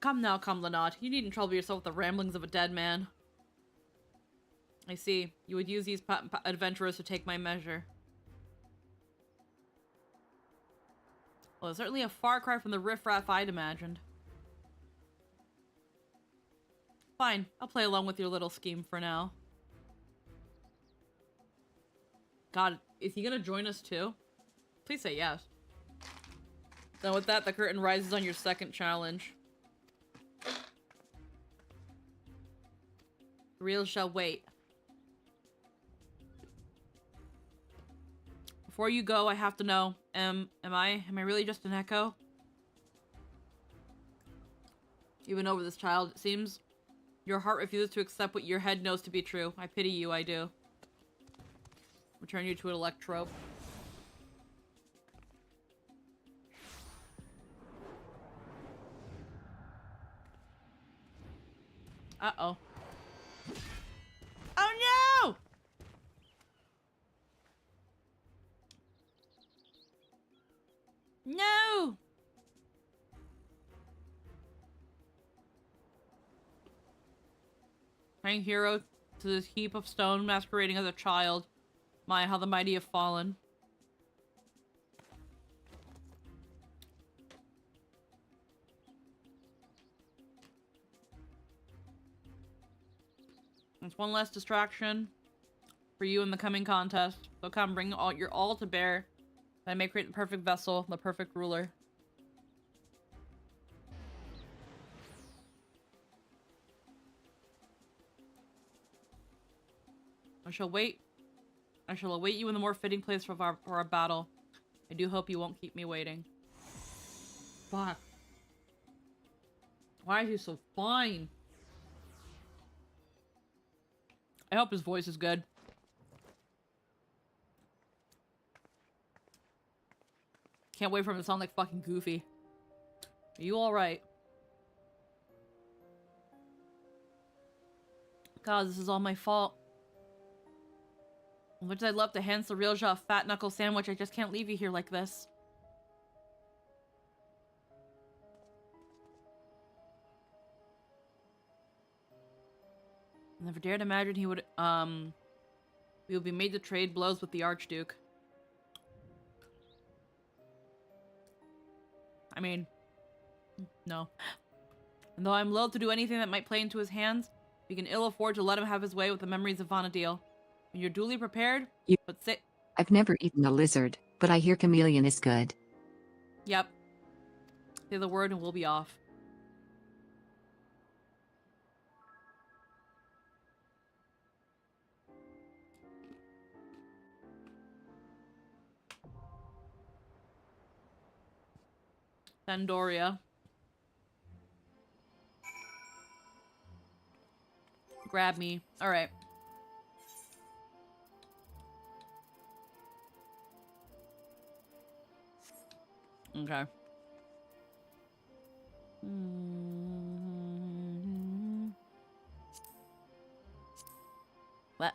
Come now, Kamlanot. You needn't trouble yourself with the ramblings of a dead man. I see. You would use these adventurers to take my measure. Well, it's certainly a far cry from the riffraff I'd imagined. Fine, I'll play along with your little scheme for now. God, is he gonna join us too? Please say yes. Then with that, the curtain rises on your second challenge. The real shall wait. Before you go, I have to know, am I really just an echo? Even over this child, it seems your heart refuses to accept what your head knows to be true. I pity you, I do. Return you to an electrope. Uh-oh. Oh no! No! Praying hero to this heap of stone masquerading as a child. My, how the mighty have fallen. It's one less distraction for you in the coming contest. So come, bring your all to bear. That I may create the perfect vessel, the perfect ruler. I shall wait. I shall await you in the more fitting place for our battle. I do hope you won't keep me waiting. Fuck. Why is he so fine? I hope his voice is good. Can't wait for him to sound like fucking Goofy. Are you alright? God, this is all my fault. As much as I'd love to hand Cirilja a fat knuckle sandwich, I just can't leave you here like this. I never dared imagine we would be made to trade blows with the Archduke. I mean, no. And though I'm loath to do anything that might play into his hands, we can ill afford to let him have his way with the memories of Vana'diel. When you're duly prepared, but say— I've never eaten a lizard, but I hear chameleon is good. Yep. Say the word and we'll be off. Pandoria. Grab me. Alright. Okay. What?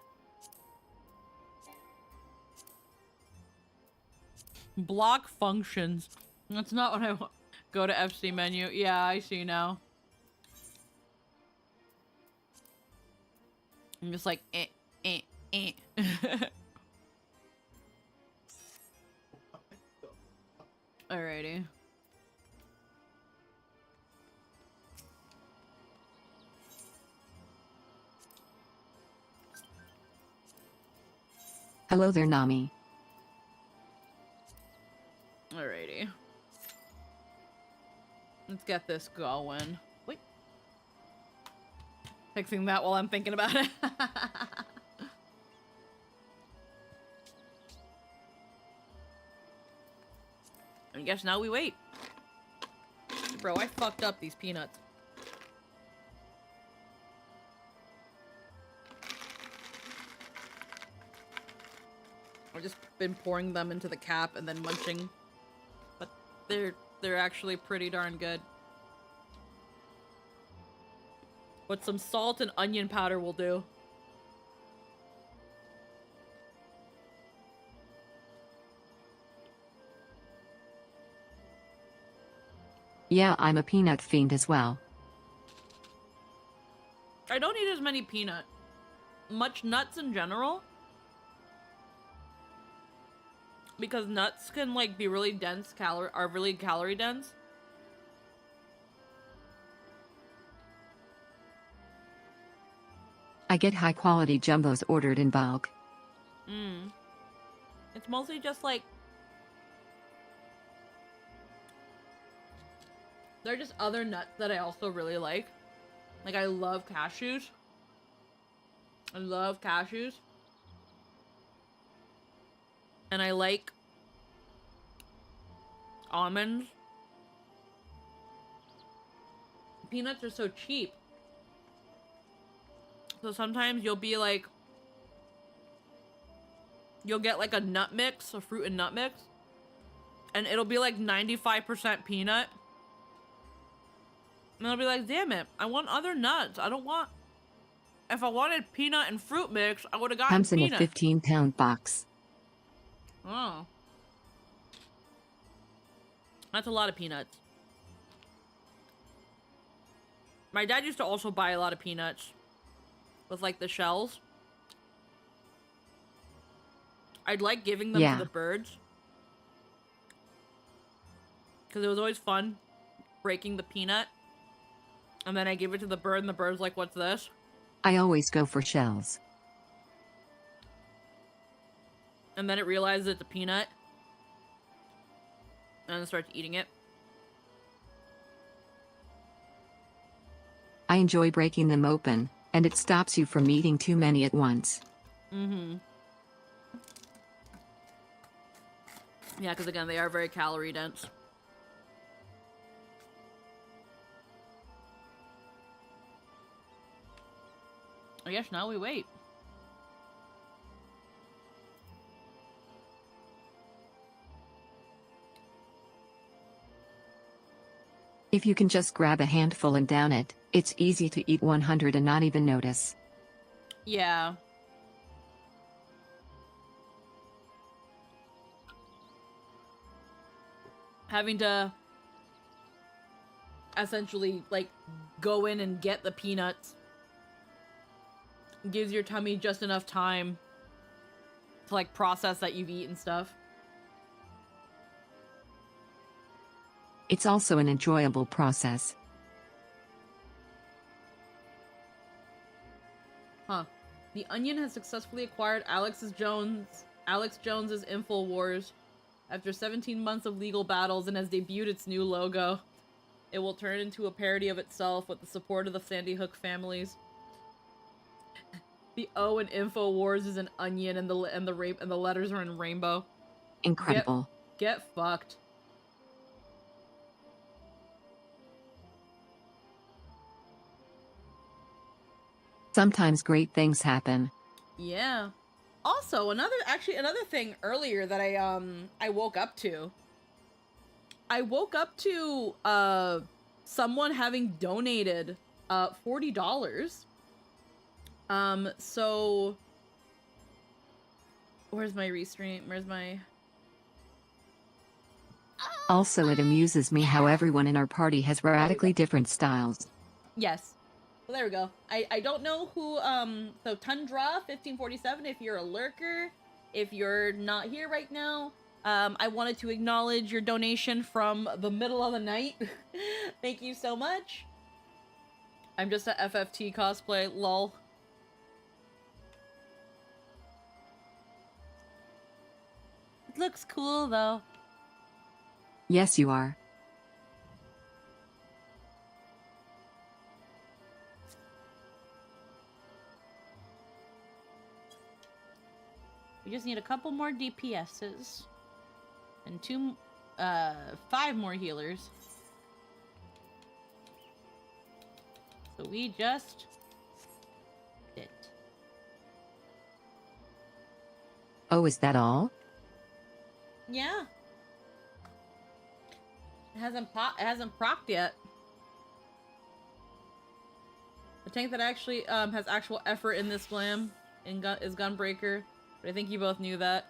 Block functions. That's not what I want. Go to FC menu. Yeah, I see now. I'm just like, eh. Alrighty. Hello there, Nami. Alrighty. Let's get this going. Wait. Fixing that while I'm thinking about it. I guess now we wait. Bro, I fucked up these peanuts. I've just been pouring them into the cap and then munching. But they're actually pretty darn good. What some salt and onion powder will do. Yeah, I'm a peanut fiend as well. I don't eat as many much nuts in general. Because nuts can like be really dense really calorie dense. I get high quality jumbos ordered in bulk. It's mostly just like there are just other nuts that I also really like. Like I love cashews. I love cashews. And I like almonds. Peanuts are so cheap. So sometimes you'll be like, you'll get like a nut mix, a fruit and nut mix. And it'll be like 95% peanut. And I'll be like, damn it, I want other nuts. I don't want... If I wanted peanut and fruit mix, I would have gotten Comes in peanut. a 15-pound box. Oh. That's a lot of peanuts. My dad used to also buy a lot of peanuts. With like the shells. I'd like giving them to the birds. Because it was always fun breaking the peanut. And then I give it to the bird and the bird's like, what's this? I always go for shells. And then it realizes it's a peanut. And then it starts eating it. I enjoy breaking them open, and it stops you from eating too many at once. Mm-hmm. Yeah, because again, they are very calorie dense. I guess now we wait. If you can just grab a handful and down it, it's easy to eat 100 and not even notice. Yeah. Having to essentially, like, go in and get the peanuts gives your tummy just enough time to, like, process that you've eaten stuff. It's also an enjoyable process. Huh. The Onion has successfully acquired Alex Jones's InfoWars after 17 months of legal battles and has debuted its new logo. It will turn into a parody of itself with the support of the Sandy Hook families. The O in InfoWars is an onion and the letters are in rainbow. Incredible. Get fucked. Sometimes great things happen. Yeah. Also, another thing earlier that I woke up to. I woke up to someone having donated $40. So where's my restream? Where's my Also, it amuses me how everyone in our party has radically different styles. Yes. Well, there we go. I don't know who, so Tundra 1547, if you're a lurker, if you're not here right now, I wanted to acknowledge your donation from the middle of the night. Thank you so much. I'm just a FFT cosplay, lol. It looks cool, though. Yes, you are. We just need a couple more DPSs. And 5 more healers. So we just did. Oh, is that all? Yeah. It hasn't procced yet. The tank that actually has actual effort in this slam is Gunbreaker. But I think you both knew that.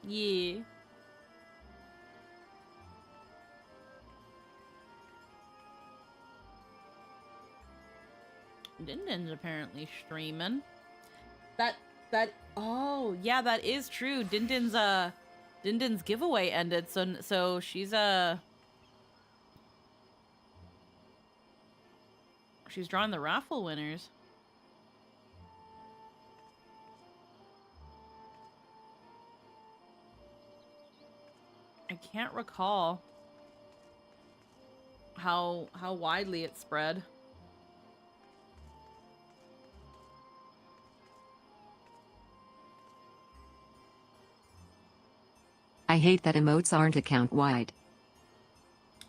Yeah. Dindin's apparently streaming. Oh yeah, that is true. Dindin's giveaway ended, so she's drawing the raffle winners. I can't recall how widely it spread. I hate that emotes aren't account-wide.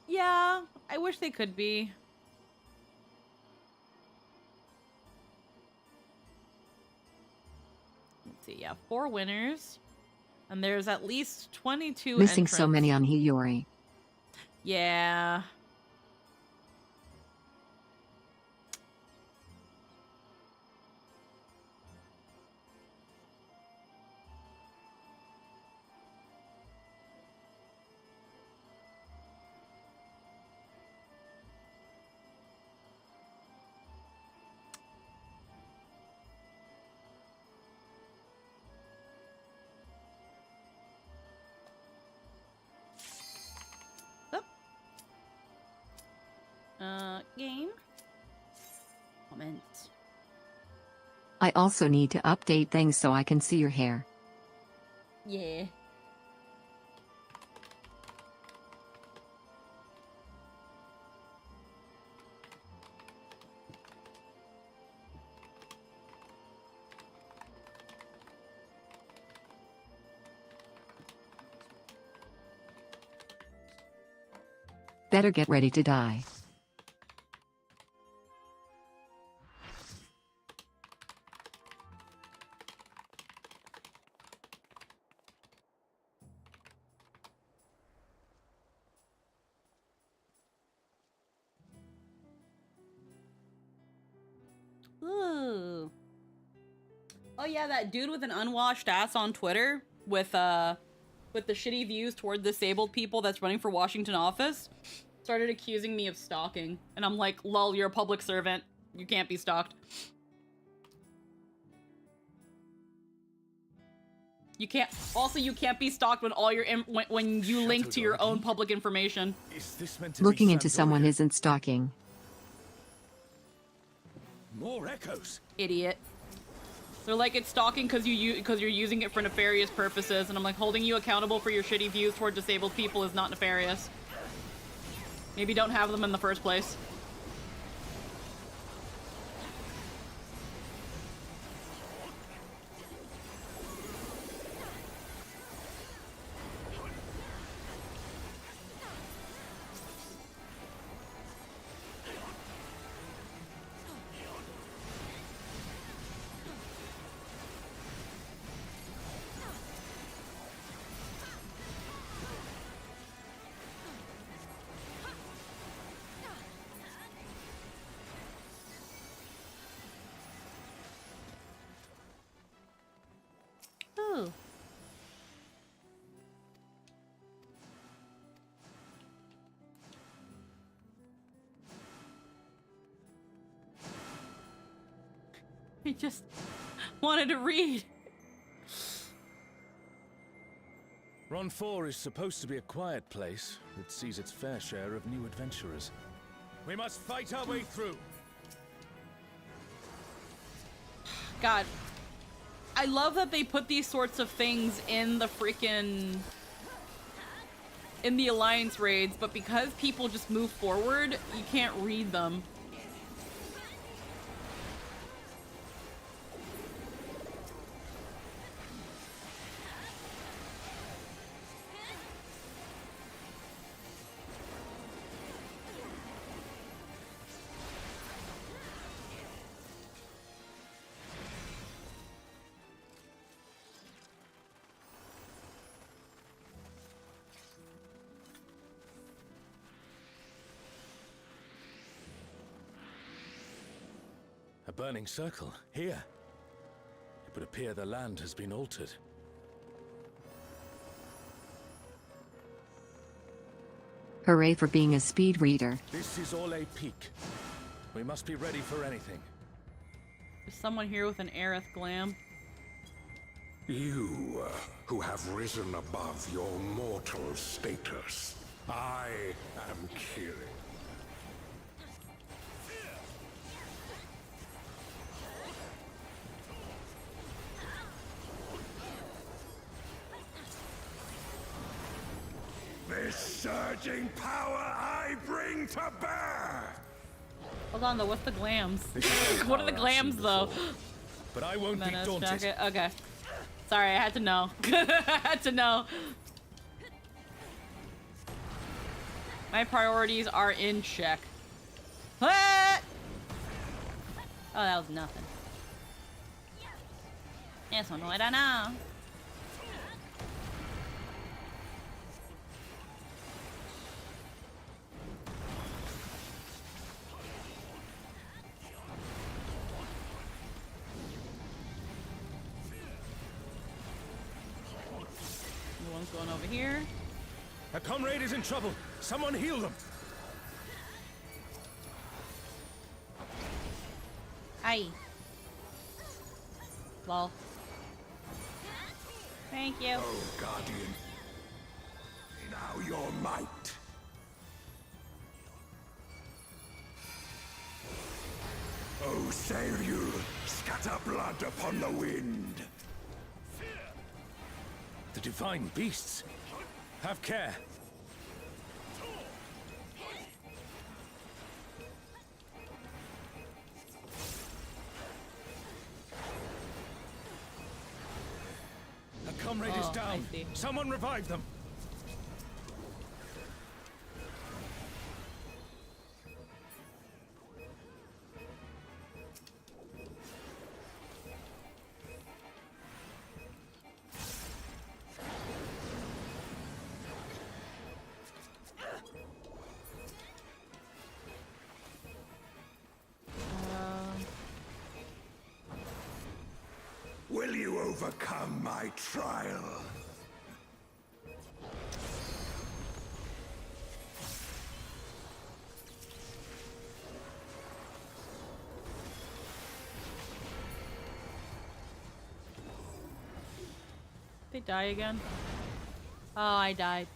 Yeah, I wish they could be. Let's see, yeah, 4 winners. And there's at least 22 Missing entrants. so many on Hiyori. Yeah. Game. Comments. I also need to update things so I can see your hair. Yeah. Better get ready to die. Ooh. Oh yeah, that dude with an unwashed ass on Twitter with the shitty views toward disabled people that's running for Washington office started accusing me of stalking. And I'm like, lol, you're a public servant. You can't be stalked. You can't be stalked when all your when you link to your own public information. Is this meant to Looking be into someone Sandoria? isn't stalking. More echoes. Idiot. They're like, it's stalking because you're using it for nefarious purposes, and I'm like, holding you accountable for your shitty views toward disabled people is not nefarious. Maybe don't have them in the first place. Ooh. I just wanted to read. Ron 4 is supposed to be a quiet place that sees its fair share of new adventurers. We must fight our way through. God. I love that they put these sorts of things in the freaking... in the Alliance raids, but because people just move forward, you can't read them. A burning circle, here. It would appear the land has been altered. Hooray for being a speed reader. This is all a peak. We must be ready for anything. Is someone here with an Aerith glam? You, who have risen above your mortal status. I am Kirin. This surging power I bring to bear! Hold on though, what's the glams? This is What are the power I've seen glams though? before. But I won't be Menace daunted. jacket. Okay. Sorry, I had to know. I had to know. My priorities are in check. What? Oh, that was nothing. Eso no era nada. One's going over here. A comrade is in trouble. Someone heal them. Hi. Lol. Thank you. Oh, Guardian. Now your might. Oh, sail you, scatter blood upon the wind. The divine beasts. Have care. A comrade is Oh, I down. see. Someone revive them. Will you overcome my trial? They die again? Oh, I died.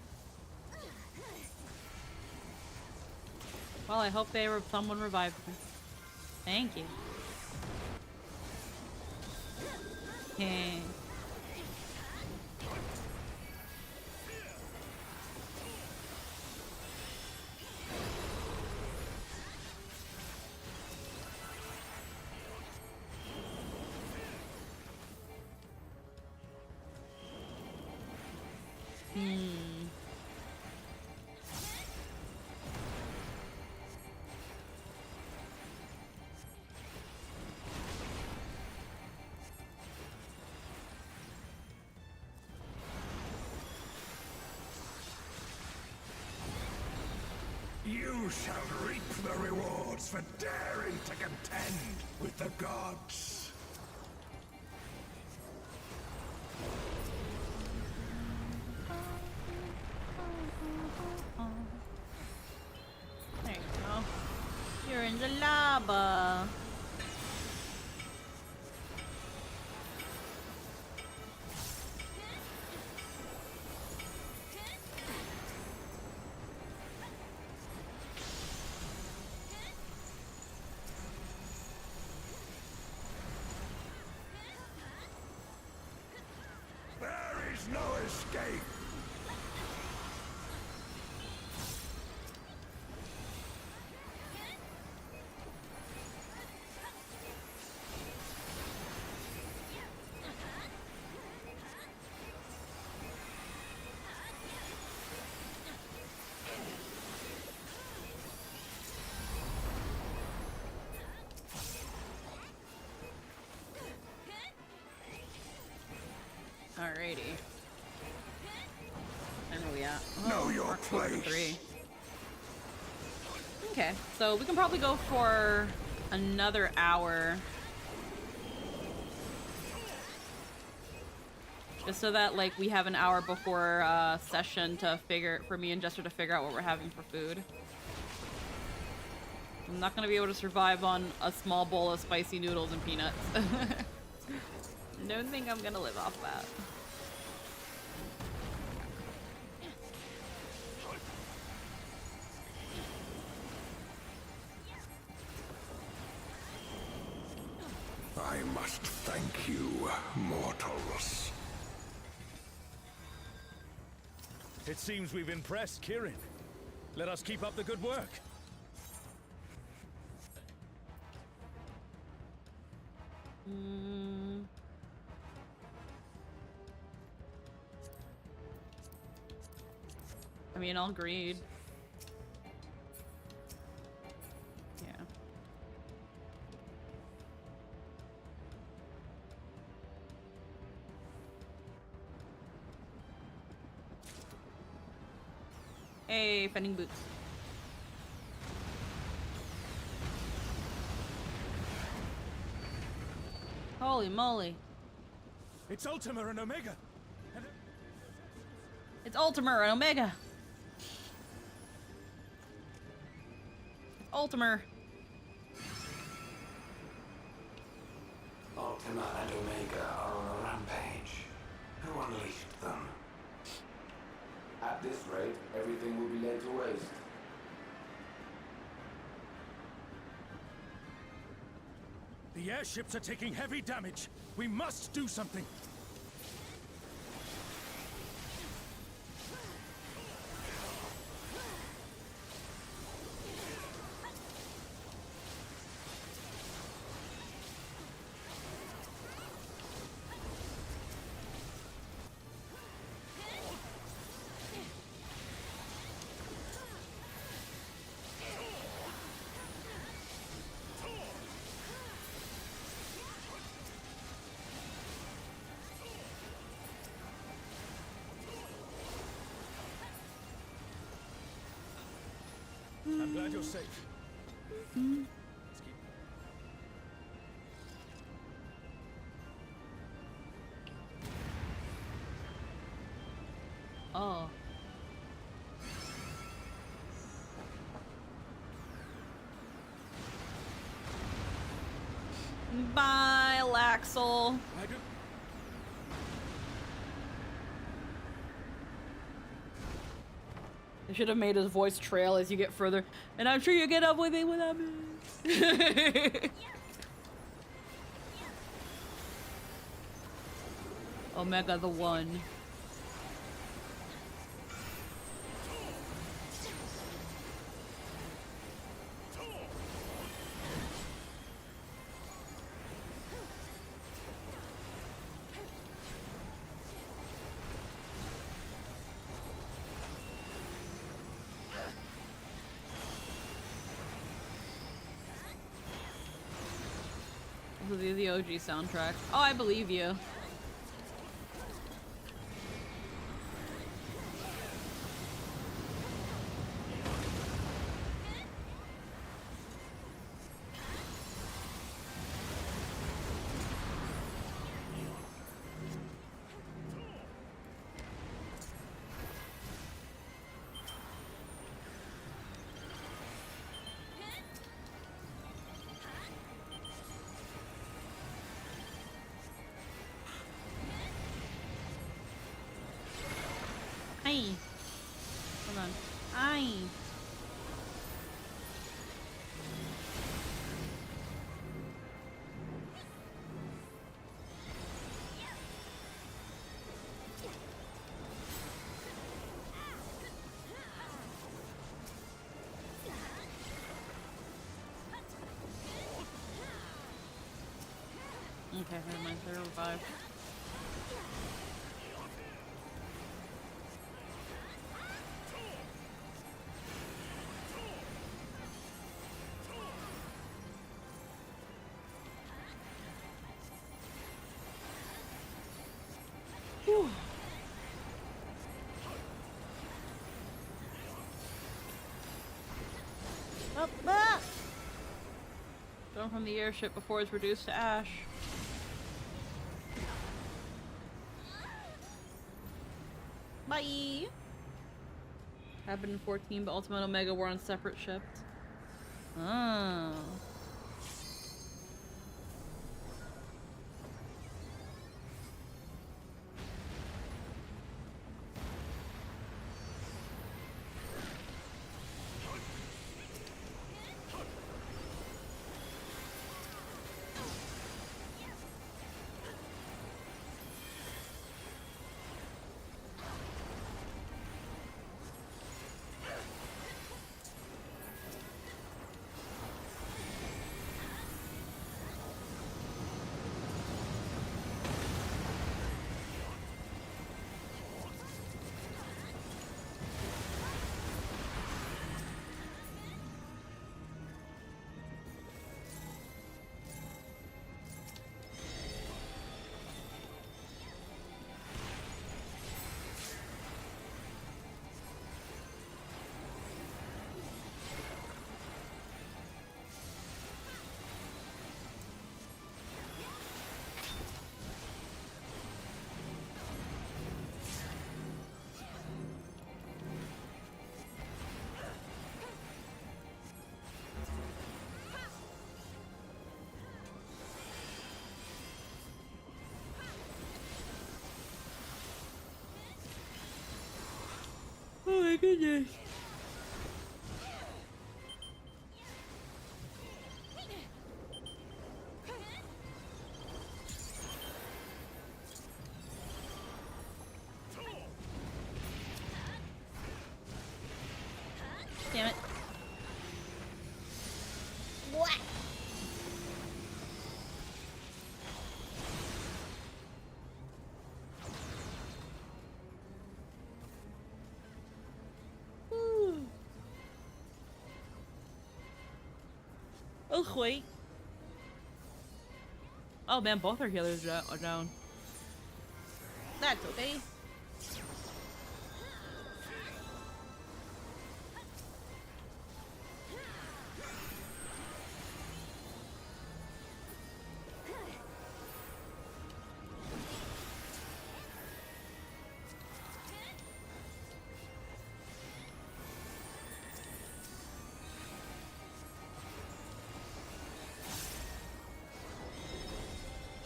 Well, I hope someone revived me. Thank you. Okay. You shall reap the rewards for daring to contend with the gods. Bubba. There is no escape. Alrighty. And where we at? Know your we're close to place. 3. Okay, so we can probably go for another hour. Just so that, like, we have an hour before session for me and Jester to figure out what we're having for food. I'm not gonna be able to survive on a small bowl of spicy noodles and peanuts. Don't think I'm gonna live off that. I must thank you, mortals. It seems we've impressed Kirin. Let us keep up the good work. I mean, I'll greed. Yeah. Hey, fending boots. Holy moly. It's Ultima and Omega. It's Ultima and Omega. Ultima. Ultima and Omega are on a rampage. Who unleashed them? At this rate, everything will be laid to waste. The airships are taking heavy damage. We must do something. I'm glad you're safe. Let's keep... Oh. Bye, Laxel. I do... I should have made his voice trail as you get further. And I'm sure you get up with it without me. Omega the One. The OG soundtrack. Oh, I believe you. Aye. Hold on. Aye. Okay, never mind. They're revived. Whew. Up, up. Thrown from the airship before it's reduced to ash. Bye. Happened in 14, but Ultimate and Omega were on separate ships. Oh. Oh my goodness. Damn it. What? Oh, wait. Oh man, both our healers are down. That's okay.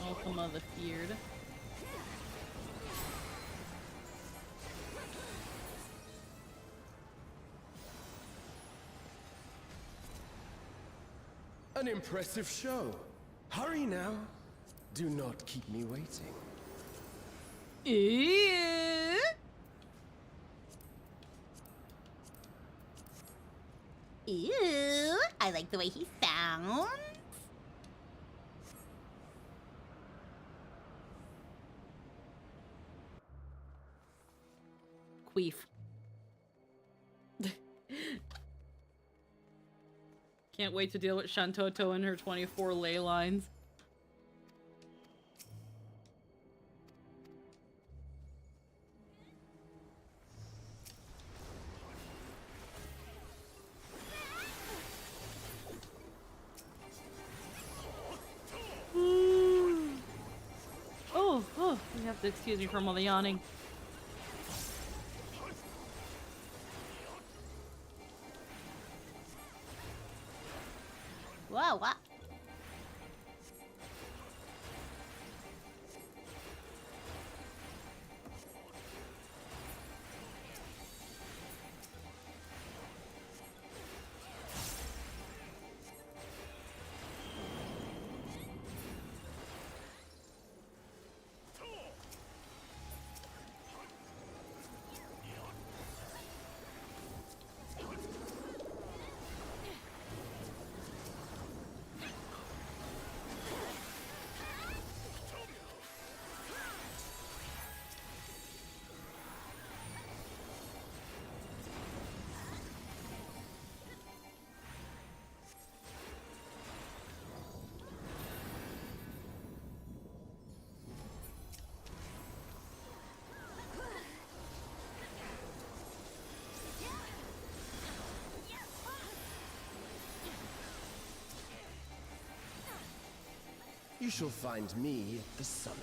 Ultima the Feared. An impressive show. Hurry now. Do not keep me waiting. Ew. Ew. I like the way he sounds. Queef. Can't wait to deal with Shantoto and her 24 ley lines. Oh, you have to excuse me from all the yawning. Whoa, what? You shall find me at the summit.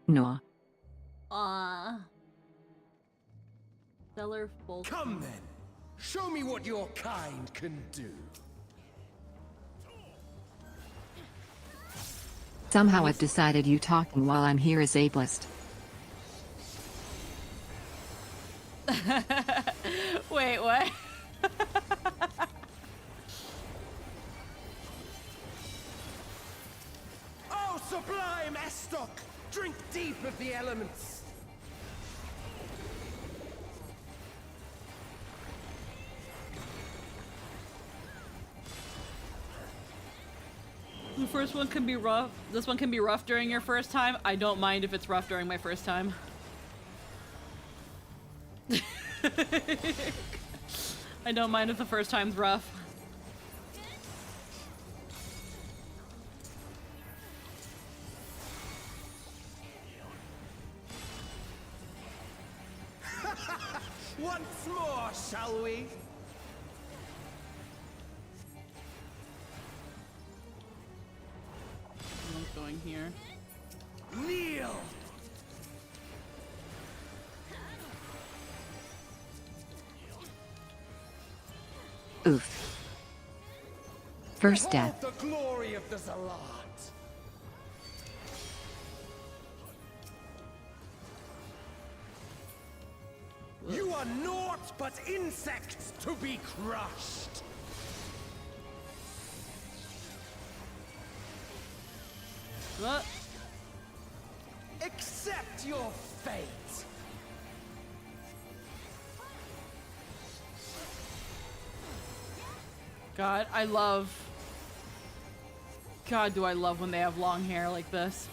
No. Stellar full. Come then. Show me what your kind can do. Somehow I've decided you talking while I'm here is ableist. Wait, what? Oh, sublime Estoc! Drink deep of the elements. The first one can be rough. This one can be rough during your first time. I don't mind if it's rough during my first time. I don't mind if the first time's rough. Once more, shall we? Someone's going here. Kneel! Oof. First death. Behold the glory of the Zallat! You are naught but insects to be crushed! What? Accept your fate! God, I love... God, do I love when they have long hair like this.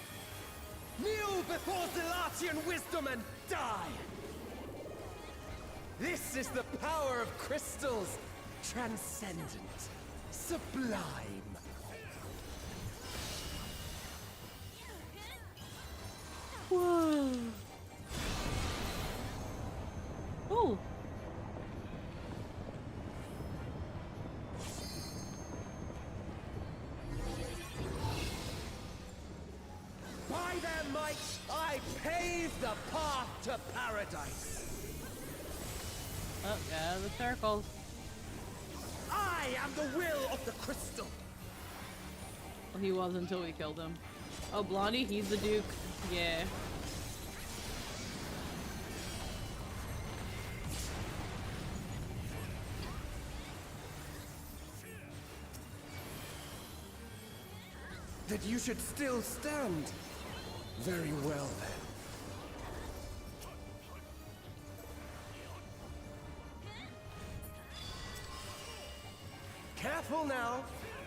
Kneel before Zalatian wisdom and die! This is the power of crystals, transcendent, sublime. Whoa. Ooh. By their might, I pave the path to paradise. Oh, yeah, the circles. I am the will of the crystal. Well, he was until we killed him. Oh, Blondie, he's the Duke. Yeah. That you should still stand. Very well, then. Careful now.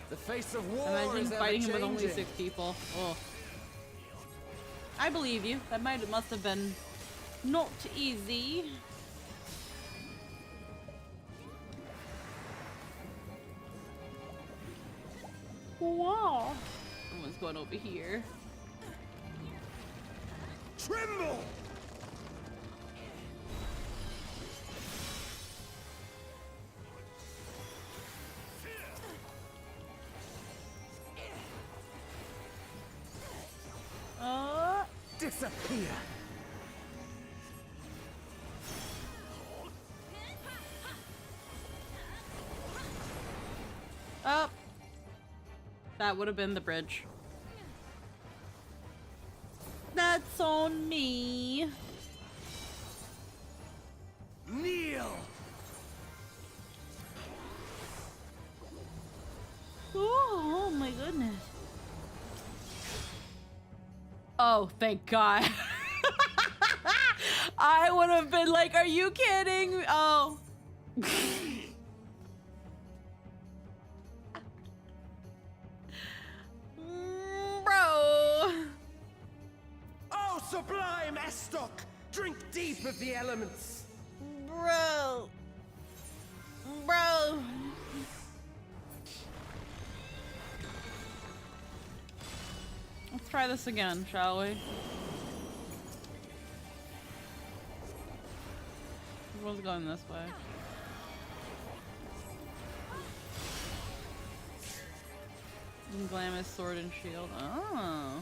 The face of war Imagine is fighting him with only ever-changing. 6 people. Oh. I believe you. That must have been not easy. Wow. Someone's going over here. Tremble! Disappear! Oh. That would have been the bridge. That's on me. Kneel! Oh my goodness. Oh, thank God. I would have been like, are you kidding? Oh. Bro. Oh, sublime Estoc! Drink deep of the elements. Bro. Bro. Let's try this again, shall we? was going this way. Glamis sword and shield. Oh.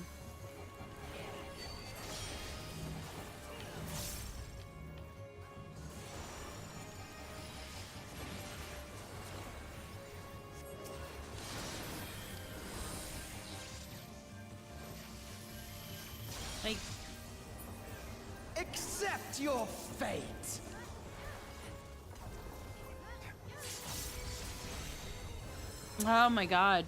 Like, Accept your fate. oh my god.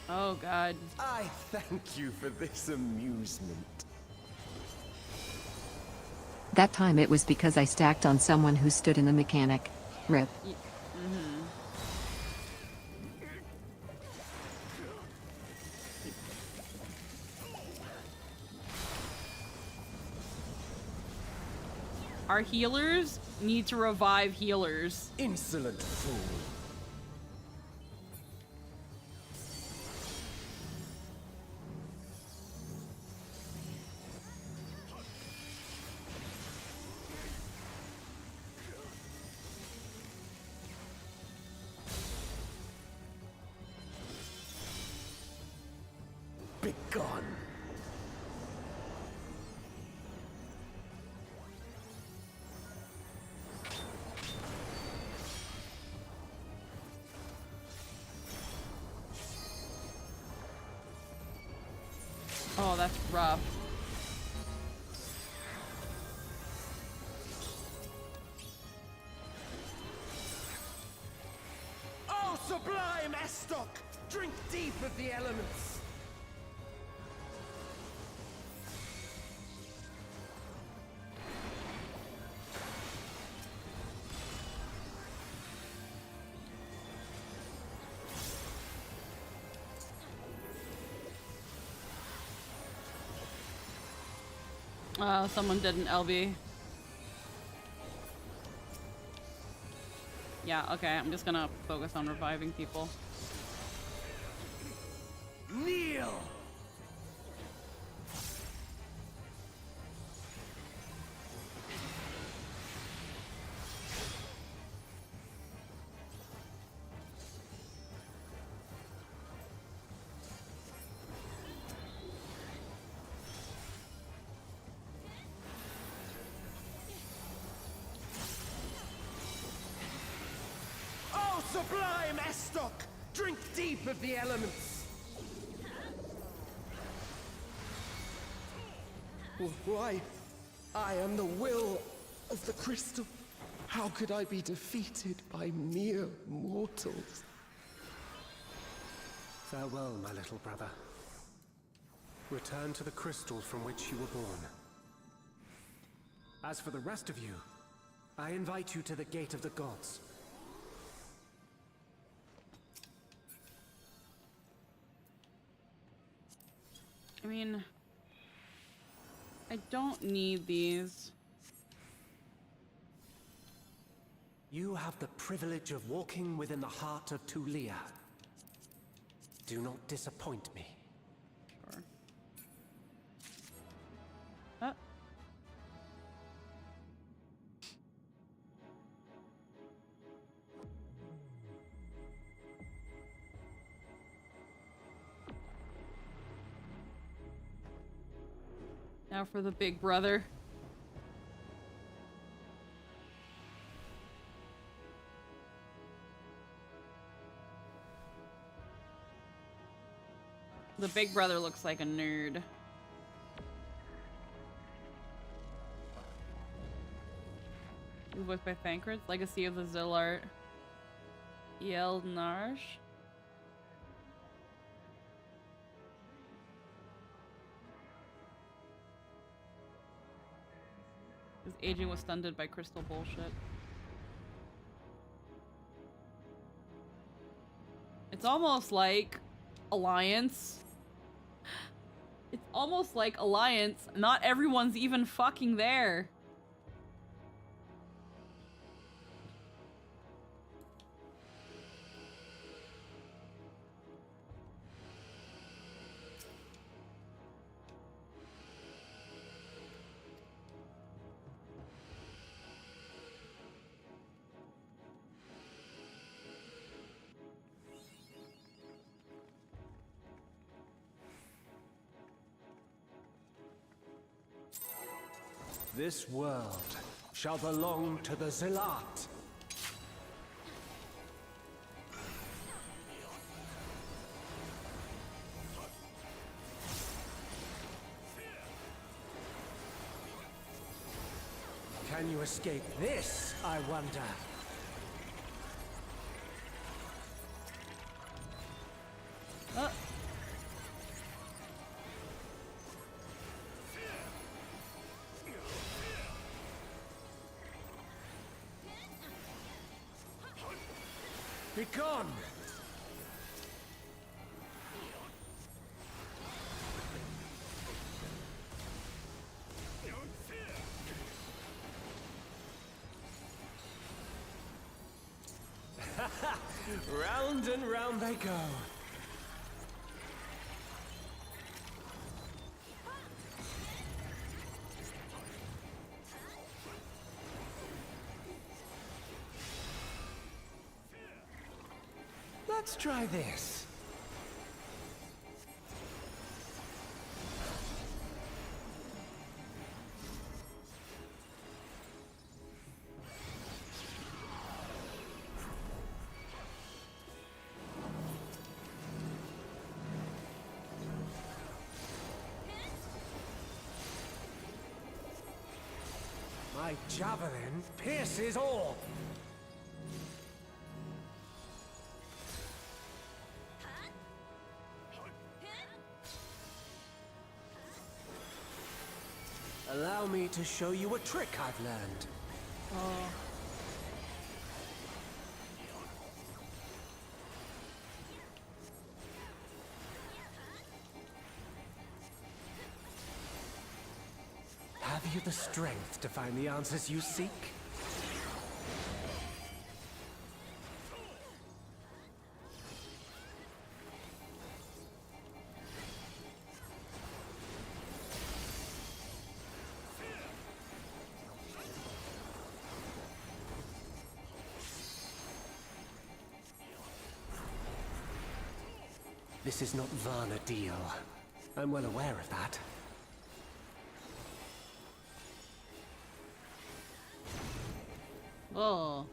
Oh god. I thank you for this amusement. That time it was because I stacked on someone who stood in the mechanic. Rip. Our healers need to revive healers. Insolent fool. Begone. Oh, that's rough. Oh, sublime Estoc! Drink deep of the elements. Someone did an LB. Yeah, okay, I'm just gonna focus on reviving people. Kneel! Oh, sublime Estoc! Drink deep of the elements. Why? I am the will of the crystal. How could I be defeated by mere mortals? Farewell, my little brother. Return to the crystal from which you were born. As for the rest of you, I invite you to the Gate of the Gods. I mean, I don't need these. You have the privilege of walking within the heart of Tulia. Do not disappoint me. Sure. Oh. Now for the big brother. The big brother looks like a nerd. Voiced by Thancred, Legacy of the Zillart. Narsh. His aging was stunted by crystal bullshit. It's almost like Alliance. It's almost like Alliance. Not everyone's even fucking there. This world shall belong to the Zealot. Can you escape this, I wonder? Be gone! Round and round they go. Let's try this. My javelin pierces all. Allow me to show you a trick I've learned. Have you the strength to find the answers you seek? This is not Varna deal. I'm well aware of that. Oh.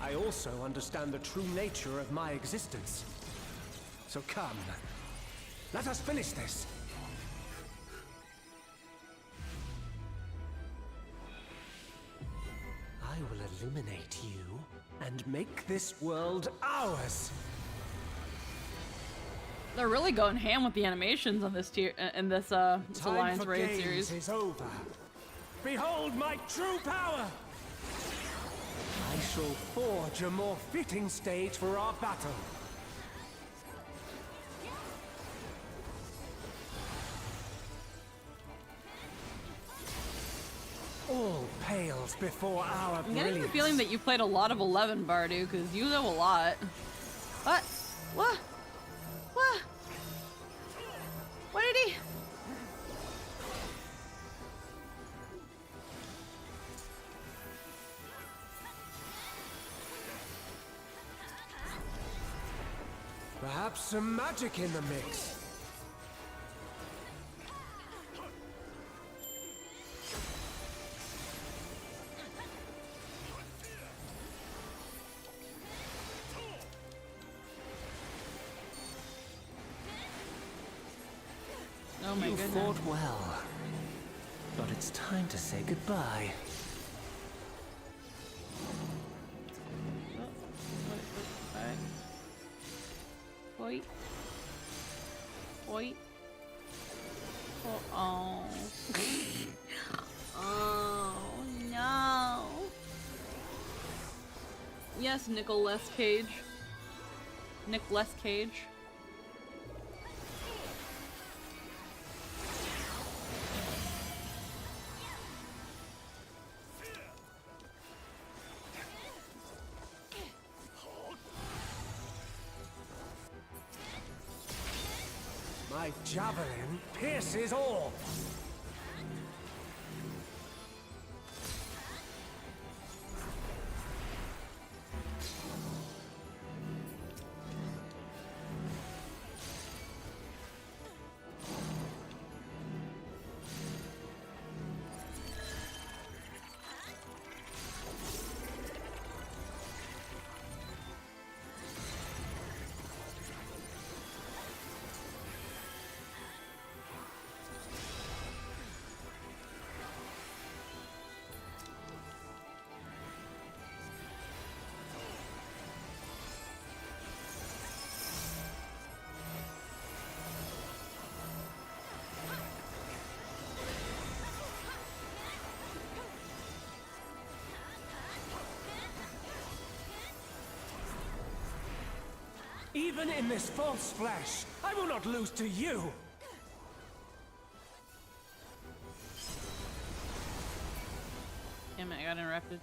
I also understand the true nature of my existence. So come, let us finish this. I will illuminate you and make this world ours. They're really going ham with the animations on this tier in this Alliance Raid series. Is over. Behold my true power! I shall forge a more fitting stage for our battle. All pales before our I'm brilliance. getting the feeling that you played a lot of 11, Bardu, because you know a lot. What? What? What? What did he? Perhaps some magic in the mix. Oh my You goodness. fought well, but it's time to say goodbye. Wait. Wait. Oh. Oh no. Yes, Nicolas Cage. Nicolas Cage. My javelin pierces all. Even in this false flesh, I will not lose to you! Damn it, I got interrupted.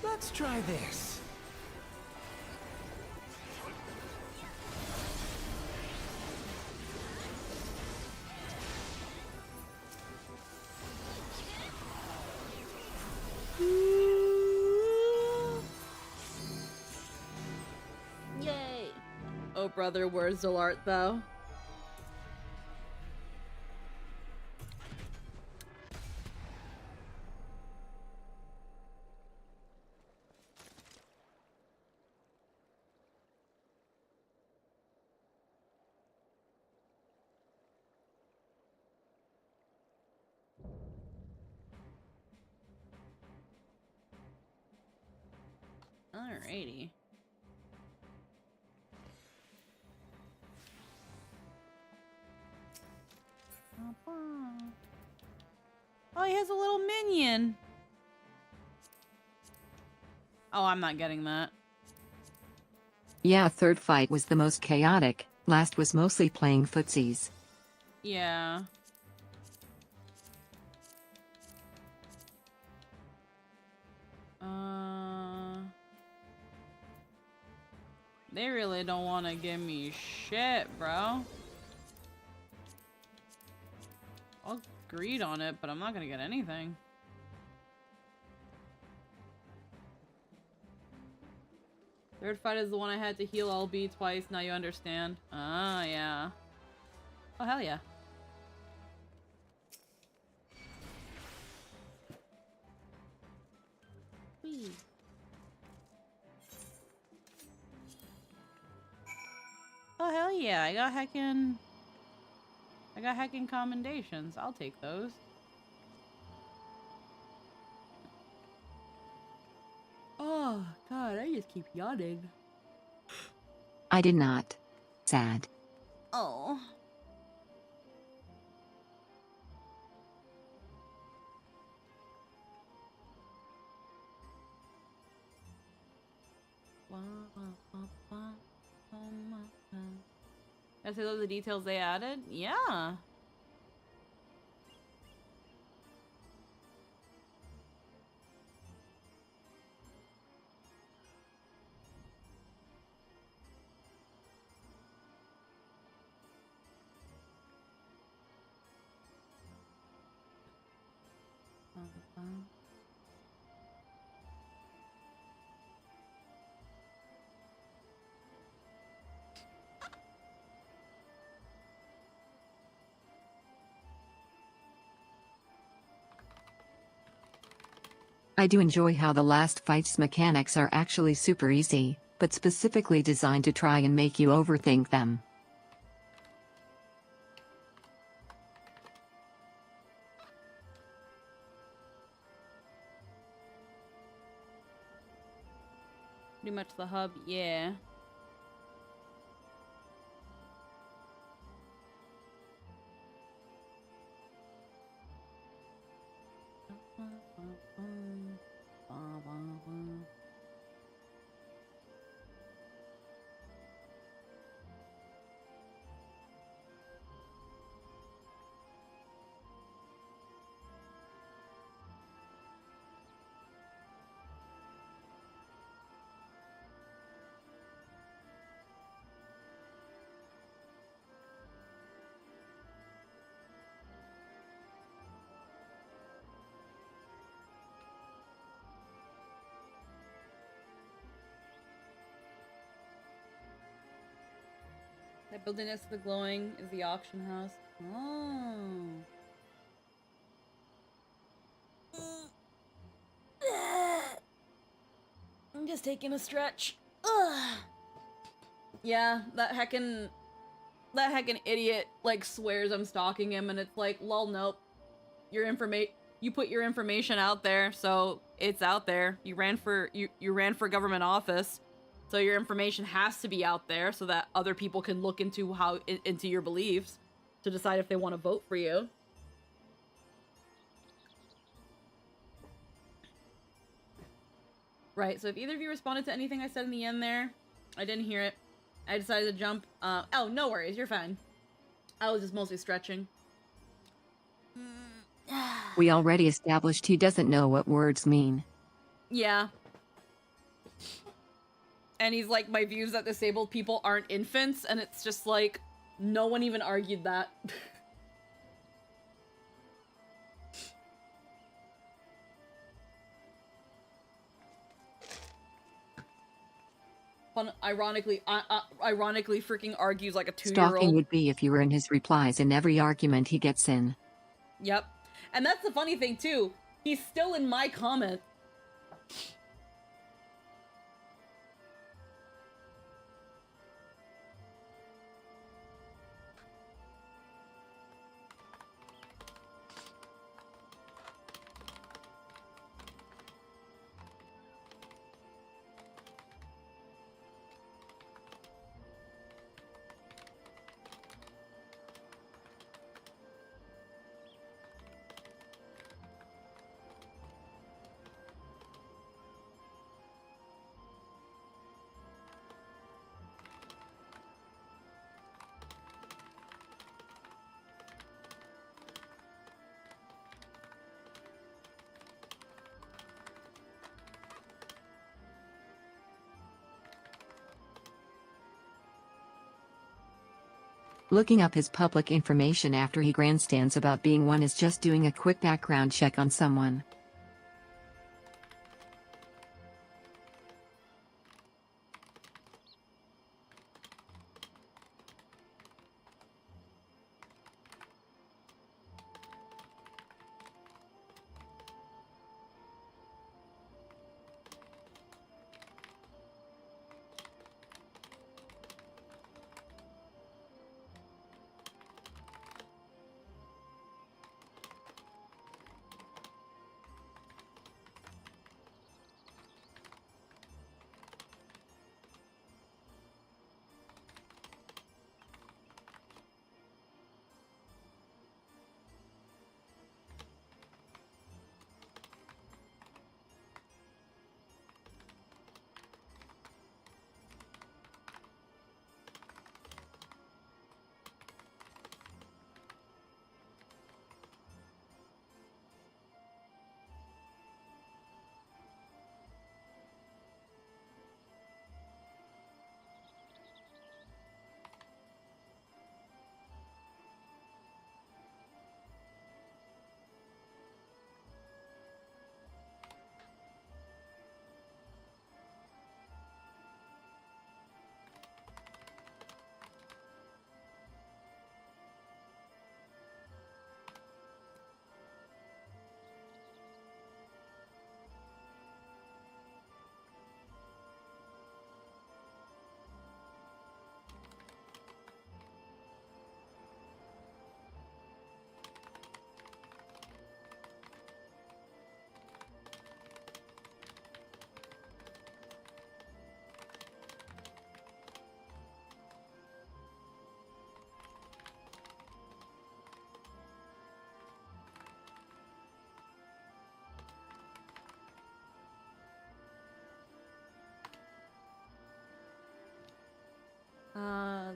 Let's try this. Yay! Oh brother, where's Zilart though? Alrighty. Oh, he has a little minion. Oh, I'm not getting that. Yeah, third fight was the most chaotic, last was mostly playing footsies. Yeah. They really don't want to give me shit, bro. I'll greed on it, but I'm not gonna get anything. Third fight is the one I had to heal LB twice, now you understand. Ah, yeah. Oh, hell yeah. Whee. Oh, hell yeah, I got heckin' commendations. I'll take those. Oh, God, I just keep yawning. I did not. Sad. Oh. I say those are the details they added? Yeah. I do enjoy how the last fight's mechanics are actually super easy, but specifically designed to try and make you overthink them. Pretty much the hub, yeah. That building next to the glowing is the auction house. Oh. I'm just taking a stretch. Ugh. Yeah, that heckin' that heckin' idiot like swears I'm stalking him, and it's like, lol, nope. You put your information out there, so it's out there. You ran for government office, so your information has to be out there so that other people can look into into your beliefs to decide if they want to vote for you. Right, so if either of you responded to anything I said in the end there, I didn't hear it. I decided to jump. Oh, no worries, you're fine. I was just mostly stretching. We already established he doesn't know what words mean. Yeah. And he's like, my views that disabled people aren't infants, and it's just like, no one even argued that. Fun, ironically freaking argues like a 2-year-old. Stalking would be if you were in his replies in every argument he gets in. Yep. And that's the funny thing, too. He's still in my comment. Looking up his public information after he grandstands about being one is just doing a quick background check on someone.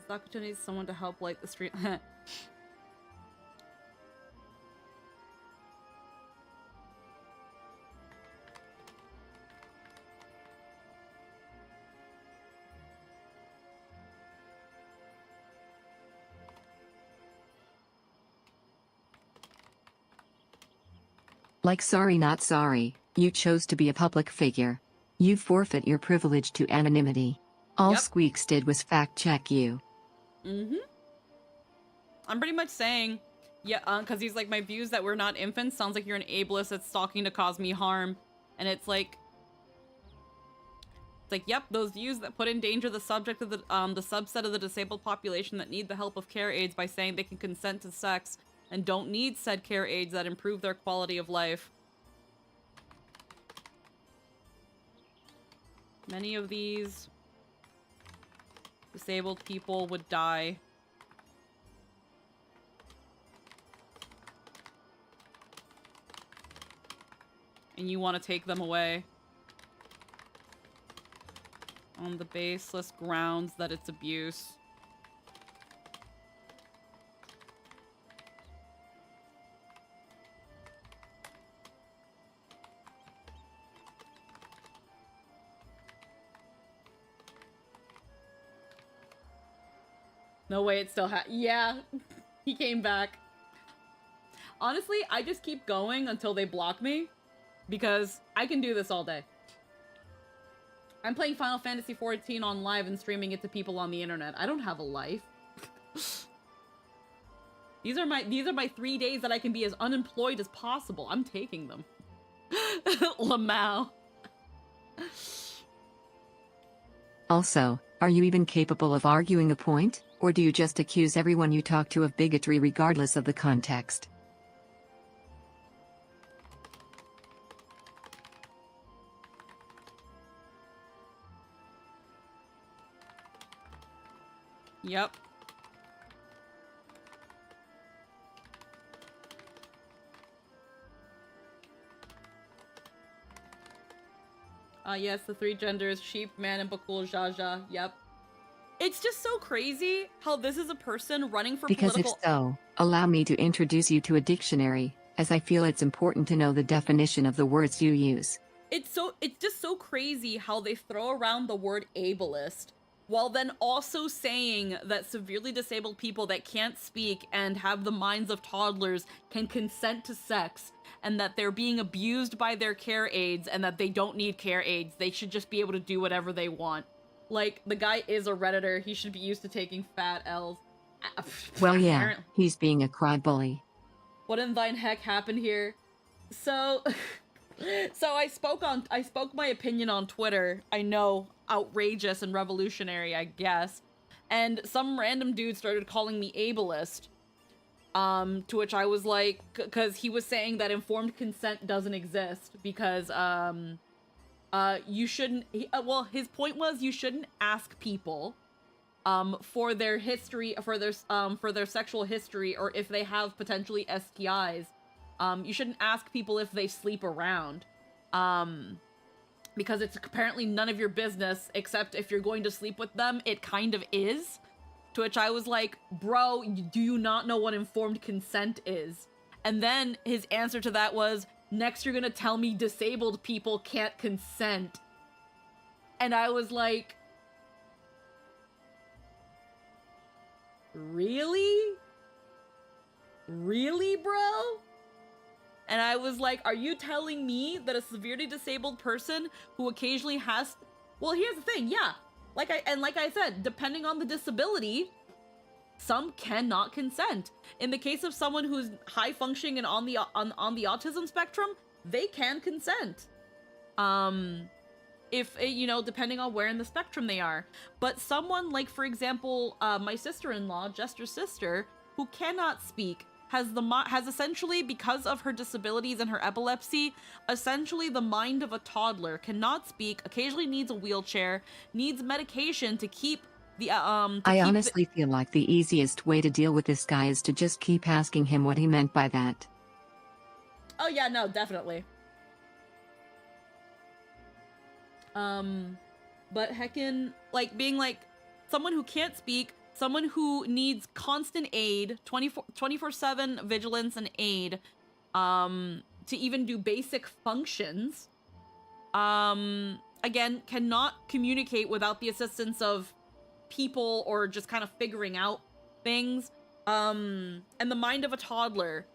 Zakuto needs someone to help light the street. Like sorry not sorry, you chose to be a public figure. You forfeit your privilege to anonymity. All Yep. Squeaks did was fact-check you. I'm pretty much saying, yeah, because he's like, my views that we're not infants sounds like you're an ableist that's stalking to cause me harm. And it's like, It's like, yep, those views that put in danger the subject of the subset of the disabled population that need the help of care aids by saying they can consent to sex and don't need said care aids that improve their quality of life. Many of these disabled people would die. And you want to take them away on the baseless grounds that it's abuse. No way, it still yeah, he came back. Honestly, I just keep going until they block me, because I can do this all day. I'm playing Final Fantasy XIV on live and streaming it to people on the internet. I don't have a life. These are my 3 days that I can be as unemployed as possible. I'm taking them. Lamau. Also, are you even capable of arguing a point, or do you just accuse everyone you talk to of bigotry regardless of the context? Yep. Yes, the 3 genders, sheep, man, and bakul, jaja. Yep. It's just so crazy how this is a person running for Because political— if so, allow me to introduce you to a dictionary, as I feel it's important to know the definition of the words you use. It's just so crazy how they throw around the word ableist, while then also saying that severely disabled people that can't speak and have the minds of toddlers can consent to sex, and that they're being abused by their care aides, and that they don't need care aides. They should just be able to do whatever they want. Like, the guy is a Redditor. He should be used to taking fat L's. Well, yeah, Apparently. he's being a crybaby. What in thine heck happened here? So, so I spoke my opinion on Twitter. I know, outrageous and revolutionary, I guess. And some random dude started calling me ableist. To which I was like, because he was saying that informed consent doesn't exist because, you shouldn't, well, his point was you shouldn't ask people, for their history, for their sexual history, or if they have potentially STIs. You shouldn't ask people if they sleep around, because it's apparently none of your business, except if you're going to sleep with them, it kind of is. To which I was like, bro, do you not know what informed consent is? And then his answer to that was, next you're gonna tell me disabled people can't consent. And I was like, really? Really, bro? And I was like, are you telling me that a severely disabled person who occasionally has— well, here's the thing, yeah. Like I said, depending on the disability, some cannot consent. In the case of someone who's high functioning and on the autism spectrum, they can consent. If, you know, depending on where in the spectrum they are. But someone like, for example, my sister-in-law, Jester's sister, who cannot speak, has essentially, because of her disabilities and her epilepsy, essentially the mind of a toddler, cannot speak, occasionally needs a wheelchair, needs medication to keep the, I honestly feel like the easiest way to deal with this guy is to just keep asking him what he meant by that. Oh yeah, no, definitely. But heckin', like, being like, someone who can't speak, someone who needs constant aid, 24/7 vigilance and aid, to even do basic functions, again, cannot communicate without the assistance of people or just kind of figuring out things, and the mind of a toddler,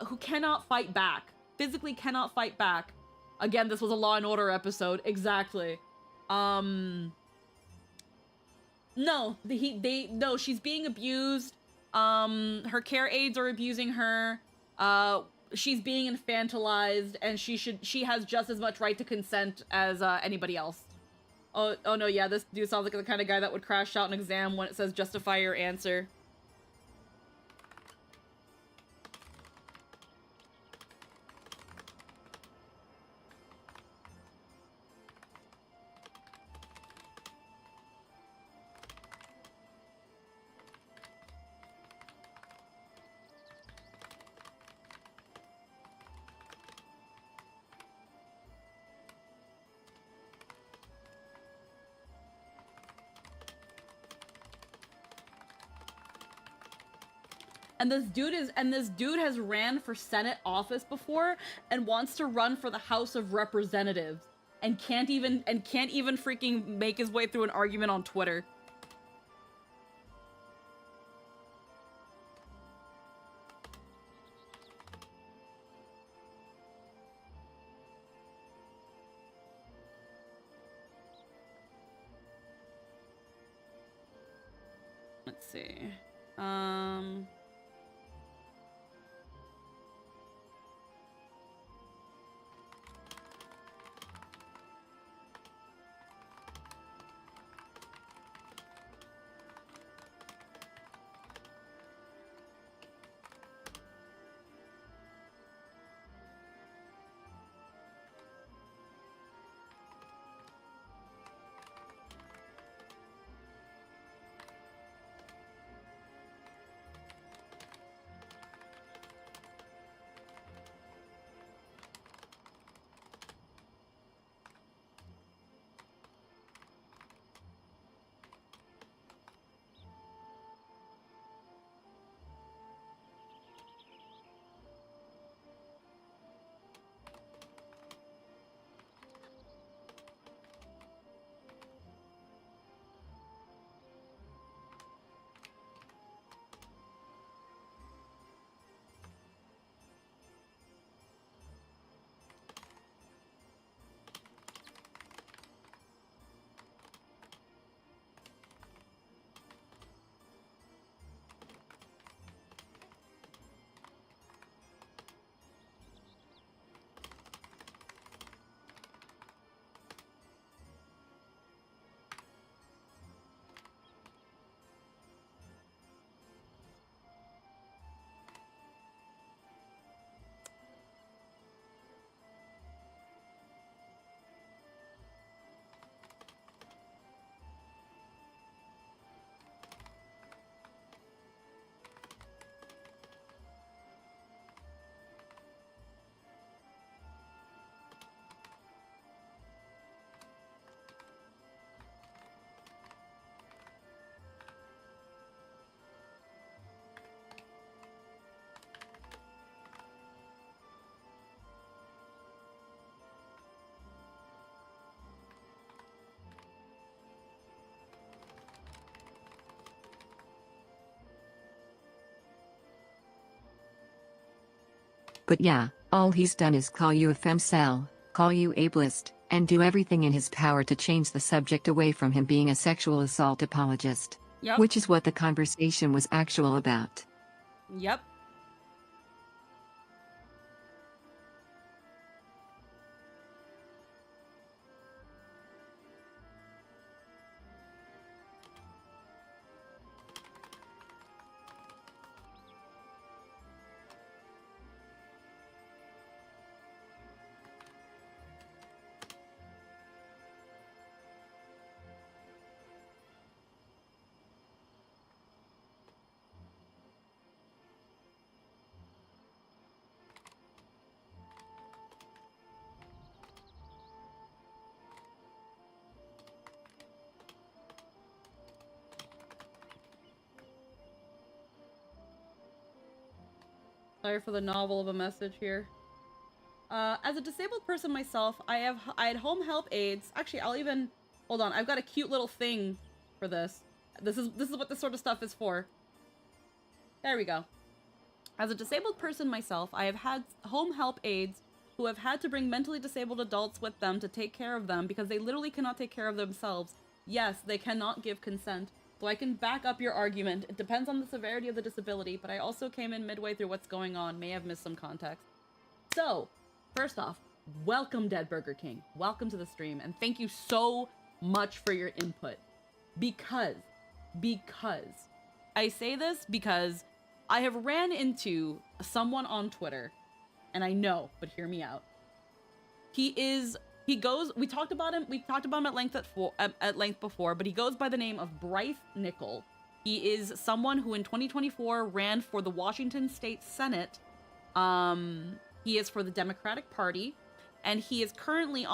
who cannot fight back, physically cannot fight back. Again, this was a Law and Order episode, exactly. No, no, she's being abused. Her care aides are abusing her. She's being infantilized, and she has just as much right to consent as anybody else. Oh no, yeah, this dude sounds like the kind of guy that would crash out an exam when it says justify your answer. And this dude has ran for Senate office before and wants to run for the House of Representatives and can't even freaking make his way through an argument on Twitter. Let's see. But yeah, all he's done is call you a femcel, call you ableist, and do everything in his power to change the subject away from him being a sexual assault apologist. Yep. Which is what the conversation was actual about. Yep. Sorry for the novel of a message here. As a disabled person myself, I had home help aides. Actually, I'll even hold on. I've got a cute little thing for this. This is what this sort of stuff is for. There we go. As a disabled person myself, I have had home help aides who have had to bring mentally disabled adults with them to take care of them because they literally cannot take care of themselves. Yes, they cannot give consent. So I can back up your argument. It depends on the severity of the disability, but I also came in midway through what's going on. May have missed some context. So, first off, welcome, Dead Burger King. Welcome to the stream, and thank you so much for your input. Because I say this because I have ran into someone on Twitter, and I know, but hear me out. We talked about him at length before, but he goes by the name of Bryce Nickel. He is someone who in 2024 ran for the Washington State Senate. He is for the Democratic Party, and he is currently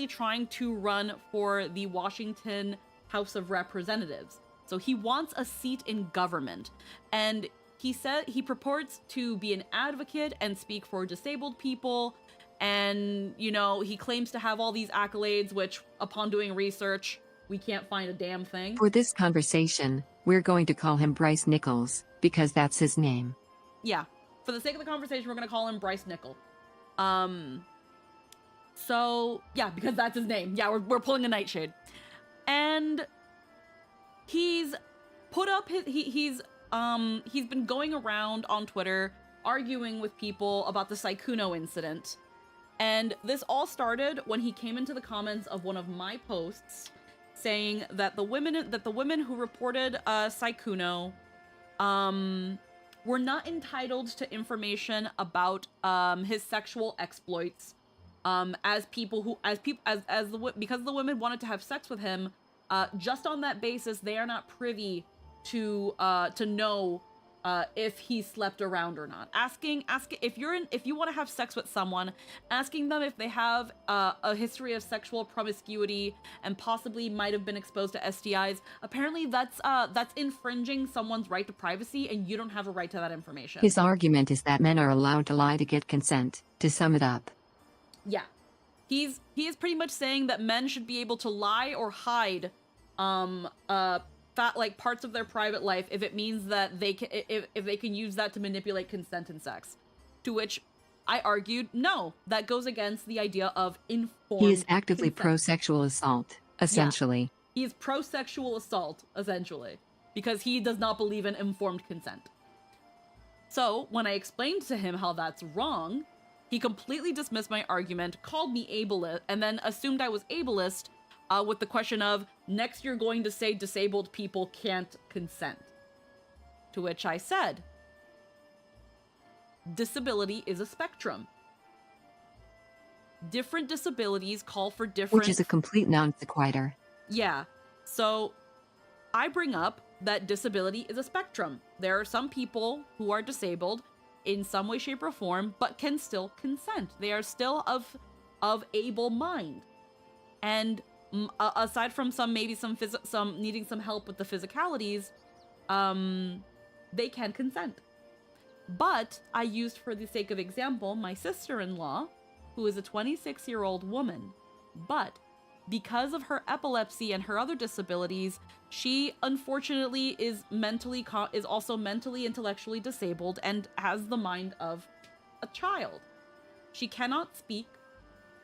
trying to run for the Washington House of Representatives. So he wants a seat in government, and he purports to be an advocate and speak for disabled people, and, you know, he claims to have all these accolades, which, upon doing research, we can't find a damn thing. For this conversation, we're going to call him Bryce Nichols, because that's his name. Yeah, for the sake of the conversation, we're gonna call him Bryce Nickel. So, yeah, because that's his name. Yeah, we're pulling a Nightshade. And he's put up he's been going around on Twitter arguing with people about the Sykkuno incident. And this all started when he came into the comments of one of my posts saying that the women who reported Sykkuno were not entitled to information about his sexual exploits because the women wanted to have sex with him. Just on that basis, they are not privy to know if he slept around or not. Asking if you want to have sex with someone, asking them if they have a history of sexual promiscuity and possibly might have been exposed to STIs. Apparently, that's infringing someone's right to privacy, and you don't have a right to that information. His argument is that men are allowed to lie to get consent. To sum it up. Yeah. He is pretty much saying that men should be able to lie or hide parts of their private life if it means that they can if they can use that to manipulate consent and sex. To which I argued, no, that goes against the idea of informed He is actively consent. pro-sexual assault, essentially. Yeah. He is pro-sexual assault, essentially, because he does not believe in informed consent. So when I explained to him how that's wrong, he completely dismissed my argument, called me ableist, and then assumed I was ableist with the question of, next you're going to say disabled people can't consent. To which I said, disability is a spectrum. Different disabilities call for different... Which is a complete non-sequitur. Yeah. So I bring up that disability is a spectrum. There are some people who are disabled in some way, shape, or form, but can still consent. They are still of able mind. And aside from some needing some help with the physicalities, they can consent. But I used, for the sake of example, my sister-in-law, who is a 26-year-old woman. But because of her epilepsy and her other disabilities, she unfortunately is also mentally, intellectually disabled and has the mind of a child. She cannot speak.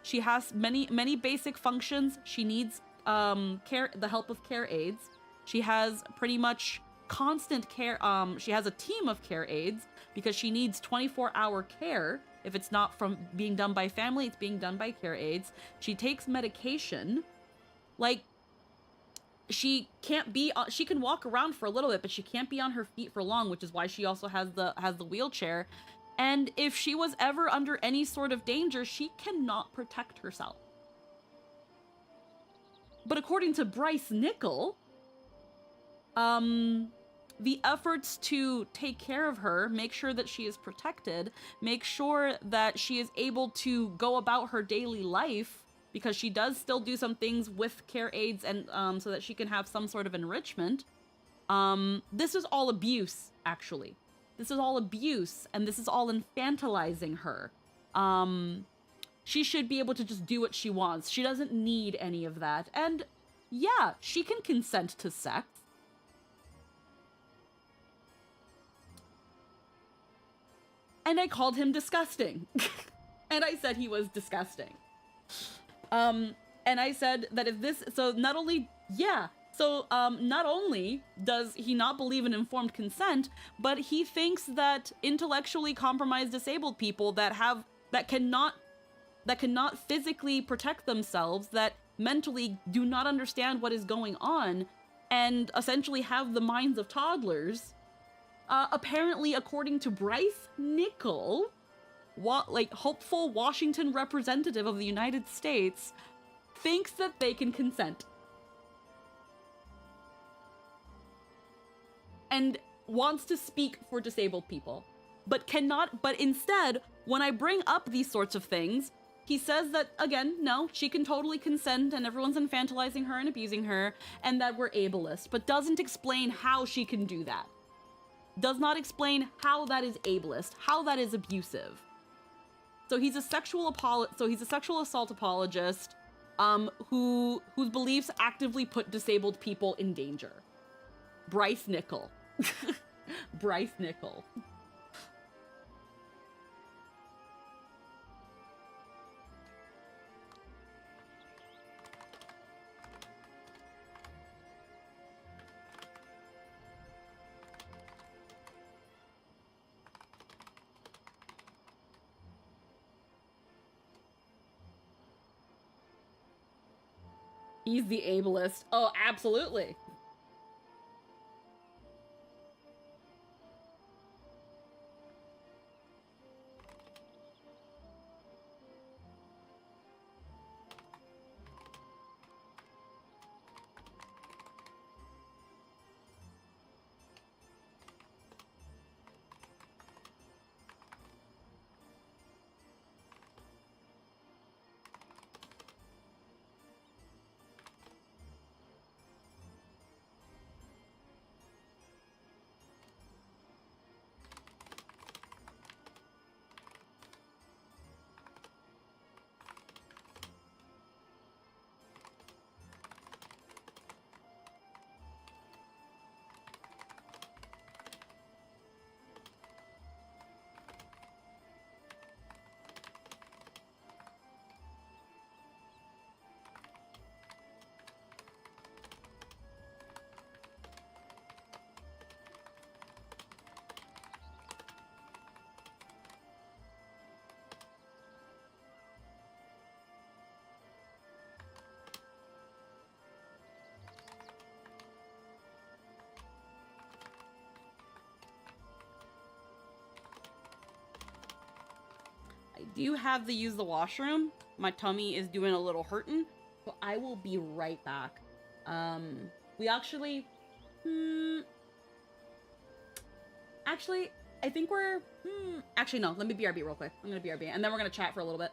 She has many basic functions. She needs the help of care aides. She has pretty much constant care. She has a team of care aides because she needs 24-hour care. If it's not from being done by family, it's being done by care aides. She takes medication. Like, she can't be, she can walk around for a little bit, but she can't be on her feet for long, which is why she also has the wheelchair. And if she was ever under any sort of danger, she cannot protect herself. But according to Bryce Nickel, the efforts to take care of her, make sure that she is protected, make sure that she is able to go about her daily life, because she does still do some things with care aides and so that she can have some sort of enrichment. This is all abuse, actually. This is all abuse, and this is all infantilizing her. She should be able to just do what she wants. She doesn't need any of that. And yeah, she can consent to sex. And I called him disgusting. And I said he was disgusting. And I said that if this, so not only, yeah, so not only does he not believe in informed consent, but he thinks that intellectually compromised disabled people that cannot physically protect themselves, that mentally do not understand what is going on and essentially have the minds of toddlers. Apparently, according to Bryce Nickel, hopeful Washington representative of the United States, thinks that they can consent. And wants to speak for disabled people, but instead, when I bring up these sorts of things, he says that, again, no, she can totally consent and everyone's infantilizing her and abusing her, and that we're ableist, but doesn't explain how she can do that. Does not explain how that is ableist, how that is abusive. So he's a sexual assault apologist, whose beliefs actively put disabled people in danger. Bryce Nickel. Bryce Nickel. He's the ableist. Oh, absolutely. I do have to use the washroom. My tummy is doing a little hurting, so I will be right back. We actually, actually, I think we're, actually no, let me BRB real quick. I'm gonna BRB, and then we're gonna chat for a little bit.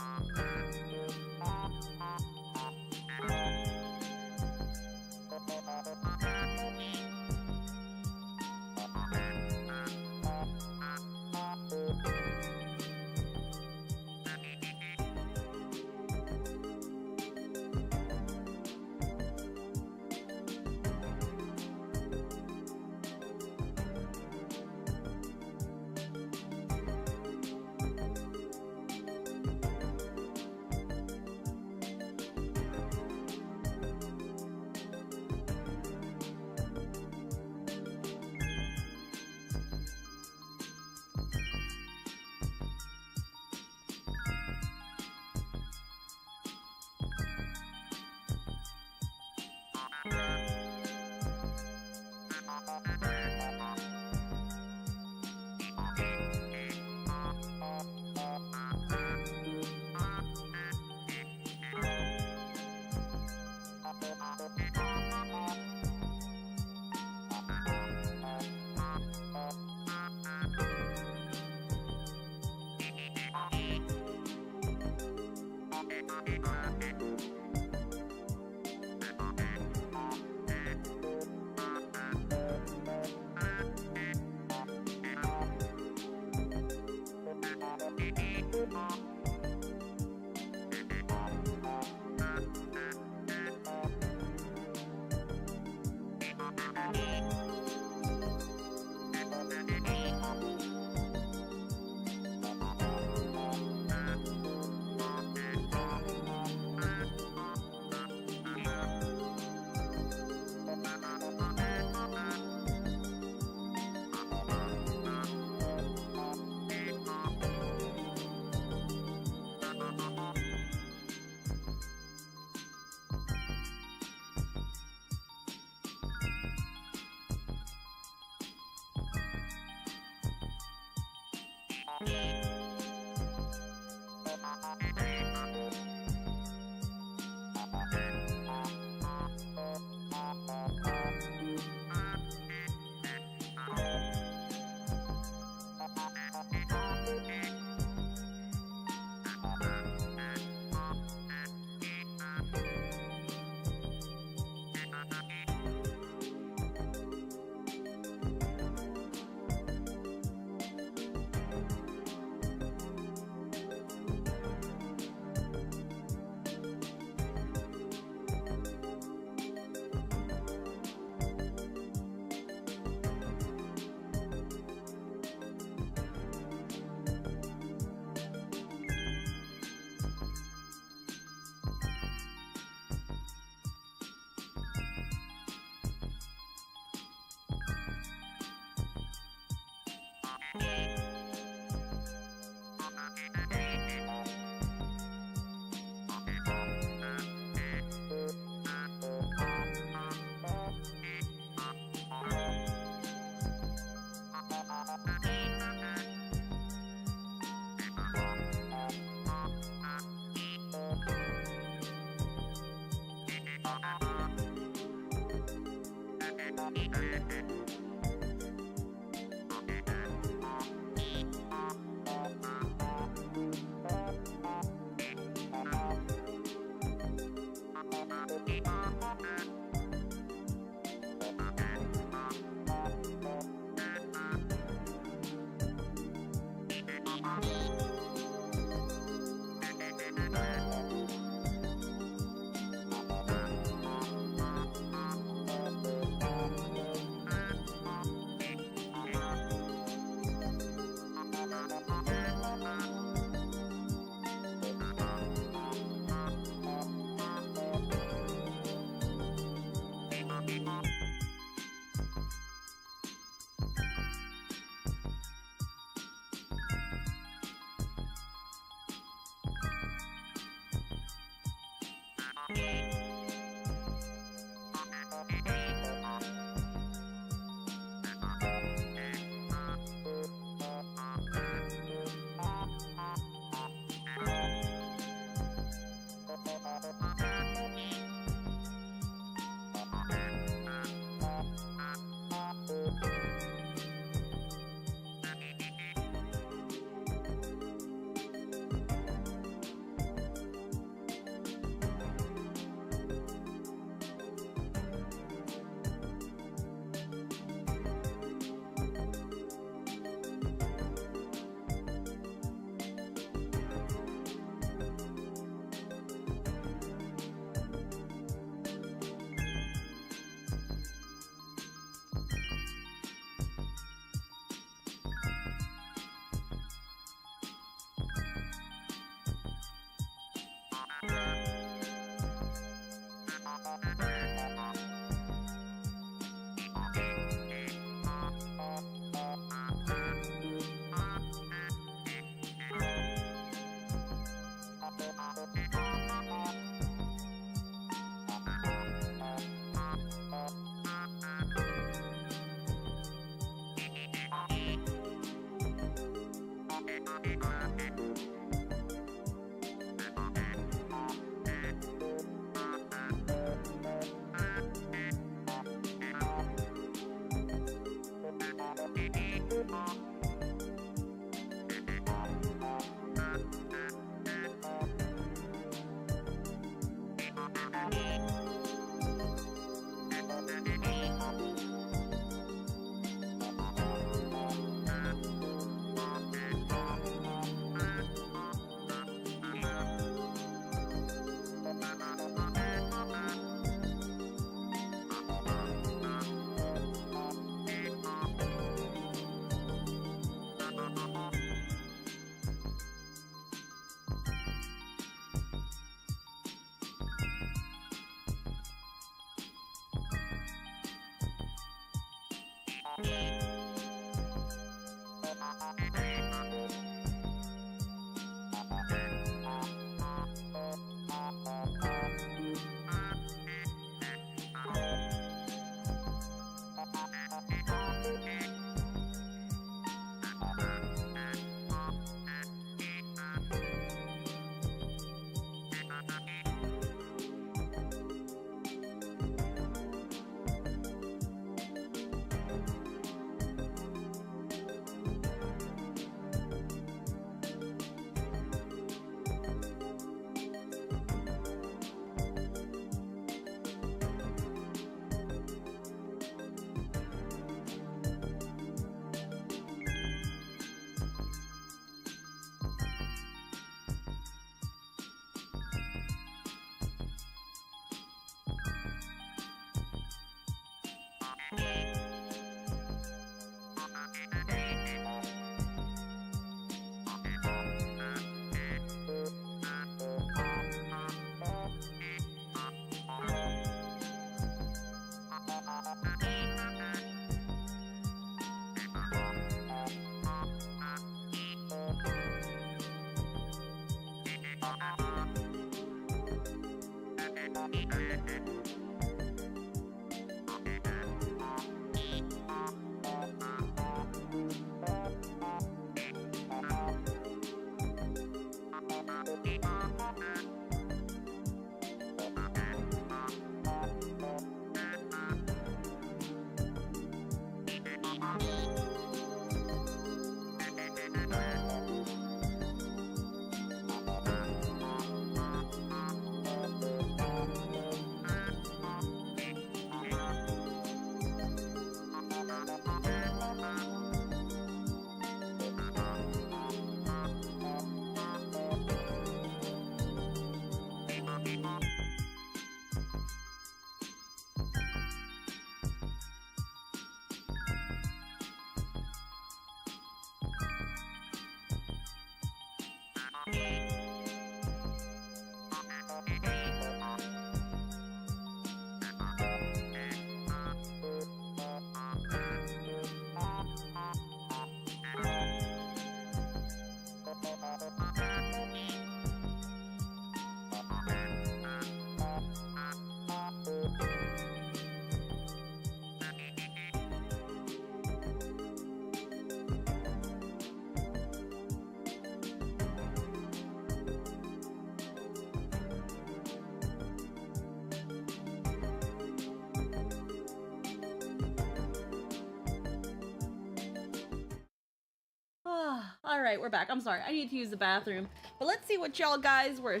All right, we're back. I'm sorry. I need to use the bathroom. But let's see what y'all guys were...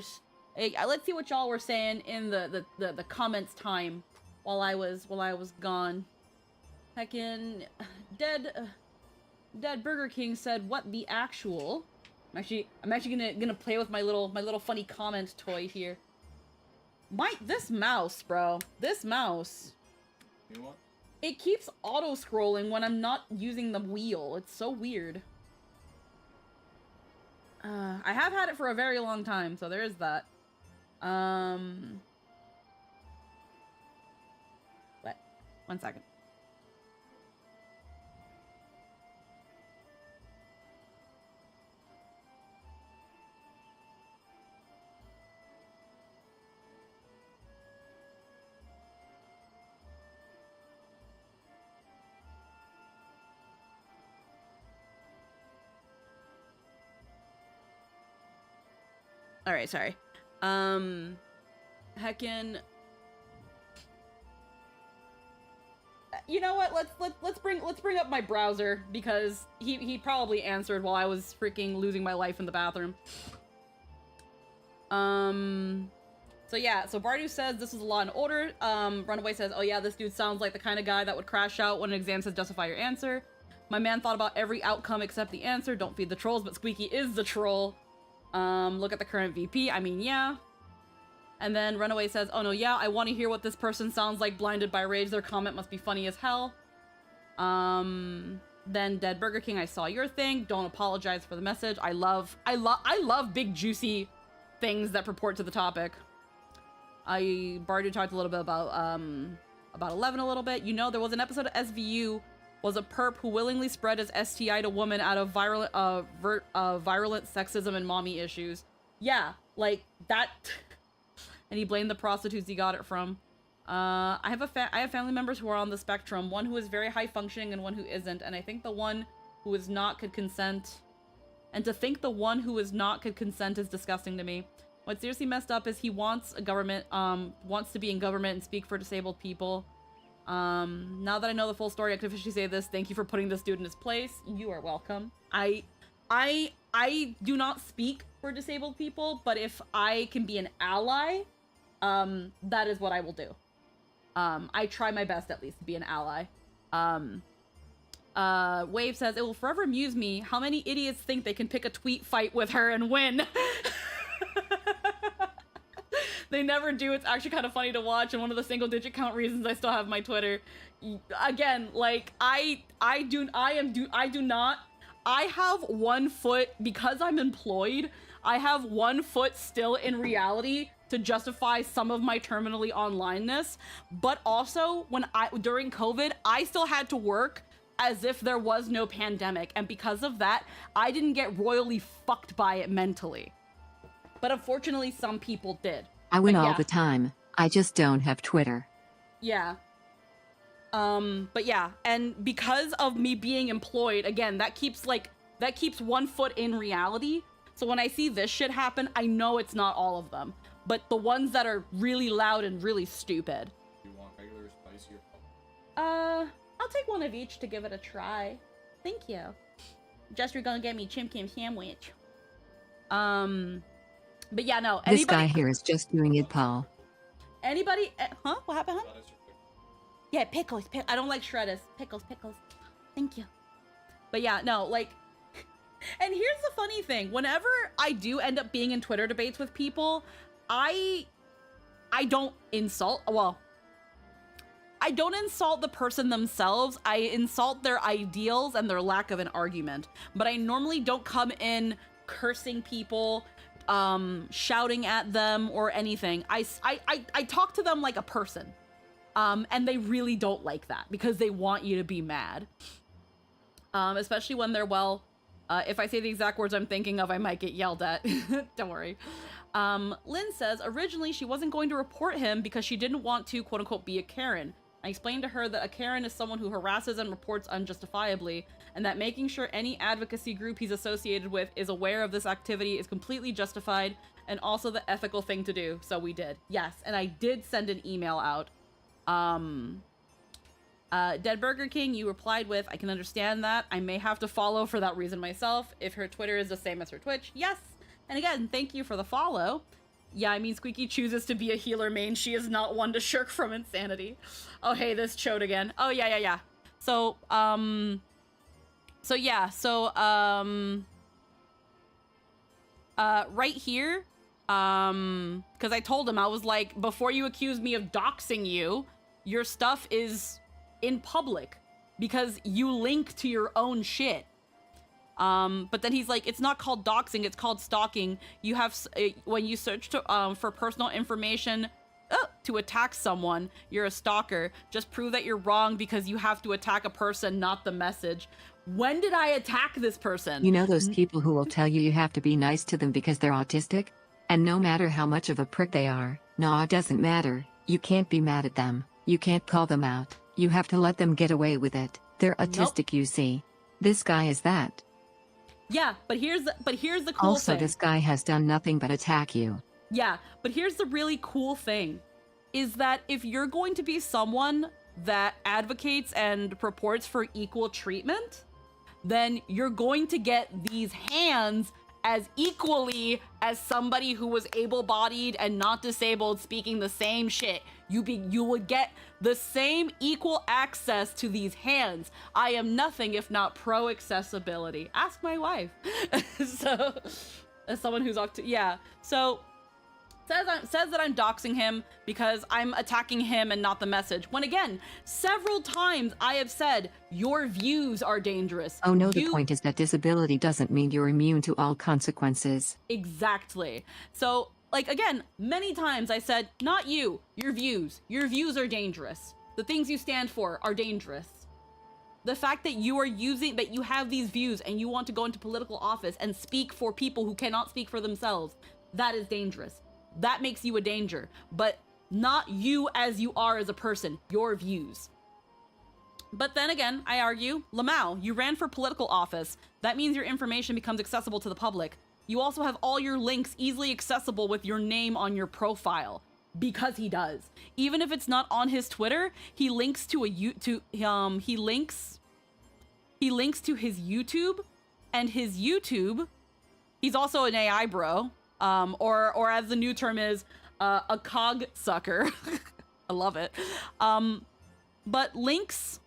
let's see what y'all were saying in the comments time while I was gone. Heckin' Dead Burger King said, "What the actual?" I'm actually gonna play with my little funny comment toy here. This mouse, bro. This mouse. You know what? It keeps auto-scrolling when I'm not using the wheel. It's so weird. I have had it for a very long time, so there is that. What? 1 second. All right, sorry. Heckin'. You know what? Let's bring up my browser because he probably answered while I was freaking losing my life in the bathroom. So yeah, so Bardu says this is Law and Order. Runaway says, "Oh yeah, this dude sounds like the kind of guy that would crash out when an exam says justify your answer. My man thought about every outcome except the answer. Don't feed the trolls, but Squeaky is the troll. Look at the current VP. I mean, yeah." And then Runaway says, "Oh no, yeah, I want to hear what this person sounds like blinded by rage. Their comment must be funny as hell." Then Dead Burger King, "I saw your thing. Don't apologize for the message. I love big juicy things that purport to the topic." Bardu talked a little bit about 11 a little bit. "You know, there was an episode of SVU was a perp who willingly spread his STI to women out of virulent sexism and mommy issues." Yeah, like that. And he blamed the prostitutes he got it from. I have family members who are on the spectrum. One who is very high functioning and one who isn't. And I think the one who is not could consent. And to think the one who is not could consent is disgusting to me. What's seriously messed up is he wants a government, wants to be in government and speak for disabled people. Now that I know the full story, I can officially say this. Thank you for putting this dude in his place. You are welcome. I do not speak for disabled people, but if I can be an ally, that is what I will do. I try my best at least to be an ally. Wave says, "It will forever amuse me how many idiots think they can pick a tweet fight with her and win." They never do. It's actually kind of funny to watch, and one of the single-digit count reasons I still have my Twitter. Again, like I have 1 foot, because I'm employed, I have 1 foot still in reality to justify some of my terminally onlineness. But also, during COVID, I still had to work as if there was no pandemic, and because of that, I didn't get royally fucked by it mentally. But unfortunately, some people did. I win all the time. I just don't have Twitter. Yeah. But yeah, and because of me being employed, again, that keeps 1 foot in reality. So when I see this shit happen, I know it's not all of them, but the ones that are really loud and really stupid. You want regular, spicy, or I'll take one of each to give it a try. Thank you. Jester gonna get me chimkin sandwich. But yeah, no. This guy here is just doing it, Paul. Anybody? Huh? What happened, huh? Yeah, pickles. I don't like shredders. Pickles. Thank you. But yeah, no, like... And here's the funny thing. Whenever I do end up being in Twitter debates with people, I don't insult... Well, I don't insult the person themselves. I insult their ideals and their lack of an argument. But I normally don't come in cursing people, shouting at them or anything. I talk to them like a person. And they really don't like that because they want you to be mad. Especially when they're, well, if I say the exact words I'm thinking of, I might get yelled at. Don't worry. Lynn says, originally she wasn't going to report him because she didn't want to, quote unquote, be a Karen. I explained to her that a Karen is someone who harasses and reports unjustifiably, and that making sure any advocacy group he's associated with is aware of this activity is completely justified and also the ethical thing to do. So we did. Yes, and I did send an email out Dead Burger King, you replied with, I can understand that. I may have to follow for that reason myself. If her Twitter is the same as her Twitch, yes. And again, thank you for the follow. Yeah, I mean, Squeaky chooses to be a healer main. She is not one to shirk from insanity. Oh, hey, this chode again. Oh, yeah. So, right here, because I told him, I was like, before you accuse me of doxing you, your stuff is in public because you link to your own shit. But then he's like, it's not called doxing, it's called stalking. You have, when you search to, for personal information to attack someone, you're a stalker. Just prove that you're wrong because you have to attack a person, not the message. When did I attack this person? You know those people who will tell you you have to be nice to them because they're autistic? And no matter how much of a prick they are, no, it doesn't matter. You can't be mad at them. You can't call them out. You have to let them get away with it. They're autistic, you see. This guy is that. Yeah, but here's the cool also, thing. this guy has done nothing but attack you. Yeah, but here's the really cool thing, is that if you're going to be someone that advocates and purports for equal treatment, then you're going to get these hands as equally as somebody who was able-bodied and not disabled speaking the same shit. You would get the same equal access to these hands. I am nothing if not pro-accessibility. Ask my wife. So, as someone who's so says that I'm doxing him because I'm attacking him and not the message. When again, several times I have said your views are dangerous. Oh no, the point is that disability doesn't mean you're immune to all consequences. Exactly. So, like, again, many times I said, not you, your views. Your views are dangerous. The things you stand for are dangerous. The fact that you have these views and you want to go into political office and speak for people who cannot speak for themselves, that is dangerous. That makes you a danger, but not you as you are as a person, your views. But then again, I argue, Lamau, you ran for political office. That means your information becomes accessible to the public. You also have all your links easily accessible with your name on your profile, because he does. Even if it's not on his Twitter, he links to he links to his YouTube, and his YouTube, he's also an AI bro. Or as the new term is, a cog sucker. I love it. But links,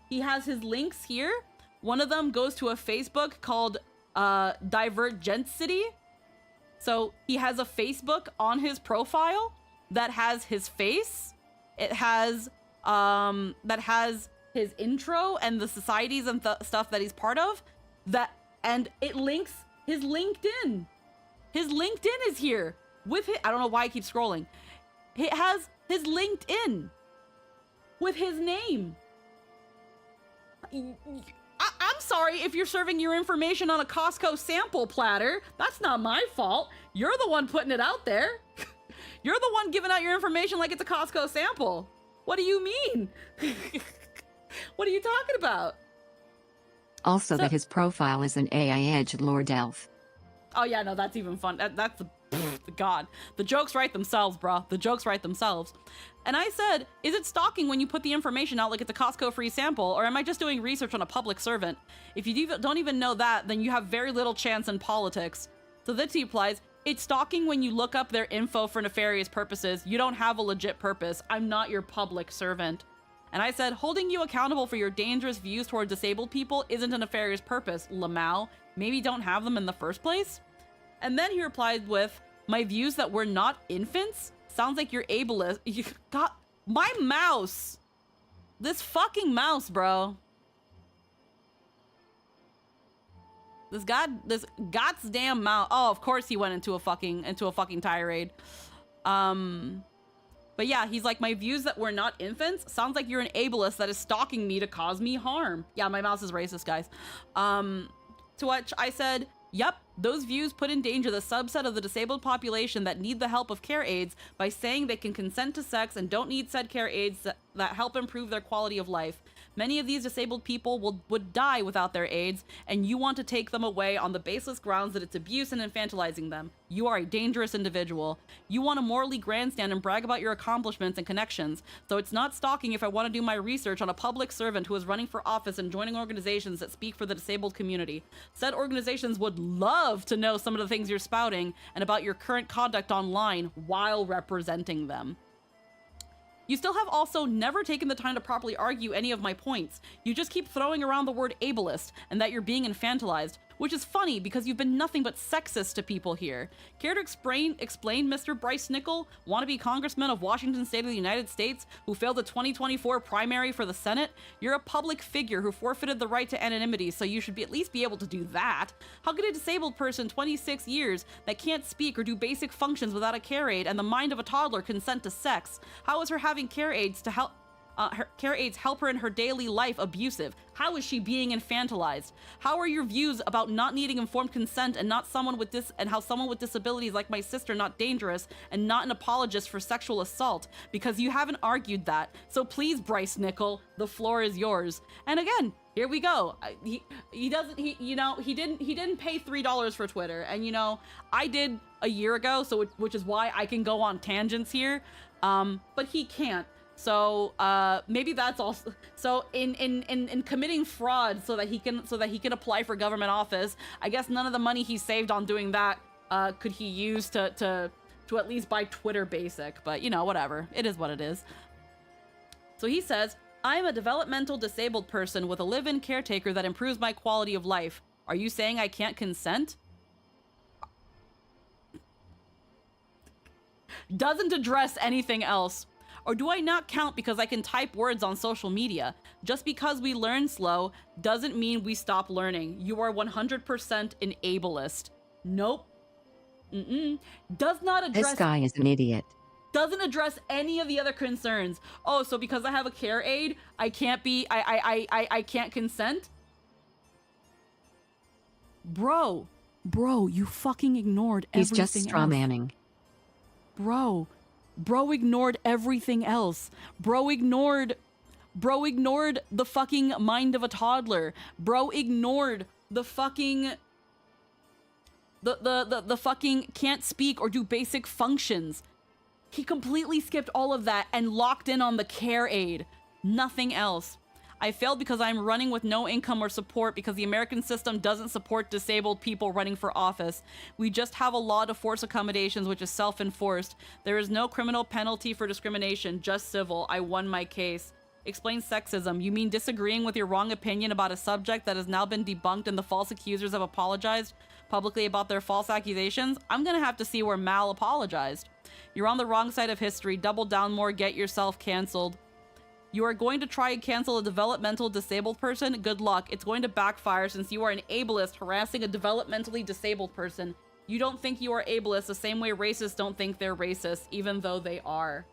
he has his links here. One of them goes to a Facebook called Divergentity. So he has a Facebook on his profile that has his face. It has his intro and the societies and stuff that he's part of. And it links his LinkedIn. His LinkedIn is here with his, I don't know why I keep scrolling. It has his LinkedIn with his name. I'm sorry if you're serving your information on a Costco sample platter. That's not my fault. You're the one putting it out there. You're the one giving out your information like it's a Costco sample. What do you mean? What are you talking about? Also that his profile is an AI edgelord elf. Oh yeah, no, that's even fun. That's the God. The jokes write themselves, bro. The jokes write themselves. And I said, is it stalking when you put the information out like it's a Costco free sample, or am I just doing research on a public servant? If you don't even know that, then you have very little chance in politics. So this replies, it's stalking when you look up their info for nefarious purposes. You don't have a legit purpose. I'm not your public servant. And I said, holding you accountable for your dangerous views toward disabled people isn't a nefarious purpose, Lamau. Maybe don't have them in the first place? And then he replied with, my views that we're not infants? Sounds like you're ableist. God, my mouse. This fucking mouse, bro. This goddamn mouse. Oh, of course he went into a fucking tirade. But yeah, he's like, my views that we're not infants? Sounds like you're an ableist that is stalking me to cause me harm. Yeah, my mouse is racist, guys. To which I said, yep, those views put in danger the subset of the disabled population that need the help of care aids by saying they can consent to sex and don't need said care aids that help improve their quality of life. Many of these disabled people would die without their aids, and you want to take them away on the baseless grounds that it's abuse and infantilizing them. You are a dangerous individual. You want to morally grandstand and brag about your accomplishments and connections, so it's not stalking if I want to do my research on a public servant who is running for office and joining organizations that speak for the disabled community. Said organizations would love to know some of the things you're spouting and about your current conduct online while representing them. You still have also never taken the time to properly argue any of my points. You just keep throwing around the word ableist and that you're being infantilized, which is funny because you've been nothing but sexist to people here. Care to explain Mr. Bryce Nickel, wannabe congressman of Washington State of the United States, who failed the 2024 primary for the Senate? You're a public figure who forfeited the right to anonymity, so you should at least be able to do that. How could a disabled person, 26 years, that can't speak or do basic functions without a care aid and the mind of a toddler consent to sex? How is her having care aids to help her care aids help her in her daily life abusive? How is she being infantilized? How are your views about not needing informed consent and how someone with disabilities like my sister not dangerous and not an apologist for sexual assault? Because you haven't argued that. So please, Bryce Nickel, the floor is yours. And again, here we go. He didn't pay $3 for Twitter, and I did a year ago, so which is why I can go on tangents here. But he can't. So maybe that's also so in committing fraud so that he can apply for government office. I guess none of the money he saved on doing that could he use to at least buy Twitter Basic. But whatever, it is what it is. So he says, I'm a developmental disabled person with a live-in caretaker that improves my quality of life. Are you saying I can't consent? Doesn't address anything else. Or do I not count because I can type words on social media? Just because we learn slow doesn't mean we stop learning. You are 100% an ableist. Nope. Does not address— This guy is an idiot. Doesn't address any of the other concerns. Oh, so because I have a care aid, I can't I can't consent? Bro, you fucking ignored everything else. He's just strawmanning. Bro ignored everything else. Bro ignored the fucking mind of a toddler. Bro ignored the fucking the fucking can't speak or do basic functions. He completely skipped all of that and locked in on the care aid. Nothing else. I failed because I'm running with no income or support because the American system doesn't support disabled people running for office. We just have a law to force accommodations, which is self-enforced. There is no criminal penalty for discrimination, just civil. I won my case. Explain sexism. You mean disagreeing with your wrong opinion about a subject that has now been debunked and the false accusers have apologized publicly about their false accusations? I'm gonna have to see where Mal apologized. You're on the wrong side of history. Double down more, get yourself canceled. You are going to try and cancel a developmental disabled person? Good luck. It's going to backfire since you are an ableist harassing a developmentally disabled person. You don't think you are ableist the same way racists don't think they're racist, even though they are.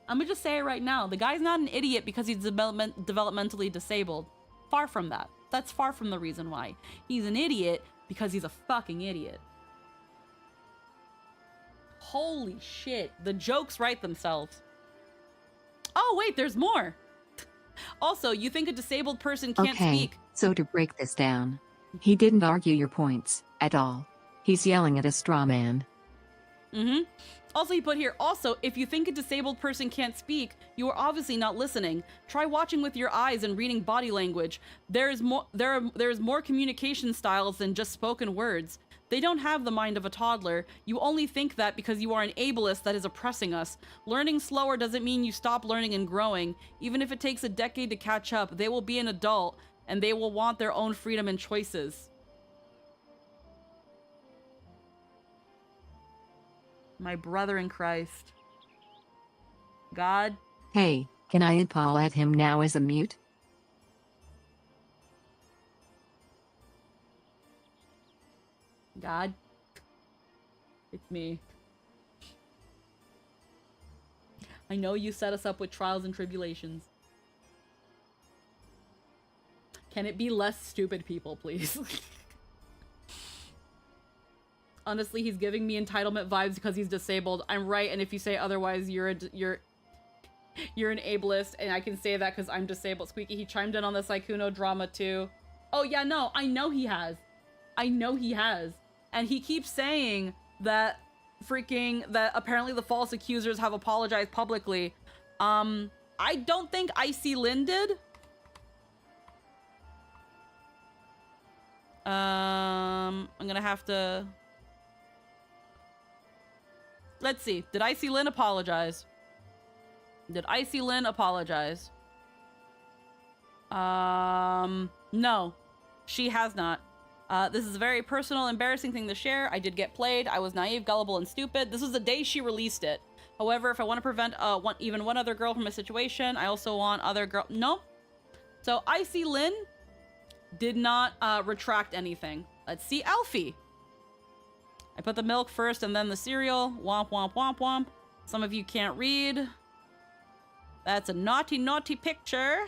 I'm gonna just say it right now. The guy's not an idiot because he's developmentally disabled. Far from that. That's far from the reason why. He's an idiot because he's a fucking idiot. Holy shit. The jokes write themselves. Oh, wait, there's more. Also, you think a disabled person can't speak. So to break this down, he didn't argue your points at all. He's yelling at a straw man. Also, he put here, also, if you think a disabled person can't speak, you are obviously not listening. Try watching with your eyes and reading body language. There is more communication styles than just spoken words. They don't have the mind of a toddler. You only think that because you are an ableist that is oppressing us. Learning slower doesn't mean you stop learning and growing. Even if it takes a decade to catch up, they will be an adult and they will want their own freedom and choices. My brother in Christ. God. Hey, can I Paul at him now as a mute? God. It's me. I know you set us up with trials and tribulations. Can it be less stupid people, please? Honestly, he's giving me entitlement vibes because he's disabled. I'm right, and if you say otherwise, you're an ableist, and I can say that because I'm disabled. Squeaky, he chimed in on the Sykkuno drama too. Oh yeah, no, I know he has. I know he has. And he keeps saying that that apparently the false accusers have apologized publicly. I don't think Icy Lynn did. I'm gonna have to... Let's see. Did Icy Lynn apologize? Did Icy Lynn apologize? No. She has not. This is a very personal, embarrassing thing to share. I did get played. I was naive, gullible, and stupid. This was the day she released it. However, if I want to prevent even one other girl from a situation, I also want other girl... No. So, Icy Lynn did not retract anything. Let's see Alfie. I put the milk first and then the cereal. Womp, womp, womp, womp. Some of you can't read. That's a naughty, naughty picture.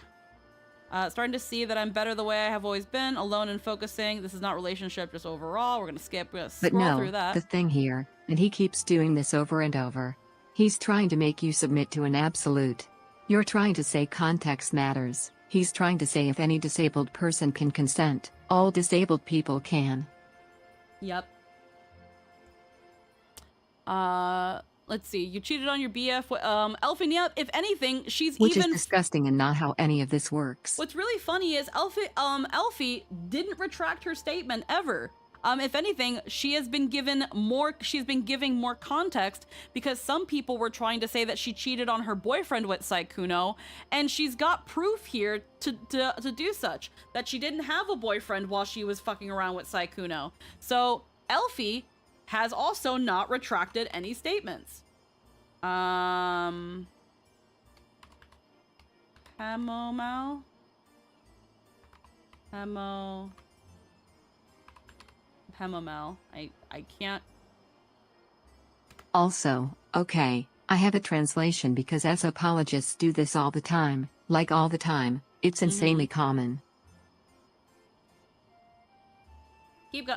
Starting to see that I'm better the way I have always been, alone and focusing. This is not relationship, just overall. We're gonna skip, we're gonna scroll through that. The thing here, and he keeps doing this over and over. He's trying to make you submit to an absolute. You're trying to say context matters. He's trying to say if any disabled person can consent, all disabled people can. Yep. Let's see. You cheated on your BF. Elfin, yeah, if anything, Which is disgusting and not how any of this works. What's really funny is Elfie didn't retract her statement ever. If anything, she's been giving more context because some people were trying to say that she cheated on her boyfriend with Sykkuno, and she's got proof here to do such, that she didn't have a boyfriend while she was fucking around with Sykkuno. So Elfie has also not retracted any statements. Hamomao? Hamomel. I can't. Also, okay, I have a translation because as apologists do this all the time, like all the time, it's insanely common. Keep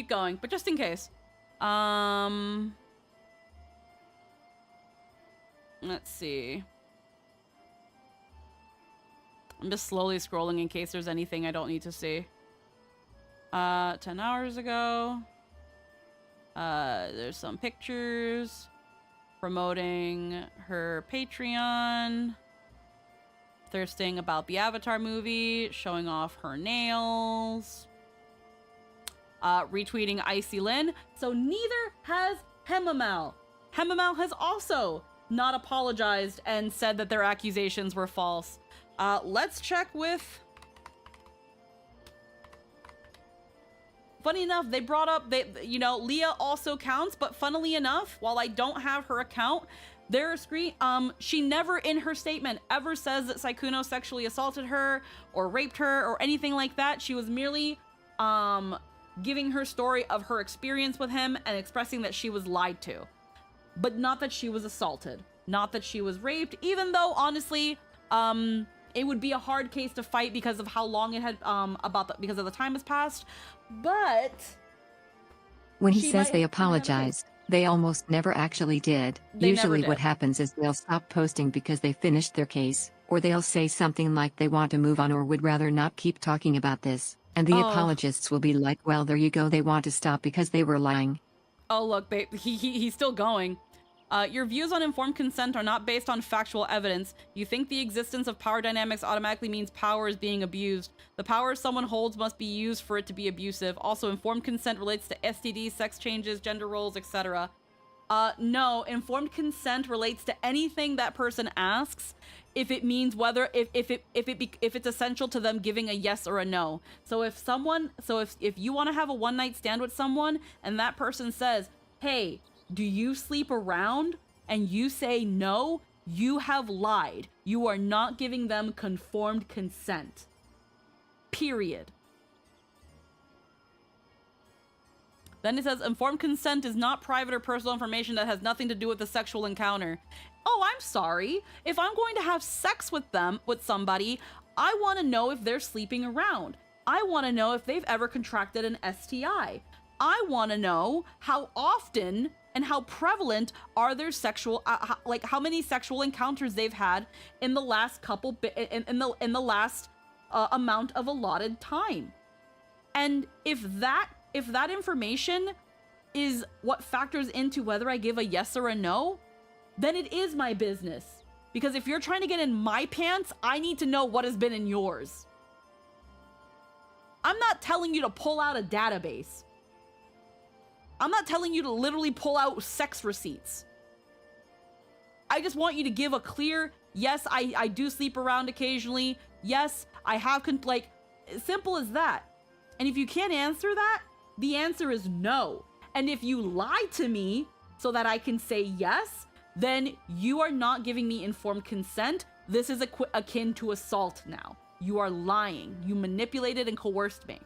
going, but just in case. Let's see. I'm just slowly scrolling in case there's anything I don't need to see. 10 hours ago. There's some pictures promoting her Patreon. Thirsting about the Avatar movie, showing off her nails. Retweeting Icy Lynn. So neither has Hemamel. Hemamel has also not apologized and said that their accusations were false. Let's check with... Funny enough, they brought up, Leah also counts, but funnily enough, while I don't have her account, she never in her statement ever says that Sykkuno sexually assaulted her or raped her or anything like that. She was merely, giving her story of her experience with him and expressing that she was lied to, but not that she was assaulted, not that she was raped, even though honestly, it would be a hard case to fight because of how long it had, because of the time has passed, but... When he says they apologized, they almost never actually did. Usually what happens is they'll stop posting because they finished their case, or they'll say something like they want to move on or would rather not keep talking about this. And the apologists will be like, well, there you go, they want to stop because they were lying. Oh, look, babe, he's still going. Your views on informed consent are not based on factual evidence. You think the existence of power dynamics automatically means power is being abused. The power someone holds must be used for it to be abusive. Also, informed consent relates to STDs, sex changes, gender roles, etc. No, informed consent relates to anything that person asks if it means whether if it's essential to them giving a yes or a no. So if you want to have a one-night stand with someone and that person says, "Hey, do you sleep around?" and you say no, you have lied. You are not giving them conformed consent. Period. Then it says, informed consent is not private or personal information that has nothing to do with the sexual encounter. Oh, I'm sorry. If I'm going to have sex with somebody, I want to know if they're sleeping around. I want to know if they've ever contracted an STI. I want to know how often and how prevalent are their sexual, like how many sexual encounters they've had in the last couple, in the last amount of allotted time. And if that information is what factors into whether I give a yes or a no, then it is my business. Because if you're trying to get in my pants, I need to know what has been in yours. I'm not telling you to pull out a database. I'm not telling you to literally pull out sex receipts. I just want you to give a clear, yes, I do sleep around occasionally. Yes, I have, like, simple as that. And if you can't answer that, the answer is no. And if you lie to me so that I can say yes, then you are not giving me informed consent. This is akin to assault now. You are lying. You manipulated and coerced me.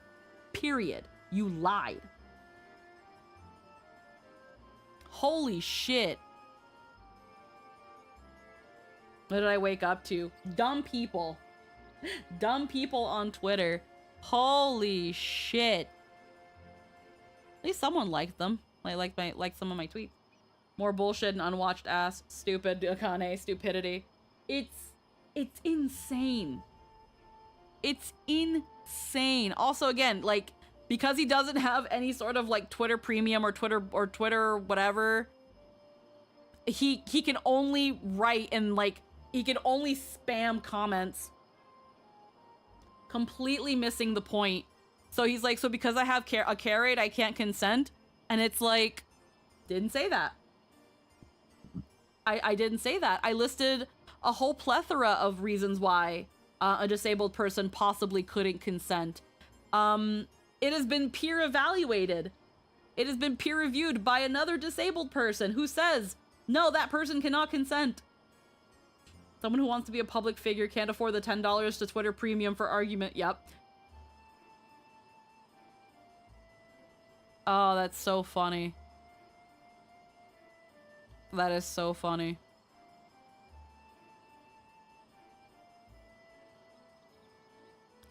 Period. You lied. Holy shit. What did I wake up to? Dumb people. Dumb people on Twitter. Holy shit. At least someone liked them. Like some of my tweets. More bullshit and unwatched ass. Stupid Akane. Stupidity. It's insane. It's insane. Also, again, like, because he doesn't have any sort of like Twitter premium or Twitter whatever, he can only write and like he can only spam comments, completely missing the point. So he's like, so because I have a carrot, I can't consent, and it's like, didn't say that. I didn't say that. I listed a whole plethora of reasons why a disabled person possibly couldn't consent. It has been peer evaluated. It has been peer reviewed by another disabled person who says, no, that person cannot consent. Someone who wants to be a public figure can't afford the $10 to Twitter premium for argument. Yep. Oh, that's so funny. That is so funny.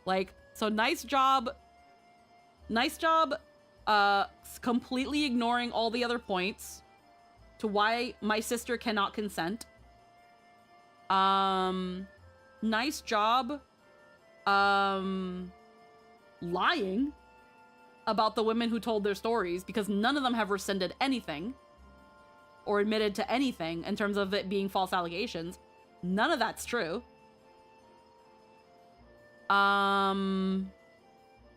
Like, so nice job, completely ignoring all the other points to why my sister cannot consent. Nice job, lying about the women who told their stories, because none of them have rescinded anything or admitted to anything in terms of it being false allegations. None of that's true.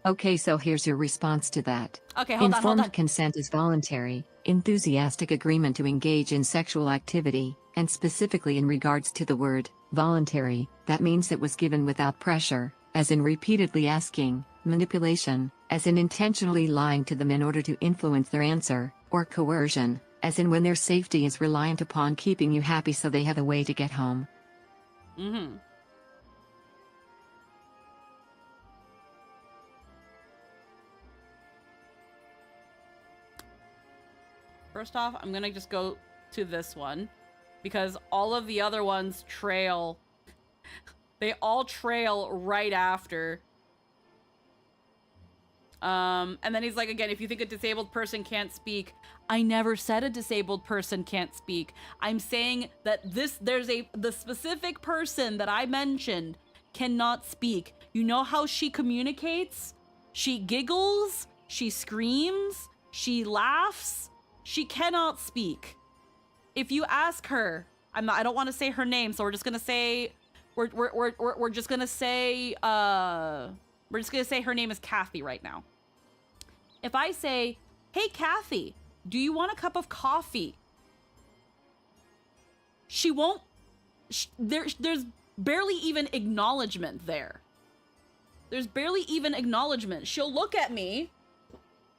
Okay, so here's your response to that. Okay, hold on. Informed consent is voluntary, enthusiastic agreement to engage in sexual activity, and specifically in regards to the word voluntary, that means it was given without pressure, as in repeatedly asking, manipulation, as in intentionally lying to them in order to influence their answer, or coercion, as in when their safety is reliant upon keeping you happy so they have a way to get home. Mm-hmm. First off, I'm gonna just go to this one, because all of the other ones trail. They all trail right after. And then he's like, again, if you think a disabled person can't speak, I never said a disabled person can't speak. I'm saying that the specific person that I mentioned cannot speak. You know how she communicates? She giggles, she screams, she laughs. She cannot speak. If you ask her, I don't want to say her name, so we're just gonna say we're just gonna say her name is Kathy right now. If I say, hey Kathy, do you want a cup of coffee? She won't, there's barely even acknowledgement there. There's barely even acknowledgement. She'll look at me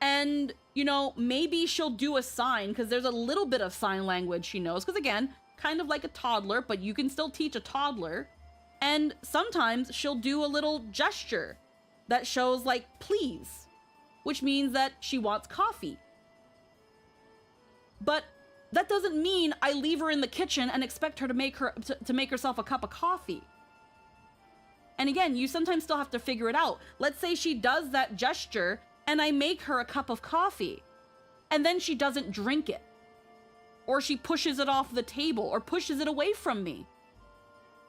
and, you know, maybe she'll do a sign, because there's a little bit of sign language she knows, because again, kind of like a toddler, but you can still teach a toddler. And sometimes she'll do a little gesture that shows like, please, which means that she wants coffee. But that doesn't mean I leave her in the kitchen and expect her to make herself a cup of coffee. And again, you sometimes still have to figure it out. Let's say she does that gesture and I make her a cup of coffee, and then she doesn't drink it, or she pushes it off the table, or pushes it away from me.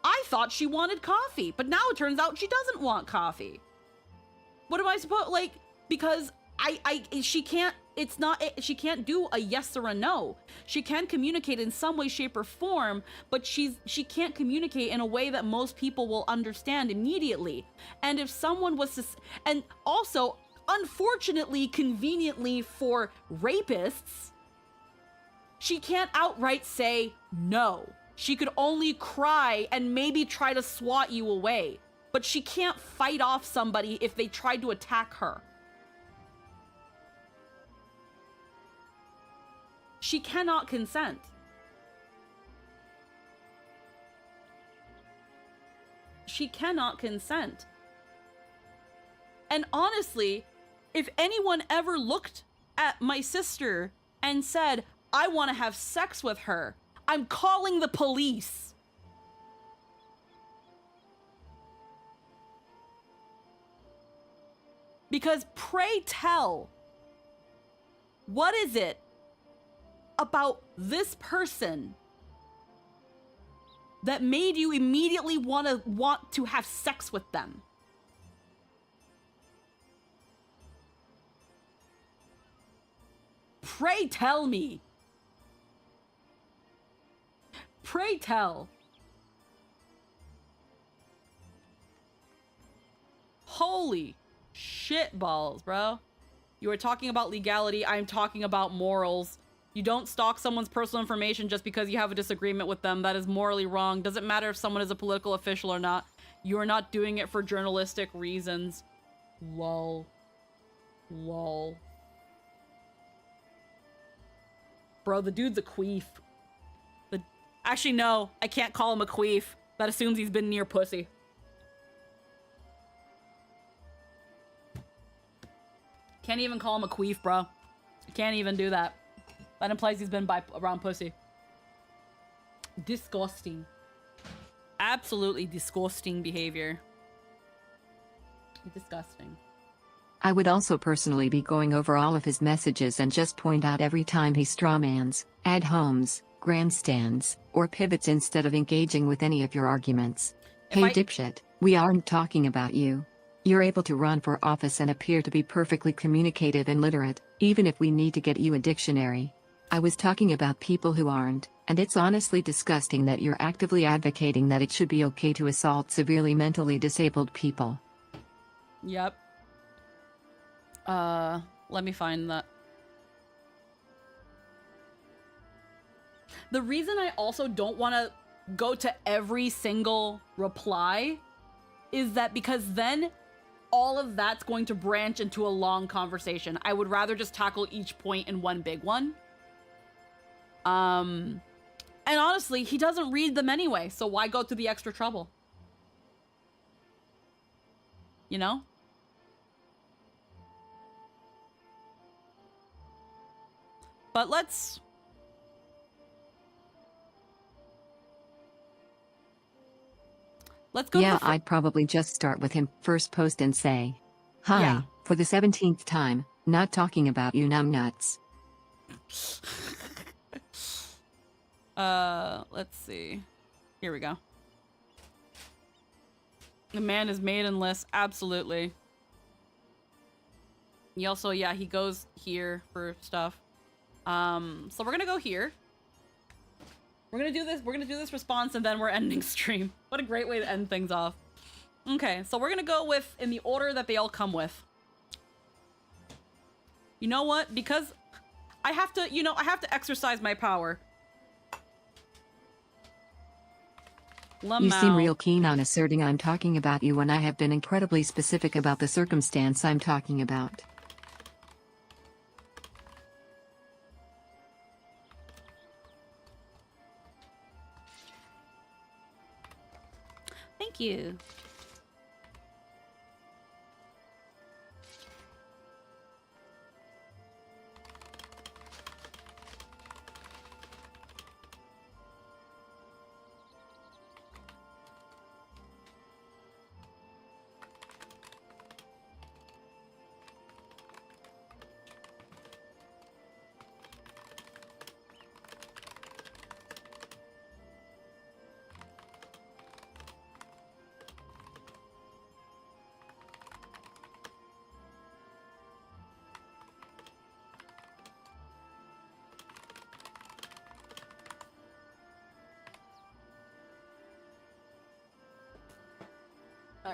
I thought she wanted coffee, but now it turns out she doesn't want coffee. What am I supposed, like, because she can't, it's not, she can't do a yes or a no. She can communicate in some way, shape, or form, but she can't communicate in a way that most people will understand immediately. And if someone was to, and also, unfortunately, conveniently for rapists, she can't outright say no. She could only cry and maybe try to swat you away, but she can't fight off somebody if they tried to attack her. She cannot consent. She cannot consent. And honestly, if anyone ever looked at my sister and said, I want to have sex with her, I'm calling the police. Because pray tell, what is it about this person that made you immediately want to have sex with them? Pray tell me. Pray tell. Holy shit balls, bro. You are talking about legality. I'm talking about morals. You don't stalk someone's personal information just because you have a disagreement with them. That is morally wrong. Doesn't matter if someone is a political official or not. You are not doing it for journalistic reasons. Lol. Lol. Bro, the dude's a queef. Actually, no. I can't call him a queef. That assumes he's been near pussy. Can't even call him a queef, bro. I can't even do that. That implies he's been around pussy. Disgusting. Absolutely disgusting behavior. Disgusting. I would also personally be going over all of his messages and just point out every time he strawmans, ad homes, grandstands, or pivots instead of engaging with any of your arguments. Hey dipshit, we aren't talking about you. You're able to run for office and appear to be perfectly communicative and literate, even if we need to get you a dictionary. I was talking about people who aren't, and it's honestly disgusting that you're actively advocating that it should be okay to assault severely mentally disabled people. Yep. Let me find that. The reason I also don't want to go to every single reply is that because then all of that's going to branch into a long conversation. I would rather just tackle each point in one big one. And honestly, he doesn't read them anyway, so why go through the extra trouble? You know? But let's go. Yeah, I'd probably just start with him first post and say, hi, Yeah. for the 17th time, not talking about you numbnuts. Let's see. Here we go. The man is maidenless, absolutely. He also, yeah, he goes here for stuff. So we're gonna go here. We're gonna do this response and then we're ending stream. What a great way to end things off. Okay, so we're gonna go with in the order that they all come with. You know what? Because I have to, I have to exercise my power. You seem real keen on asserting I'm talking about you when I have been incredibly specific about the circumstance I'm talking about. Thank you.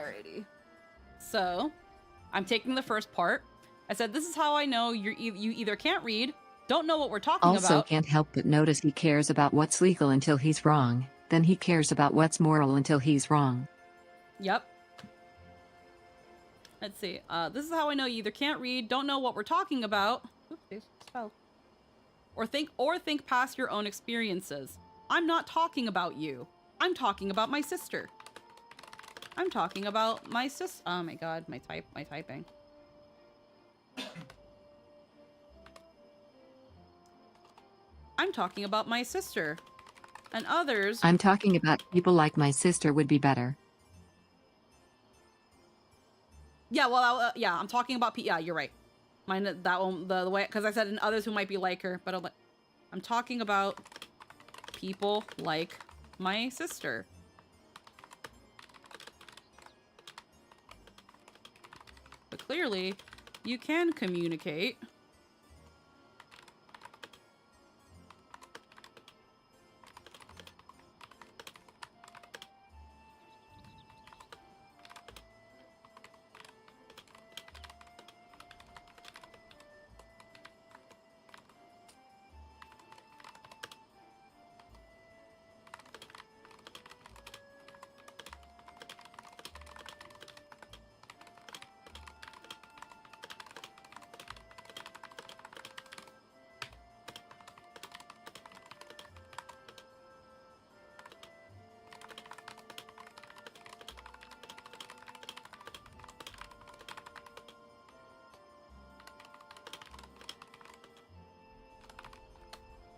Alrighty. So, I'm taking the first part. I said, this is how I know you either can't read, don't know what we're talking Also about. can't help but notice he cares about what's legal until he's wrong, then he cares about what's moral until he's wrong. Yep. Let's see. This is how I know you either can't read, don't know what we're talking about. Oopsies, spell. Or think past your own experiences. I'm not talking about you. I'm talking about my sister. I'm talking about my sis. Oh my god, my typing. I'm talking about my sister. And others. I'm talking about people like my sister would be better. Yeah, well, yeah, I'm talking about yeah, you're right. Mine, that one, the way, because I said and others who might be like her, but I'm talking about people like my sister. But clearly, you can communicate.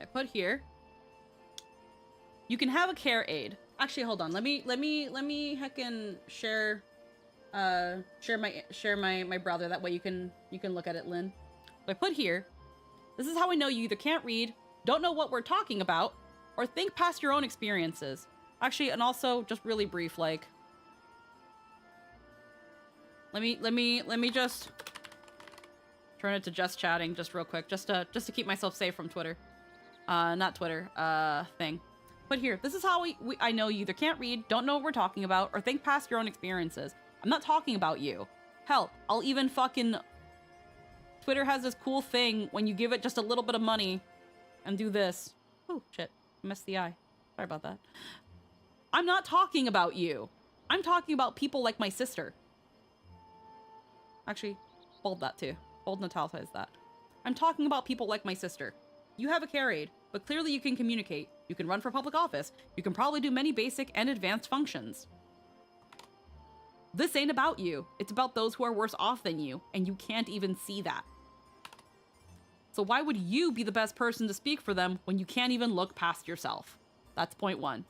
I put here. You can have a care aid. Actually, hold on. Let me heckin' share my browser. That way you can look at it, Lynn. So I put here. This is how I know you either can't read, don't know what we're talking about, or think past your own experiences. Actually, and also just really brief, like. Let me just turn it to just chatting just real quick, just to keep myself safe from Twitter. Not Twitter, thing. But here, this is how I know you either can't read, don't know what we're talking about, or think past your own experiences. I'm not talking about you. Hell, I'll even fucking... Twitter has this cool thing when you give it just a little bit of money and do this. Oh, shit. Missed the eye. Sorry about that. I'm not talking about you. I'm talking about people like my sister. Actually, bold that too. Bold and italicize that. I'm talking about people like my sister. You have a care aid, but clearly you can communicate. You can run for public office. You can probably do many basic and advanced functions. This ain't about you. It's about those who are worse off than you, and you can't even see that. So why would you be the best person to speak for them when you can't even look past yourself? That's point one.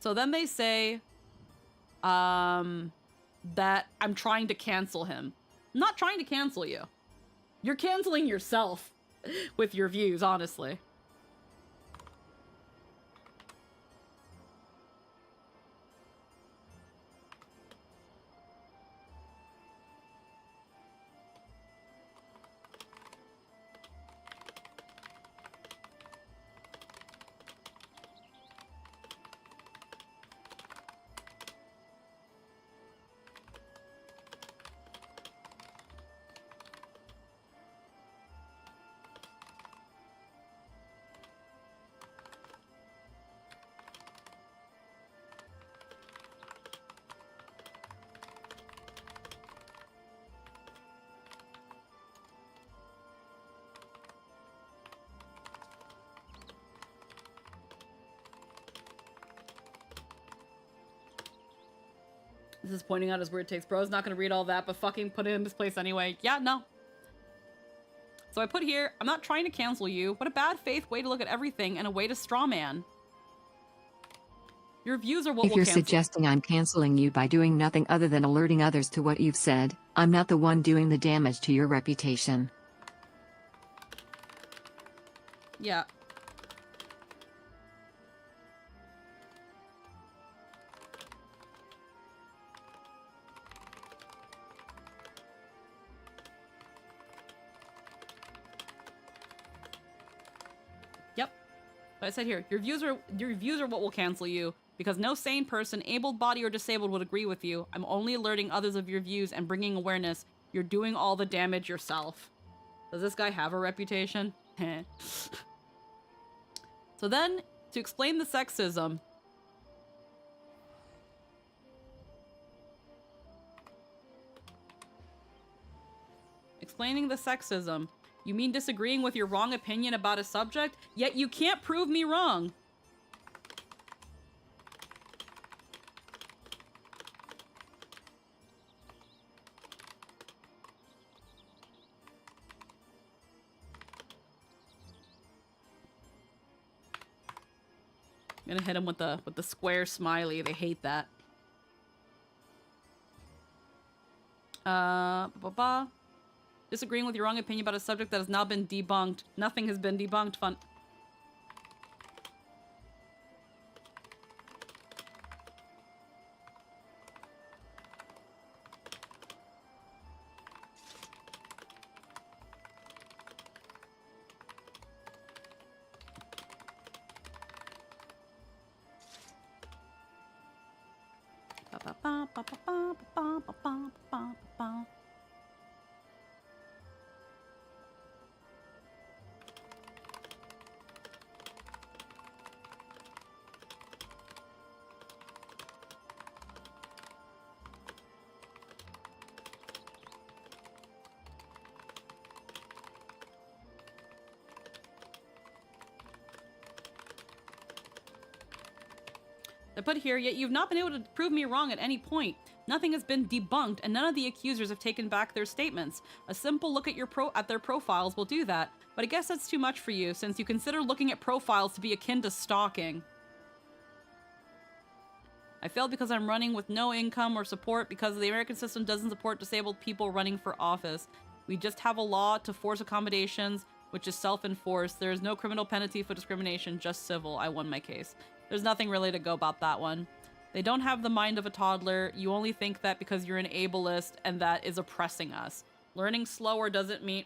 So then they say, that I'm trying to cancel him. I'm not trying to cancel you. You're canceling yourself with your views, honestly. This is pointing out his weird takes. Bro's not gonna read all that, but fucking put it in this place anyway. Yeah, no. So I put here, I'm not trying to cancel you. What a bad faith way to look at everything and a way to strawman. Your views are what If will you're cancel. suggesting I'm canceling you by doing nothing other than alerting others to what you've said, I'm not the one doing the damage to your reputation. Yeah. Yep. But I said here, your views are what will cancel you Because no sane person, able-bodied or disabled, would agree with you. I'm only alerting others of your views and bringing awareness. You're doing all the damage yourself. Does this guy have a reputation? So then, to explain the sexism... Explaining the sexism. You mean disagreeing with your wrong opinion about a subject? Yet you can't prove me wrong. I'm gonna hit him with the square smiley. They hate that. Disagreeing with your wrong opinion about a subject that has now been debunked. Nothing has been debunked. Fun. I put here, yet you've not been able to prove me wrong at any point. Nothing has been debunked, and none of the accusers have taken back their statements. A simple look at their profiles will do that, but I guess that's too much for you, since you consider looking at profiles to be akin to stalking. I failed because I'm running with no income or support because the American system doesn't support disabled people running for office. We just have a law to force accommodations, which is self-enforced. There is no criminal penalty for discrimination, just civil. I won my case. There's nothing really to go about that one. They don't have the mind of a toddler. You only think that because you're an ableist and that is oppressing us. Learning slower doesn't mean...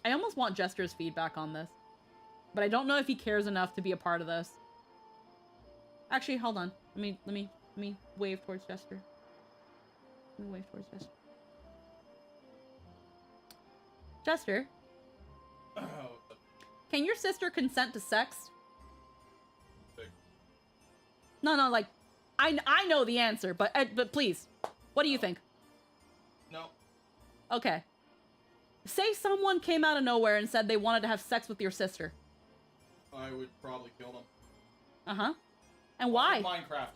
I almost want Jester's feedback on this. But I don't know if he cares enough to be a part of this. Actually, hold on. Let me wave towards Jester. Let me wave towards Jester. Jester? Can your sister consent to sex? No, like, I know the answer, but please, what do you think? No. Okay. Say someone came out of nowhere and said they wanted to have sex with your sister. I would probably kill them. Uh-huh. And why? Minecraft.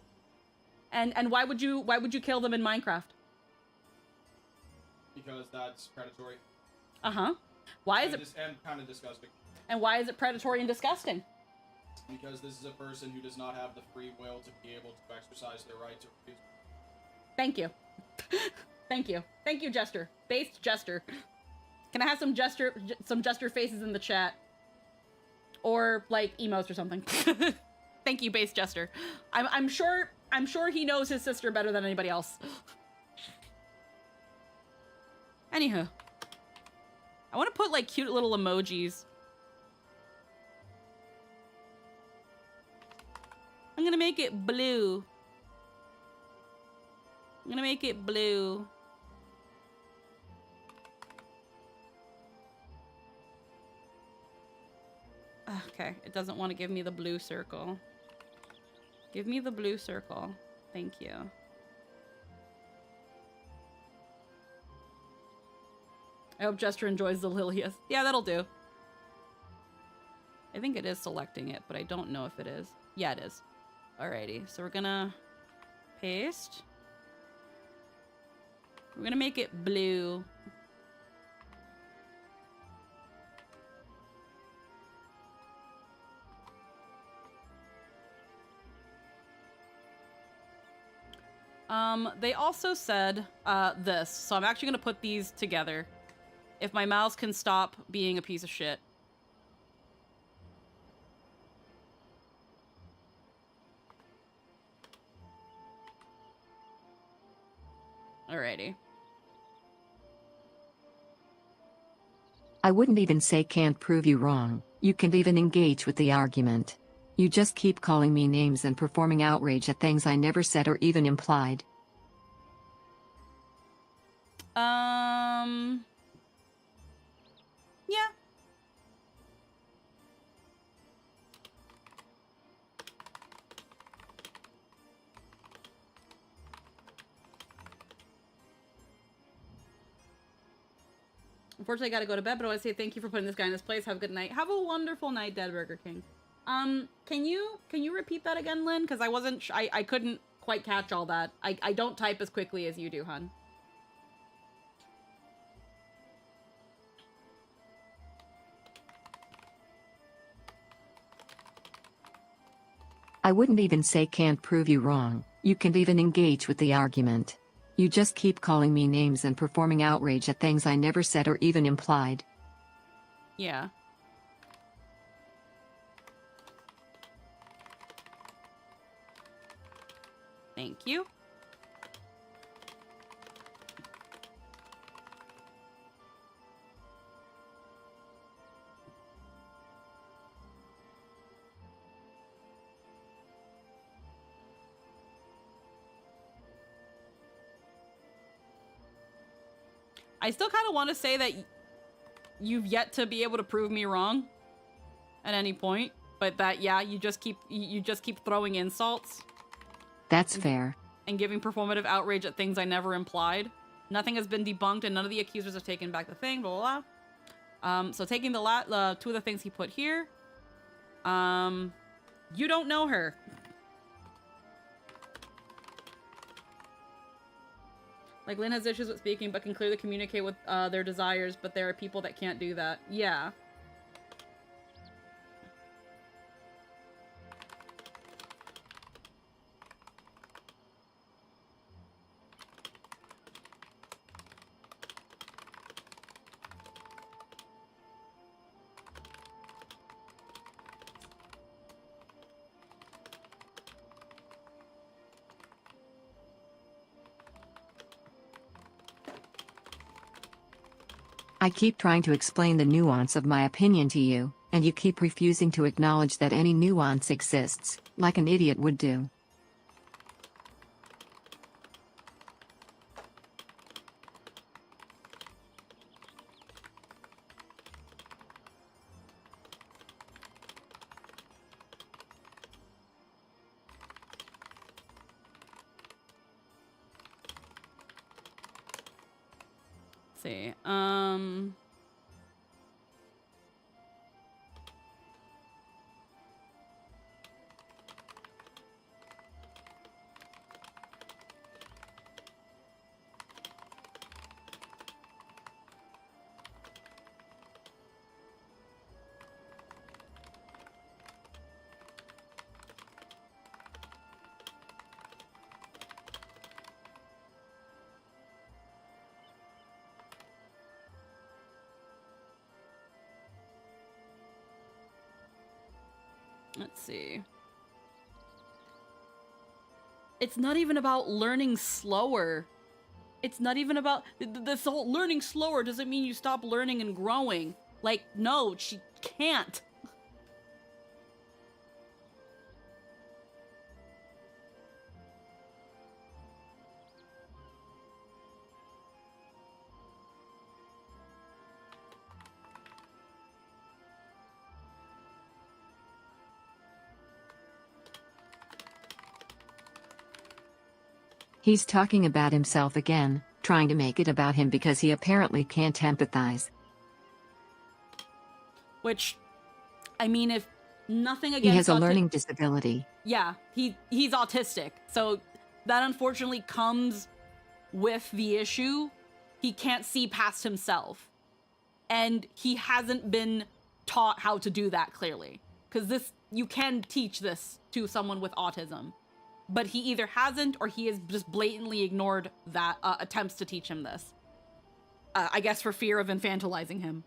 And why would you kill them in Minecraft? Because that's predatory. Uh-huh. Why is it... And kind of disgusting. And why is it predatory and disgusting? Because this is a person who does not have the free will to be able to exercise their right to refuse. Thank you. Thank you. Thank you, Jester. Based Jester. Can I have some Jester faces in the chat? Or, like, emotes or something. Thank you, Based Jester. I'm sure he knows his sister better than anybody else. Anywho. I want to put, like, cute little emojis. I'm gonna make it blue. I'm gonna make it blue. Okay, it doesn't want to give me the blue circle. Give me the blue circle. Thank you. I hope Jester enjoys the Lilias. Yeah, that'll do. I think it is selecting it, but I don't know if it is. Yeah, it is. Alrighty, so we're gonna paste. We're gonna make it blue. They also said this, so I'm actually gonna put these together. If my mouse can stop being a piece of shit. Alrighty. I wouldn't even say can't prove you wrong. You can't even engage with the argument. You just keep calling me names and performing outrage at things I never said or even implied. Yeah. Unfortunately, I gotta go to bed, but I want to say thank you for putting this guy in his place. Have a good night. Have a wonderful night, Dead Burger King. Can you repeat that again, Lynn? Because I wasn't, I couldn't quite catch all that. I don't type as quickly as you do, hun. I wouldn't even say can't prove you wrong. You can't even engage with the argument. You just keep calling me names and performing outrage at things I never said or even implied. Yeah. Thank you. I still kind of want to say that you've yet to be able to prove me wrong at any point, but that, yeah, you just keep throwing insults. That's fair. And giving performative outrage at things I never implied. Nothing has been debunked and none of the accusers have taken back the thing, blah, blah, blah. So taking the two of the things he put here. You don't know her. Like, Lynn has issues with speaking, but can clearly communicate with their desires, but there are people that can't do that. Yeah. I keep trying to explain the nuance of my opinion to you, and you keep refusing to acknowledge that any nuance exists, like an idiot would do. Let's see. Let's see. It's not even about learning slower. It's not even about this whole learning slower doesn't mean you stop learning and growing. Like, no, she can't. He's talking about himself again, trying to make it about him because he apparently can't empathize. Which, I mean, if nothing against He has a learning disability. Yeah, he's autistic. So that unfortunately comes with the issue. He can't see past himself. And he hasn't been taught how to do that clearly. Because you can teach this to someone with autism. But he either hasn't or he has just blatantly ignored that attempts to teach him this. I guess for fear of infantilizing him.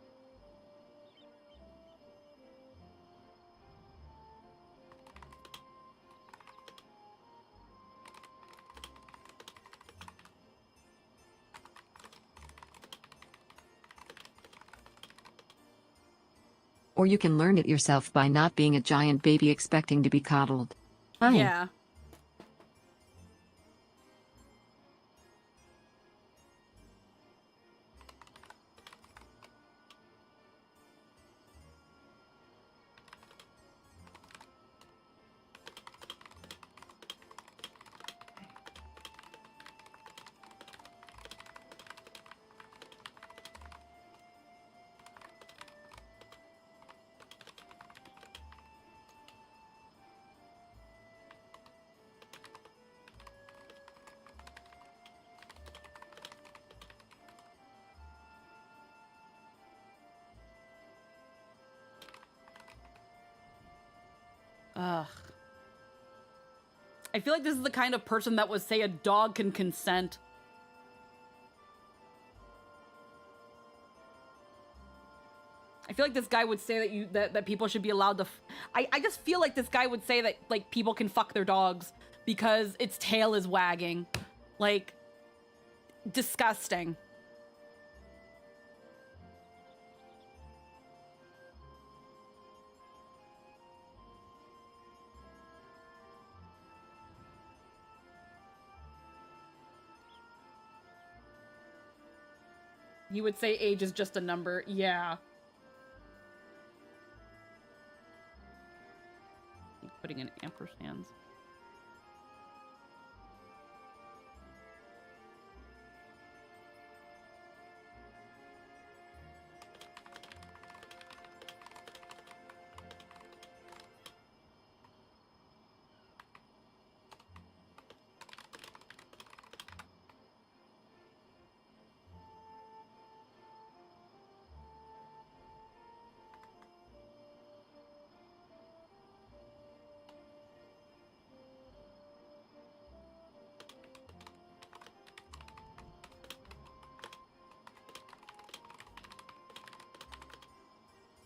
Or Or you can learn it yourself by not being a giant baby expecting to be coddled. Fine. Yeah. Ugh. I feel like this is the kind of person that would say a dog can consent. I feel like this guy would say that people should be allowed to. I just feel like this guy would say that like people can fuck their dogs because its tail is wagging, like disgusting. He would say age is just a number. Yeah. Putting in ampersands.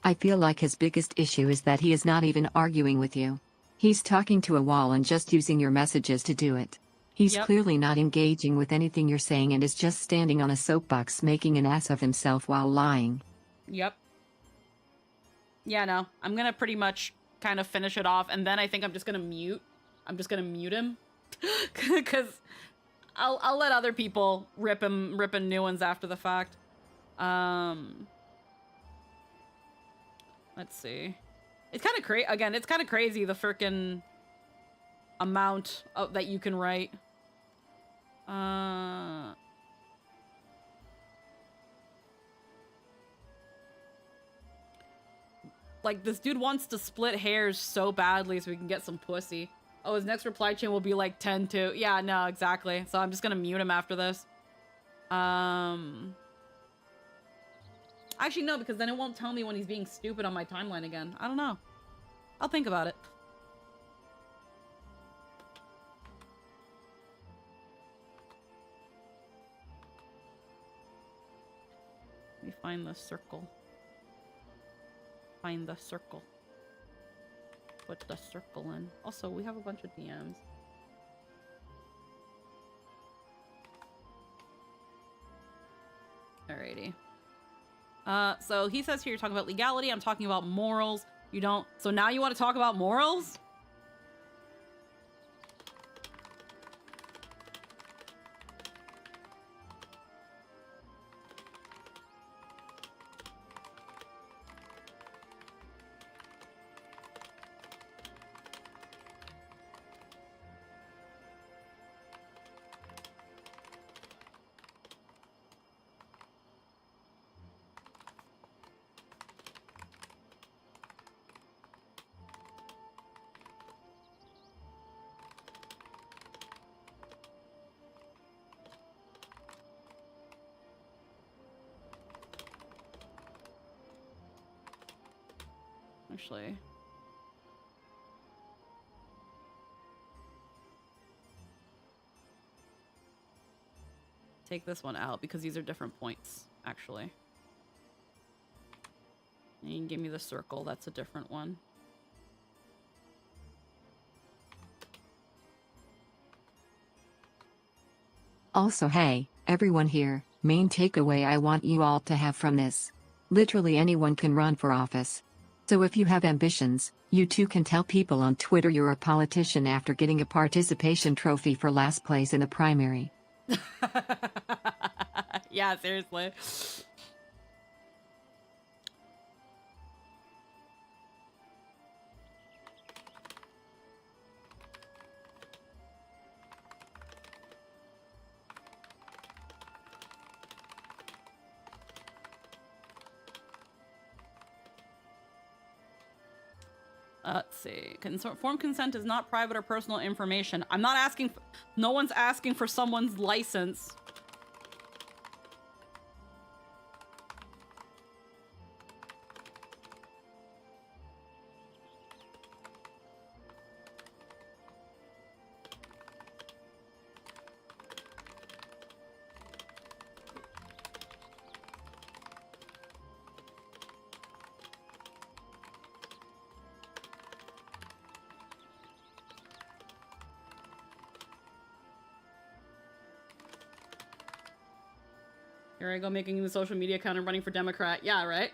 I feel like his biggest issue is that he is not even arguing with you. He's talking to a wall and just using your messages to do it. He's clearly not engaging with anything you're saying and is just standing on a soapbox making an ass of himself while lying. Yep. Yeah, no. I'm gonna pretty much kind of finish it off, and then I think I'm just gonna mute. I'm just gonna mute him. Because I'll let other people rip new ones after the fact. Let's see. It's kind of crazy. Again, it's kind of crazy, the frickin' amount that you can write. Like, this dude wants to split hairs so badly so we can get some pussy. Oh, his next reply chain will be like 10-2. Yeah, no, exactly. So I'm just gonna mute him after this. Actually, no, because then it won't tell me when he's being stupid on my timeline again. I don't know. I'll think about it. Let me find the circle. Find the circle. Put the circle in. Also, we have a bunch of DMs. Alrighty. So he says here you're talking about legality. I'm talking about morals. You don't. So now you want to talk about morals? Actually, take this one out because these are different points, actually. And you can give me the circle. That's a different one. Also, hey, everyone here, main takeaway I want you all to have from this. Literally anyone can run for office. So if you have ambitions, you too can tell people on Twitter you're a politician after getting a participation trophy for last place in a primary. Yeah, seriously. Let's see. Informed consent is not private or personal information. I'm not asking. No one's asking for someone's license. Here I go making the social media account and running for Democrat. Yeah, right?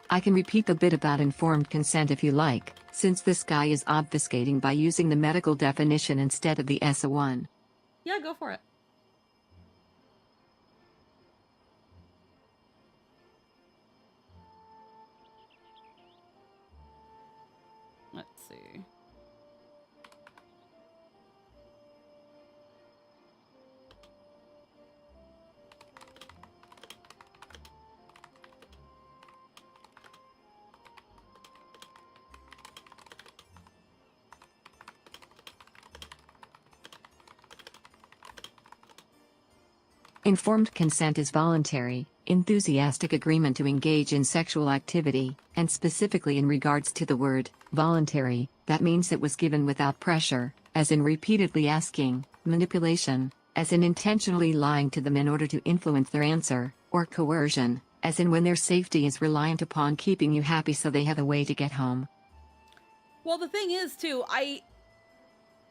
I can repeat the bit about informed consent if you like, since this guy is obfuscating by using the medical definition instead of the SO1. Yeah, go for it. Let's see. Informed consent is voluntary, enthusiastic agreement to engage in sexual activity, and specifically in regards to the word voluntary, that means it was given without pressure, as in repeatedly asking, manipulation, as in intentionally lying to them in order to influence their answer, or coercion, as in when their safety is reliant upon keeping you happy so they have a way to get home. Well, the thing is, too,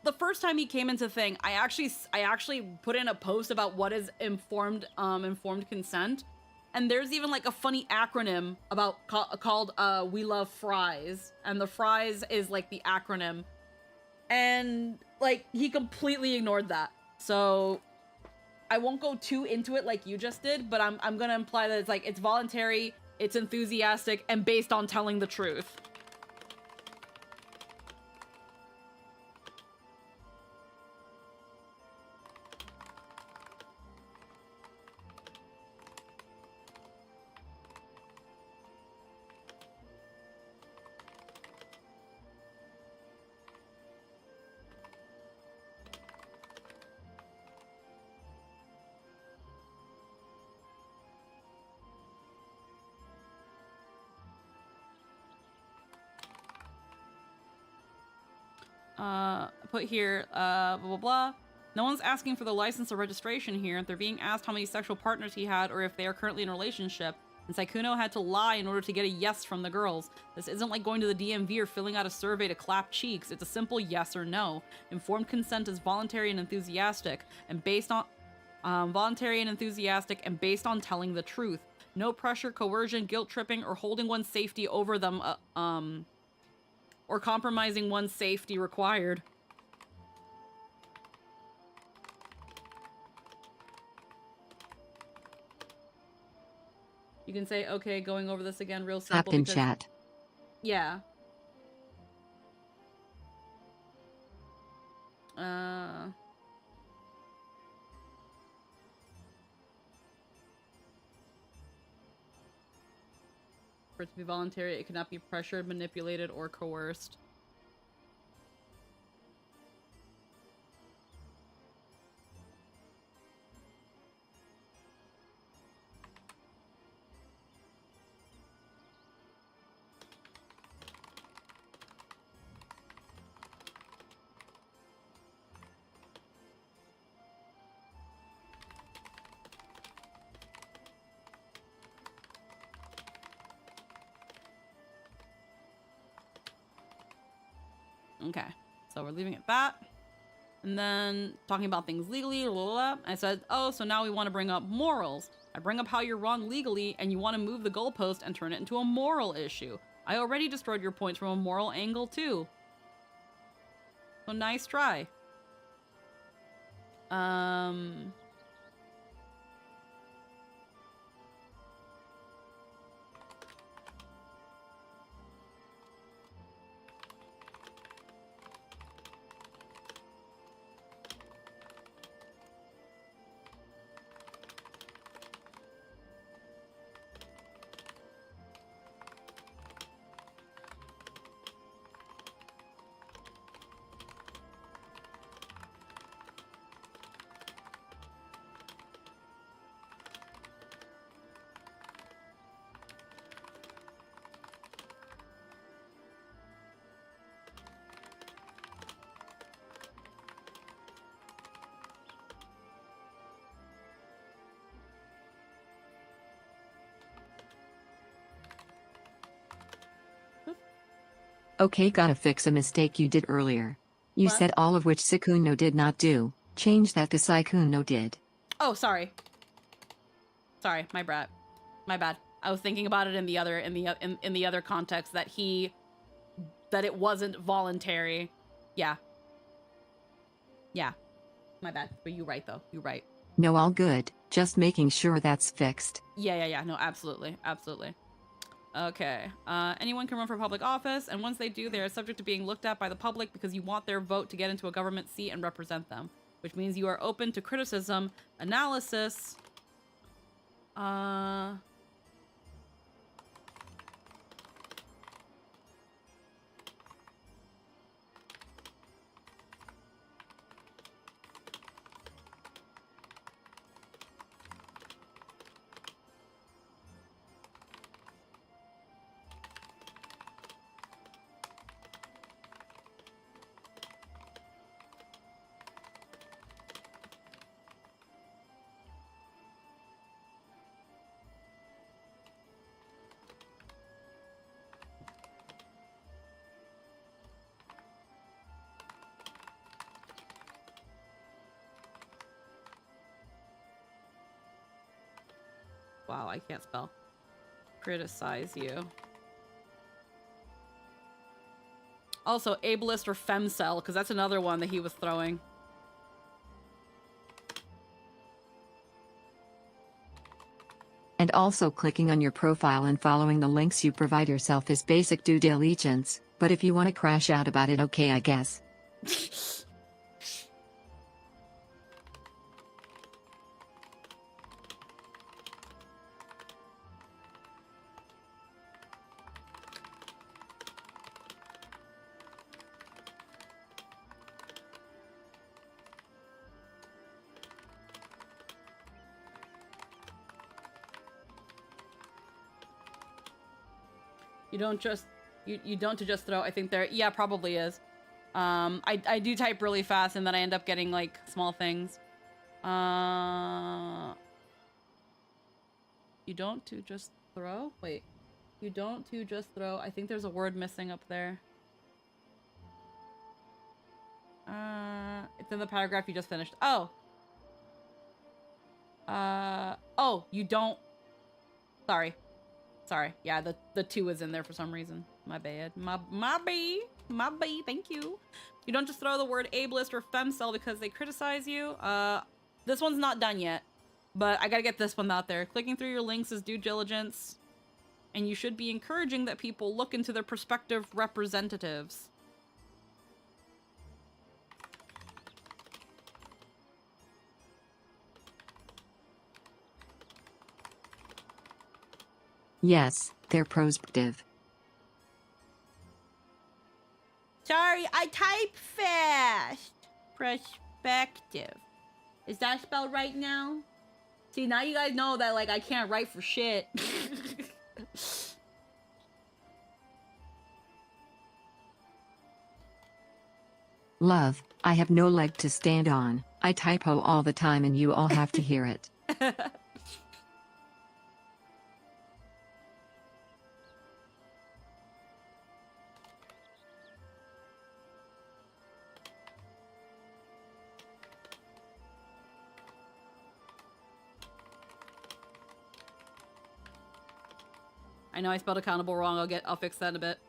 the first time he came into thing, I actually put in a post about what is informed consent, and there's even like a funny acronym about called We Love Fries, and the fries is like the acronym, and like he completely ignored that. So I won't go too into it like you just did, but I'm gonna imply that it's voluntary, it's enthusiastic, and based on telling the truth. Put here, blah, blah, blah. No one's asking for the license or registration here. They're being asked how many sexual partners he had or if they are currently in a relationship. And Saikuno had to lie in order to get a yes from the girls. This isn't like going to the DMV or filling out a survey to clap cheeks. It's a simple yes or no. Informed consent is voluntary and enthusiastic, and based on based on telling the truth. No pressure, coercion, guilt tripping, or holding one's safety over them, or compromising one's safety required. You can say, okay, going over this again real simple. Clapped in chat. Yeah. For it to be voluntary, it cannot be pressured, manipulated, or coerced. Okay, so we're leaving it that. And then talking about things legally, blah, blah, blah. I said, oh, so now we want to bring up morals. I bring up how you're wrong legally and you want to move the goalpost and turn it into a moral issue. I already destroyed your points from a moral angle too. So nice try. Okay, gotta fix a mistake you did earlier. You What? said all of which Sikuno did not do. Change that to Sikuno did. Oh, sorry. Sorry, my bad. My bad. I was thinking about it in the other context that it wasn't voluntary. Yeah. Yeah. My bad. But you're right though. You're right. No, all good. Just making sure that's fixed. Yeah. No, absolutely. Absolutely. Okay. Anyone can run for public office, and once they do, they are subject to being looked at by the public because you want their vote to get into a government seat and represent them, which means you are open to criticism, analysis. Wow, I can't spell. Criticize you. Also, ableist or femcel, because that's another one that he was throwing. And also clicking on your profile and following the links you provide yourself is basic due diligence, but if you want to crash out about it, okay, I guess. You don't to just throw. I think there, yeah, probably is. I do type really fast and then I end up getting like small things. You don't to just throw? Wait. You don't to just throw. I think there's a word missing up there. It's in the paragraph you just finished. Oh. Oh, you don't. Sorry. Yeah, the 2 is in there for some reason. My bad. My bad. Thank you. You don't just throw the word ableist or femcel because they criticize you. This one's not done yet, but I gotta get this one out there. Clicking through your links is due diligence, and you should be encouraging that people look into their prospective representatives. Yes, they're prospective. Sorry, I type fast. Perspective. Is that spelled right now? See, now you guys know that, like, I can't write for shit. Love, I have no leg to stand on. I typo all the time and you all have to hear it. I know I spelled accountable wrong. I'll fix that in a bit.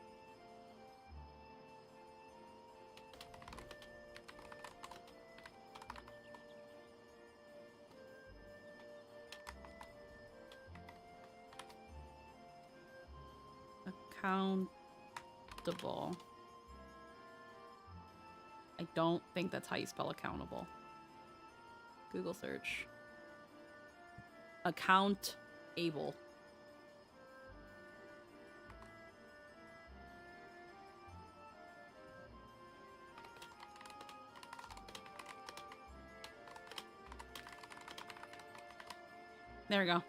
Accountable. I don't think that's how you spell accountable. Google search. Account-able. There we go.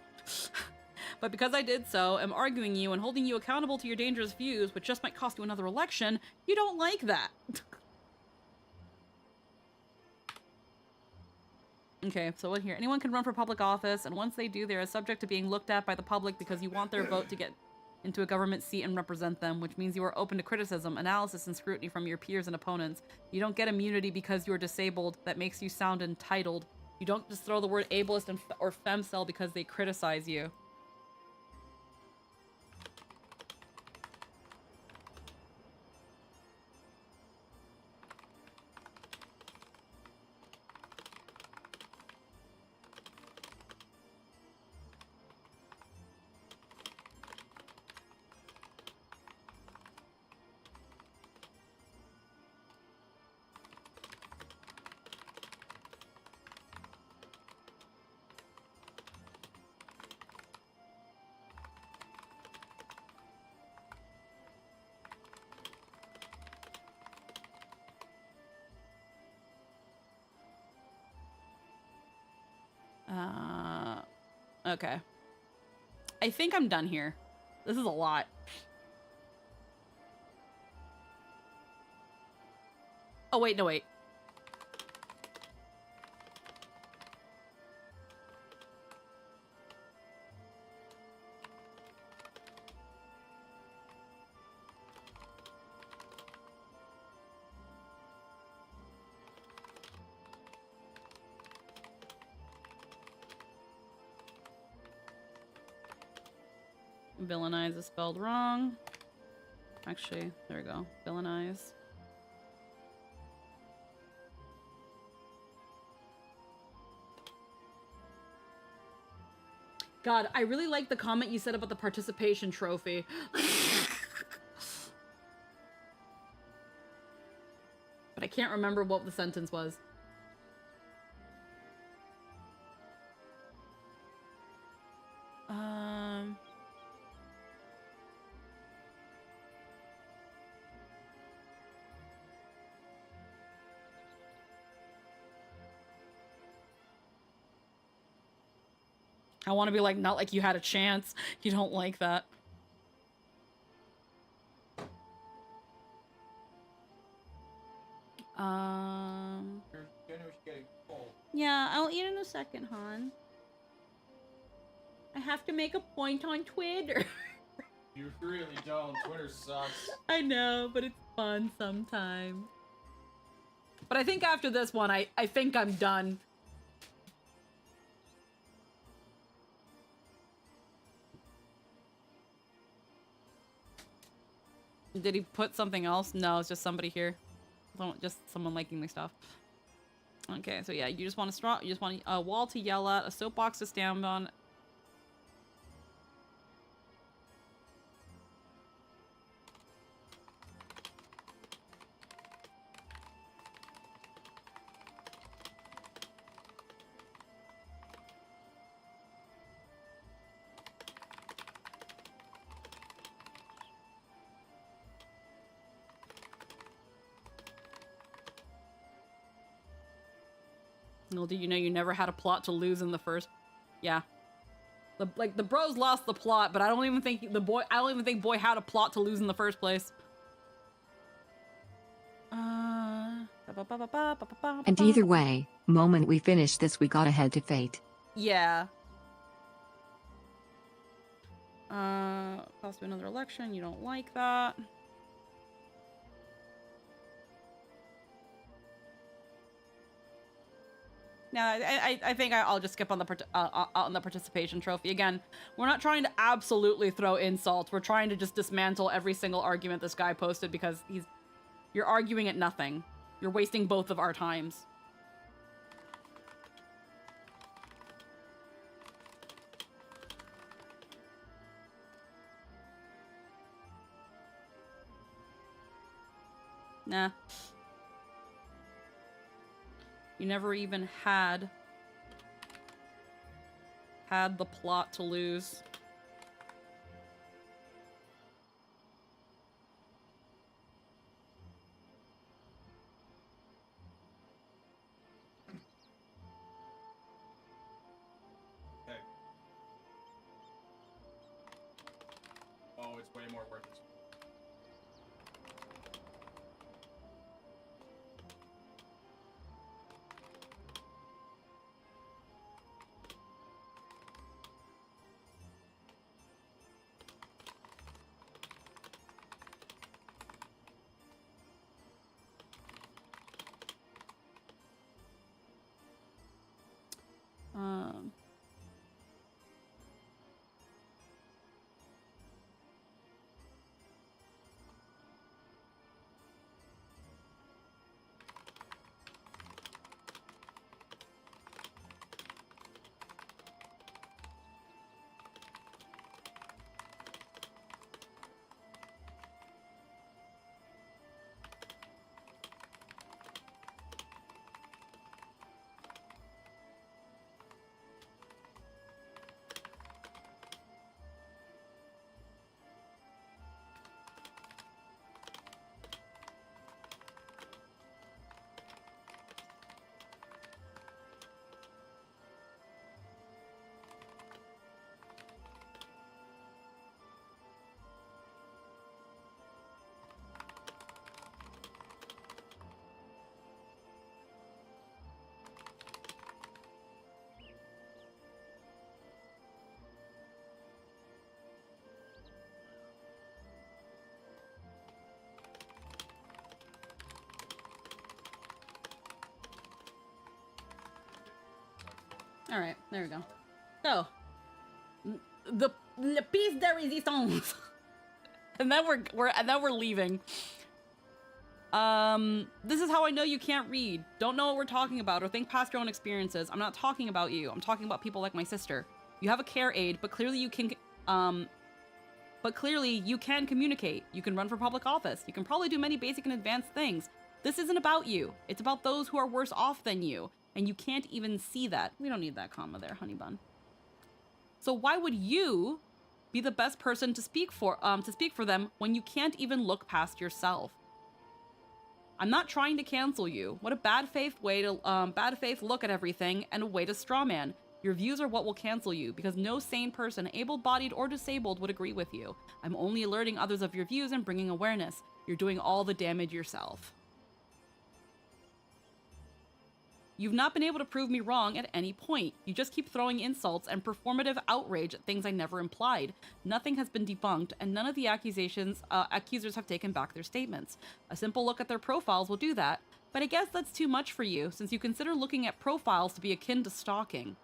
But because I did so, am arguing you and holding you accountable to your dangerous views, which just might cost you another election, you don't like that. Okay, so what here? Anyone can run for public office, and once they do, they are subject to being looked at by the public because you want their vote to get into a government seat and represent them, which means you are open to criticism, analysis, and scrutiny from your peers and opponents. You don't get immunity because you're disabled. That makes you sound entitled. You don't just throw the word ableist or femcel because they criticize you. Okay. I think I'm done here. This is a lot. Oh, wait, no, wait. Villainize is spelled wrong. Actually, there we go. Villainize. God, I really like the comment you said about the participation trophy. But I can't remember what the sentence was. I want to be like, not like you had a chance. You don't like that. Your dinner's getting cold. Yeah, I'll eat in a second, hon. I have to make a point on Twitter. You really don't. Twitter sucks. I know, but it's fun sometimes. But I think after this one, I think I'm done. Did he put something else? No, it's just somebody here. Just someone liking my stuff. Okay, so yeah, you just want a wall to yell at, a soapbox to stand on. Well, did you know you never had a plot to lose in the first? Yeah. The bros lost the plot, but I don't even think boy had a plot to lose in the first place. And either way, moment we finish this, we gotta head to fate. Yeah. Cost you another election. You don't like that. Yeah, I think I'll just skip on the participation trophy. Again, we're not trying to absolutely throw insults. We're trying to just dismantle every single argument this guy posted because you're arguing at nothing. You're wasting both of our times. Nah. You never even had the plot to lose. Okay. Oh, it's way more worth it. All right, there we go. So, the piece de resistance, and then we're leaving. This is how I know you can't read, don't know what we're talking about, or think past your own experiences. I'm not talking about you. I'm talking about people like my sister. You have a care aid, but clearly you can communicate. You can run for public office. You can probably do many basic and advanced things. This isn't about you. It's about those who are worse off than you. And you can't even see that. We don't need that comma there, honey bun. So why would you be the best person to speak for them when you can't even look past yourself? I'm not trying to cancel you. What a bad faith look at everything and a way to strawman. Your views are what will cancel you because no sane person, able-bodied or disabled, would agree with you. I'm only alerting others of your views and bringing awareness. You're doing all the damage yourself. You've not been able to prove me wrong at any point. You just keep throwing insults and performative outrage at things I never implied. Nothing has been debunked, and none of the accusers have taken back their statements. A simple look at their profiles will do that, but I guess that's too much for you, since you consider looking at profiles to be akin to stalking.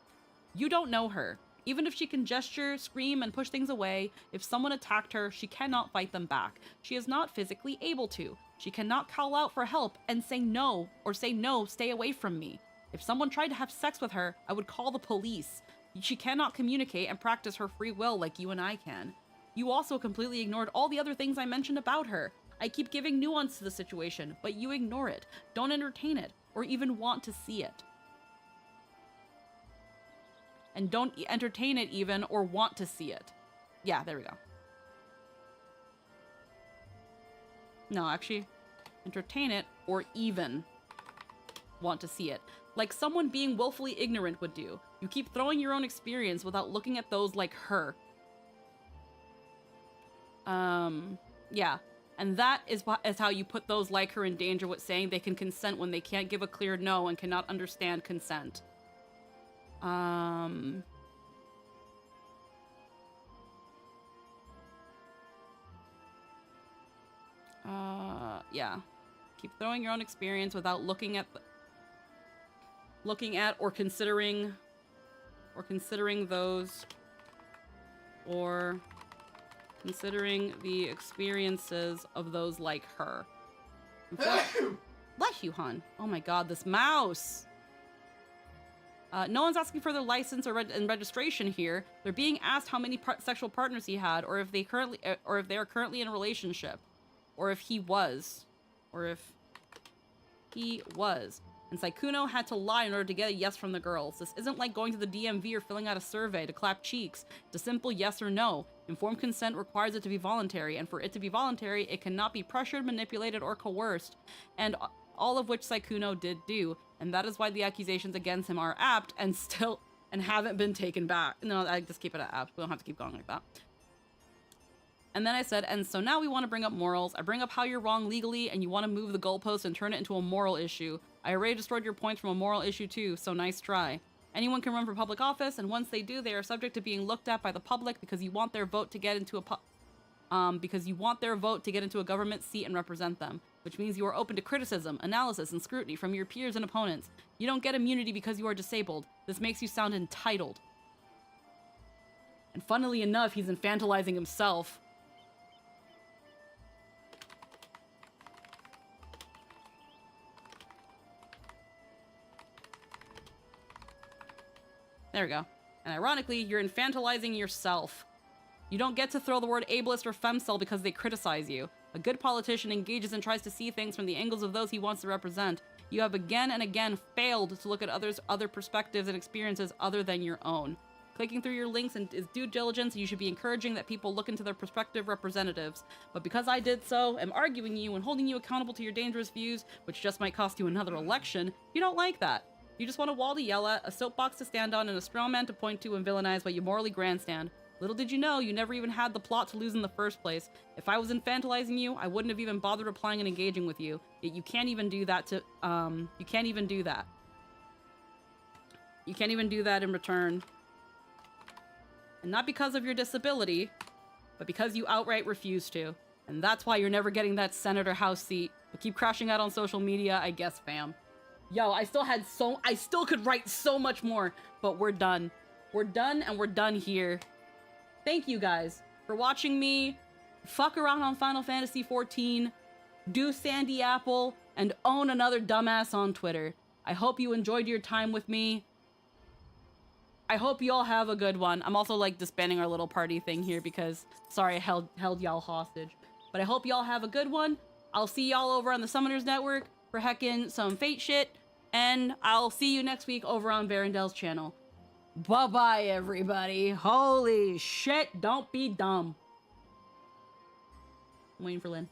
You don't know her. Even if she can gesture, scream, and push things away, if someone attacked her, she cannot fight them back. She is not physically able to. She cannot call out for help and say no, or say no, stay away from me. If someone tried to have sex with her, I would call the police. She cannot communicate and practice her free will like you and I can. You also completely ignored all the other things I mentioned about her. I keep giving nuance to the situation, but you ignore it, don't entertain it, or even want to see it. And don't entertain it even, or want to see it. Yeah, there we go. No, actually, entertain it, or even want to see it. Like someone being willfully ignorant would do. You keep throwing your own experience without looking at those like her. Yeah. And that is how you put those like her in danger with saying they can consent when they can't give a clear no and cannot understand consent. Yeah. Keep throwing your own experience without looking at looking at or considering those, or considering the experiences of those like her. Bless you, hon. Oh my god, this mouse! No one's asking for their license or registration here. They're being asked how many sexual partners he had, or if they are currently in a relationship, or if he was. And Sykkuno had to lie in order to get a yes from the girls. This isn't like going to the DMV or filling out a survey to clap cheeks. It's a simple yes or no. Informed consent requires it to be voluntary, and for it to be voluntary, it cannot be pressured, manipulated, or coerced, and all of which Sykkuno did do. And that is why the accusations against him are apt and haven't been taken back. No, I just keep it at apt. We don't have to keep going like that. And then I said, and so now we want to bring up morals. I bring up how you're wrong legally, and you want to move the goalpost and turn it into a moral issue. I already destroyed your points from a moral issue too, so nice try. Anyone can run for public office, and once they do, they are subject to being looked at by the public because you want their vote to get into a government seat and represent them, which means you are open to criticism, analysis, and scrutiny from your peers and opponents. You don't get immunity because you are disabled. This makes you sound entitled. And funnily enough, he's infantilizing himself. There we go. And ironically, you're infantilizing yourself. You don't get to throw the word ableist or femcel because they criticize you. A good politician engages and tries to see things from the angles of those he wants to represent. You have again and again failed to look at other perspectives and experiences other than your own. Clicking through your links is due diligence, and you should be encouraging that people look into their prospective representatives. But because I did so, am arguing you and holding you accountable to your dangerous views, which just might cost you another election, you don't like that. You just want a wall to yell at, a soapbox to stand on, and a straw man to point to and villainize while you morally grandstand. Little did you know, you never even had the plot to lose in the first place. If I was infantilizing you, I wouldn't have even bothered replying and engaging with you. Yet you can't even do that you can't even do that. You can't even do that in return. And not because of your disability, but because you outright refuse to. And that's why you're never getting that Senate or House seat. But keep crashing out on social media, I guess, fam. Yo, I still could write so much more, but we're done. We're done, and we're done here. Thank you guys for watching me fuck around on Final Fantasy XIV, do Sandy Apple, and own another dumbass on Twitter. I hope you enjoyed your time with me. I hope you all have a good one. I'm also like disbanding our little party thing here because, sorry, I held y'all hostage. But I hope y'all have a good one. I'll see y'all over on the Summoners Network for heckin' some Fate shit. And I'll see you next week over on Varendel's channel. Bye-bye, everybody. Holy shit, don't be dumb. I'm waiting for Lynn.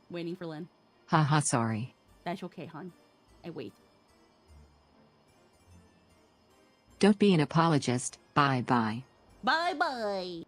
Waiting for Lynn. Haha, sorry. That's okay, hon. I wait. Don't be an apologist. Bye-bye. Bye-bye.